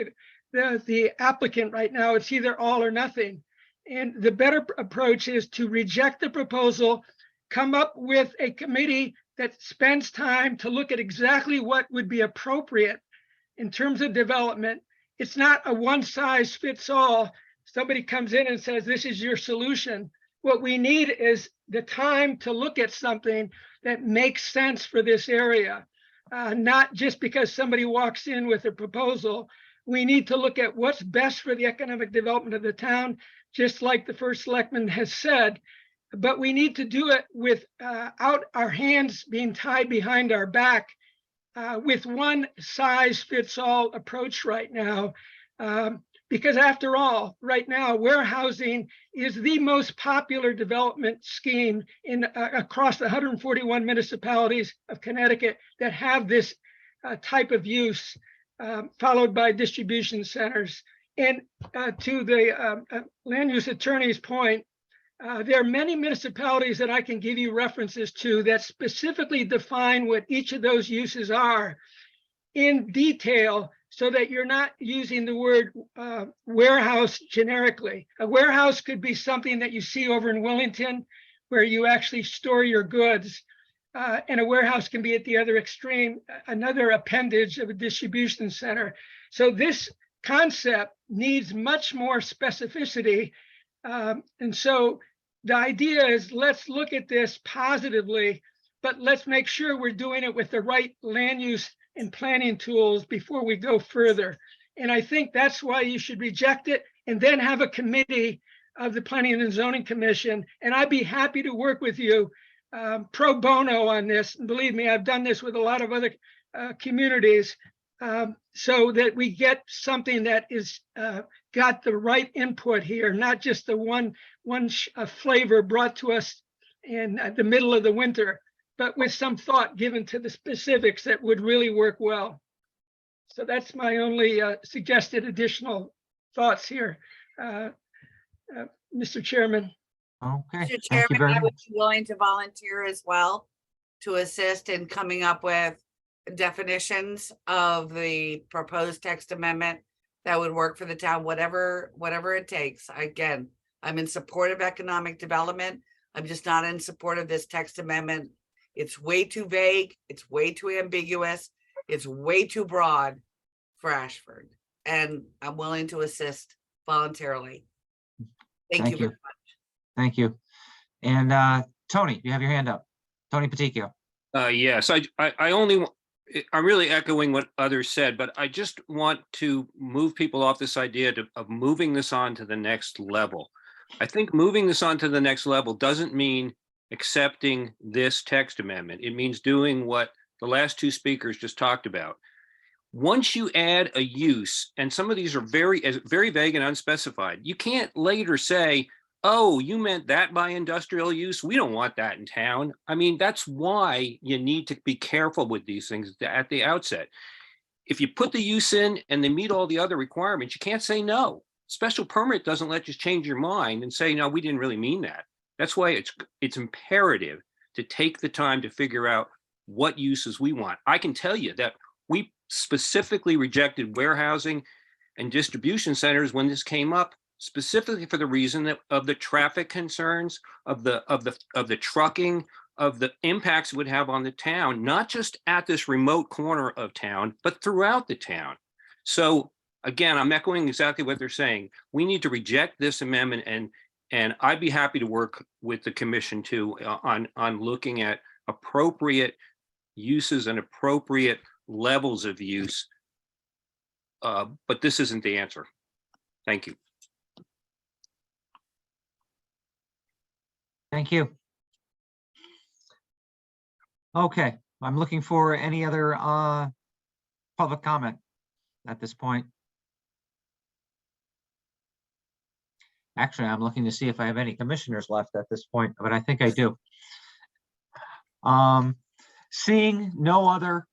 the applicant right now. It's either all or nothing. And the better approach is to reject the proposal, come up with a committee that spends time to look at exactly what would be appropriate in terms of development. It's not a one size fits all. Somebody comes in and says, this is your solution. What we need is the time to look at something that makes sense for this area, not just because somebody walks in with a proposal. We need to look at what's best for the economic development of the town, just like the first selectman has said. But we need to do it without our hands being tied behind our back with one size fits all approach right now. Because after all, right now, warehousing is the most popular development scheme across the 141 municipalities of Connecticut that have this type of use, followed by distribution centers. And to the land use attorney's point, there are many municipalities that I can give you references to that specifically define what each of those uses are in detail, so that you're not using the word warehouse generically. A warehouse could be something that you see over in Wellington, where you actually store your goods. And a warehouse can be at the other extreme, another appendage of a distribution center. So this concept needs much more specificity. And so the idea is, let's look at this positively, but let's make sure we're doing it with the right land use and planning tools before we go further. And I think that's why you should reject it and then have a committee of the Planning and Zoning Commission. And I'd be happy to work with you pro bono on this. And believe me, I've done this with a lot of other communities, so that we get something that is got the right input here, not just the one flavor brought to us in the middle of the winter, but with some thought given to the specifics that would really work well. So that's my only suggested additional thoughts here, Mr. Chairman. Okay, Mr. thank you Chairman, very I would much. be willing to volunteer as well to assist in coming up with definitions of the proposed text amendment that would work for the town, whatever it takes. Again, I'm in support of economic development. I'm just not in support of this text amendment. It's way too vague. It's way too ambiguous. It's way too broad for Ashford. and I'm willing to assist voluntarily. Thank you. Thank you. Thank you. And Tony, you have your hand up. Tony Paticchio. Yes, I'm really echoing what others said, but I just want to move people off this idea of moving this on to the next level. I think moving this on to the next level doesn't mean accepting this text amendment. It means doing what the last two speakers just talked about. Once you add a use, and some of these are very vague and unspecified, you can't later say, oh, you meant that by industrial use? We don't want that in town. I mean, that's why you need to be careful with these things at the outset. If you put the use in and they meet all the other requirements, you can't say no. Special permit doesn't let you change your mind and say, no, we didn't really mean that. That's why it's imperative to take the time to figure out what uses we want. I can tell you that we specifically rejected warehousing and distribution centers when this came up, specifically for the reason of the traffic concerns, of the trucking, of the impacts it would have on the town, not just at this remote corner of town, but throughout the town. So again, I'm echoing exactly what they're saying. We need to reject this amendment, and I'd be happy to work with the commission too on looking at appropriate uses and appropriate levels of use. But this isn't the answer. Thank you. Thank you. Okay, I'm looking for any other public comment at this point. Actually, I'm looking to see if I have any commissioners left at this point, but I think I do. Seeing no other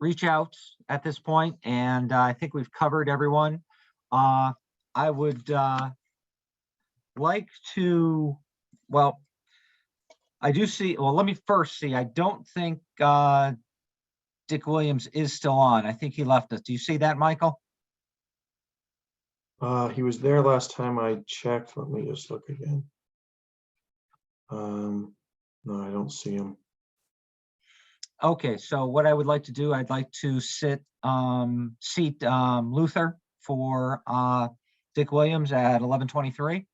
reach outs at this point, and I think we've covered everyone. I would like to, well, I do see, well, let me first see, I don't think Dick Williams is still on. I think he left us. Do you see that, Michael? He was there last time I checked. Let me just look again. No, I don't see him. Okay, so what I would like to do, I'd like to seat Luther for Dick Williams at 11:23.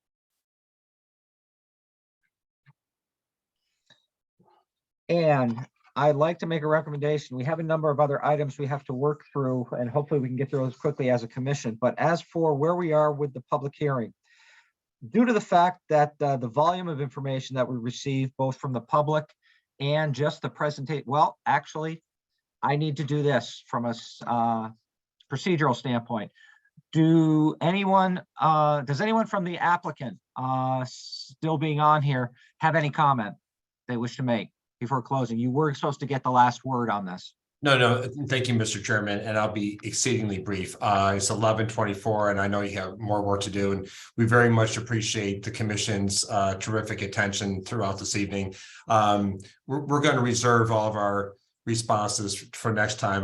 And I'd like to make a recommendation. We have a number of other items we have to work through, and hopefully we can get through those quickly as a commission. But as for where we are with the public hearing, due to the fact that the volume of information that we receive, both from the public and just the presentation, well, actually, I need to do this from a procedural standpoint. Does anyone from the applicant still being on here have any comment they wish to make before closing? You were supposed to get the last word on this. No, thank you, Mr. Chairman, and I'll be exceedingly brief. It's 11:24, and I know you have more work to do, and we very much appreciate the commission's terrific attention throughout this evening. We're going to reserve all of our responses for next time.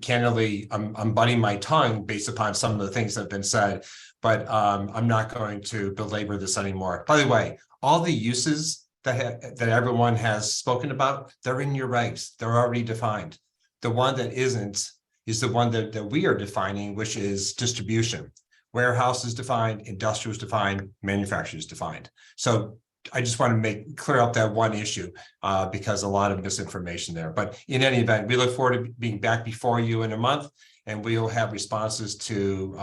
Candidly, I'm biting my tongue based upon some of the things that have been said, but I'm not going to belabor this anymore. By the way, all the uses that everyone has spoken about, they're in your regs. They're already defined. The one that isn't is the one that we are defining, which is distribution. Warehouse is defined, industrial is defined, manufacturing is defined. So I just want to clear up that one issue because a lot of misinformation there. But in any event, we look forward to being back before you in a month, and we will have responses to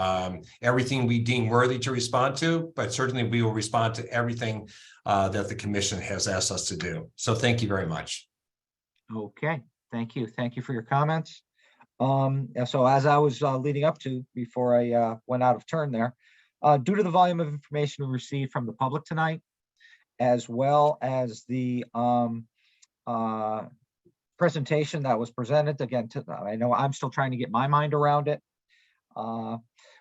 everything we deem worthy to respond to, but certainly we will respond to everything that the commission has asked us to do. So thank you very much. Okay, thank you. Thank you for your comments. So as I was leading up to before I went out of turn there, due to the volume of information we received from the public tonight, as well as the presentation that was presented, again, I know I'm still trying to get my mind around it.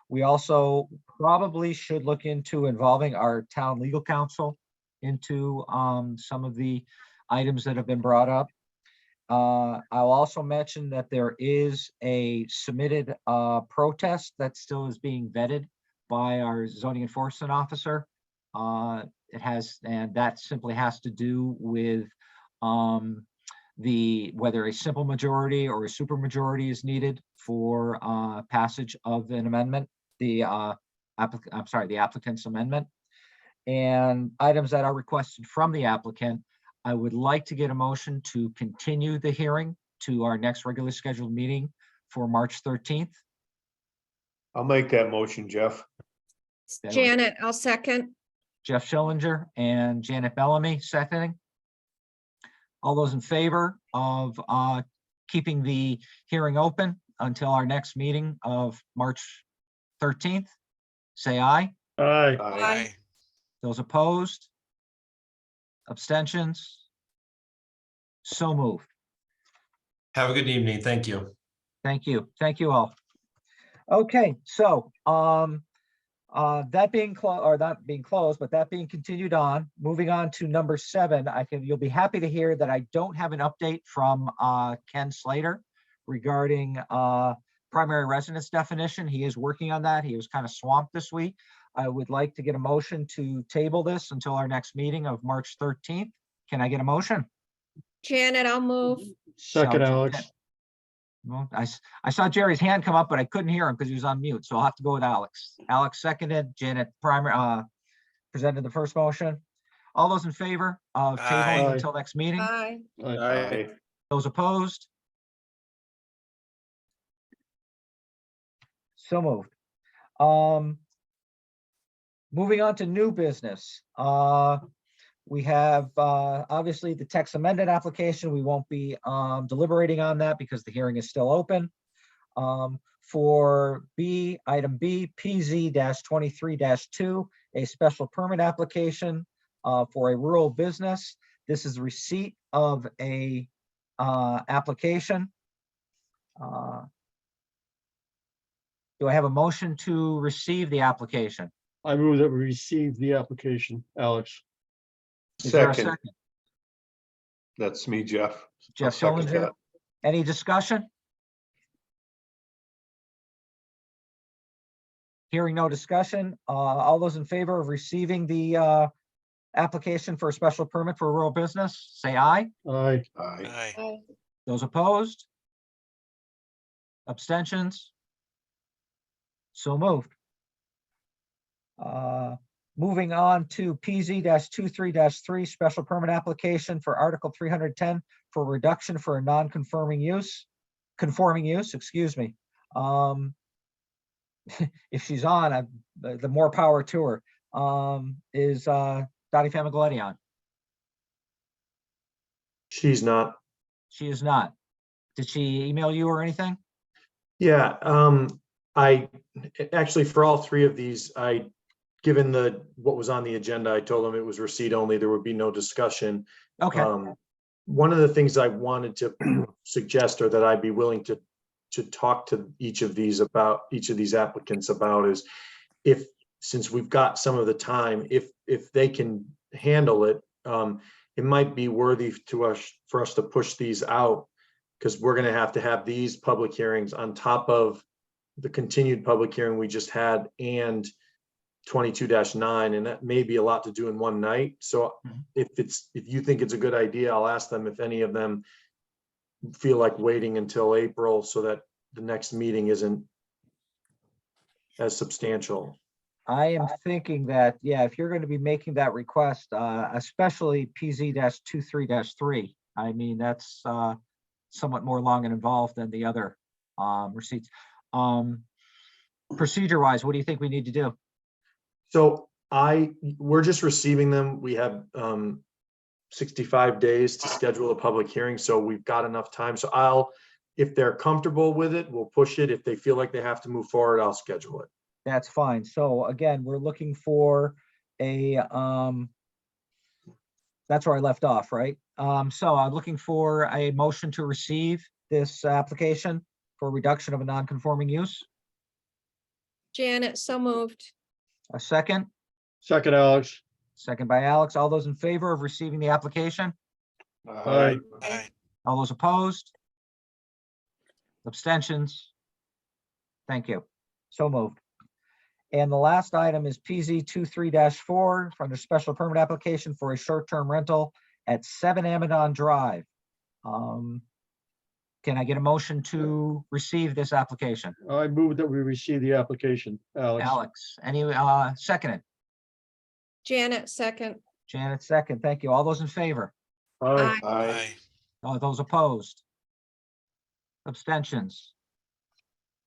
We also probably should look into involving our town legal counsel into some of the items that have been brought up. I'll also mention that there is a submitted protest that still is being vetted by our zoning enforcement officer. And that simply has to do with whether a simple majority or a super majority is needed for passage of an amendment, the applicant's amendment. And items that are requested from the applicant, I would like to get a motion to continue the hearing to our next regularly scheduled meeting for March 13th. I'll make that motion, Jeff. Janet, I'll second. Jeff Schillinger and Janet Bellamy seconding. All those in favor of keeping the hearing open until our next meeting of March 13th, say aye. Aye. Aye. Those opposed? Abstentions? So moved. Have a good evening. Thank you. Thank you. Thank you all. Okay, so that being not being closed, but that being continued on, moving on to number 7, you'll be happy to hear that I don't have an update from Ken Slater regarding primary residence definition. He is working on that. He was kind of swamped this week. I would like to get a motion to table this until our next meeting of March 13th. Can I get a motion? Janet, I'll move. Second, So, Alex. Well, I saw Jerry's hand come up, but I couldn't hear him because he was on mute. So I'll have to go with Alex. Alex seconded, Janet presented the first motion. All those in favor of tabling Aye. until next meeting? Aye. Aye. Those opposed? So moved. Moving on to new business. We have obviously the text amended application. We won't be deliberating on that because the hearing is still open. For B, item B, PZ-23-2, a special permit application for a rural business. This is receipt of a application. Do I have a motion to receive the application? I move that we receive the application, Alex. Is there a Second. second? That's me, Jeff. Jeff I'll second Schillinger. that. Any discussion? Hearing no discussion, all those in favor of receiving the application for a special permit for a rural business, say aye. Aye. Aye. Those opposed? Abstentions? So moved. Moving on to PZ-23-3, special permit application for Article 310 for reduction for a non-conforming use, conforming use, excuse me. If she's on, the more power to her. Is Dottie Famigletti on? She's not. She is not. Did she email you or anything? Yeah, I actually, for all 3 of these, given what was on the agenda, I told them it was receipt only. There would be no discussion. Okay. One of the things I wanted to suggest, or that I'd be willing to talk to each of these applicants about, is since we've got some of the time, if they can handle it, it might be worthy for us to push these out, because we're going to have these public hearings on top of the continued public hearing we just had and 22-9, and that may be a lot to do in one night. So if you think it's a good idea, I'll ask them if any of them feel like waiting until April so that the next meeting isn't as substantial. I am thinking that, yeah, if you're going to be making that request, especially PZ-23-3, I mean, that's somewhat more long and involved than the other receipts. Procedure-wise, what do you think we need to do? So we're just receiving them. We have 65 days to schedule a public hearing, so we've got enough time. So if they're comfortable with it, we'll push it. If they feel like they have to move forward, I'll schedule it. That's fine. So again, we're looking for that's where I left off, right? So I'm looking for a motion to receive this application for reduction of a non-conforming use. Janet, so moved. A second? Second, Alex. Second by Alex. All those in favor of receiving the application? Aye. All those opposed? Abstentions? Thank you. So moved. And the last item is PZ-23-4 from the special permit application for a short-term rental at 7 Amadon Drive. Can I get a motion to receive this application? I move that we receive the application, Alex. Alex, any, seconded? Janet, second. Janet, second. Thank you. All those in favor? Aye. Aye. All those opposed? Abstentions?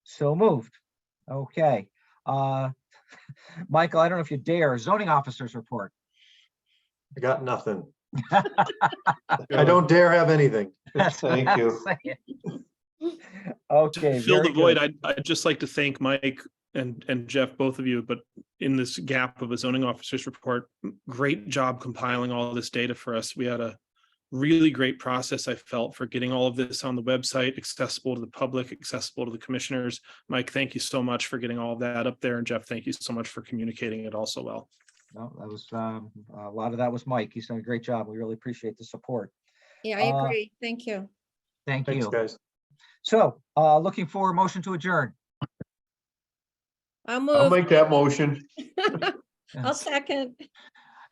So moved. Okay. Michael, I don't know if you dare, zoning officers report. I got nothing. I don't dare have anything. Thank you. Okay. To fill the very void, good. I'd just like to thank Mike and Jeff, both of you, but in this gap of a zoning officer's report, great job compiling all of this data for us. We had a really great process, I felt, for getting all of this on the website, accessible to the public, accessible to the commissioners. Mike, thank you so much for getting all of that up there. And Jeff, thank you so much for communicating it also well. No, that was, a lot of that was Mike. He's done a great job. We really appreciate the support. Yeah, I agree. Thank you. Thank Thanks, you. guys. So, looking for a motion to adjourn. I'll I'll move. make that motion. I'll second.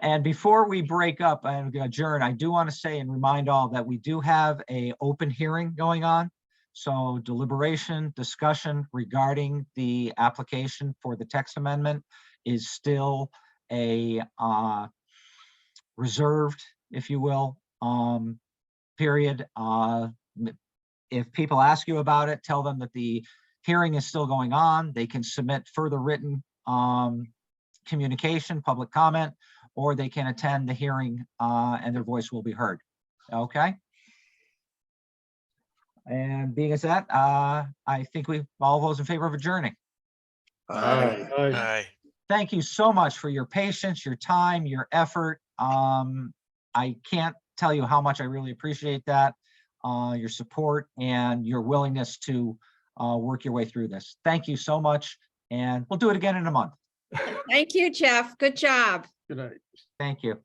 And before we break up and adjourn, I do want to say and remind all that we do have a open hearing going on. So deliberation, discussion regarding the application for the text amendment is still a reserved, if you will, period. If people ask you about it, tell them that the hearing is still going on. They can submit further written communication, public comment, or they can attend the hearing and their voice will be heard. Okay. And being as that, I think we all those in favor of adjourning. Aye. Aye. Thank you so much for your patience, your time, your effort. I can't tell you how much I really appreciate that, your support and your willingness to work your way through this. Thank you so much. And we'll do it again in a month. Thank you, Jeff. Good job. Good night. Thank you.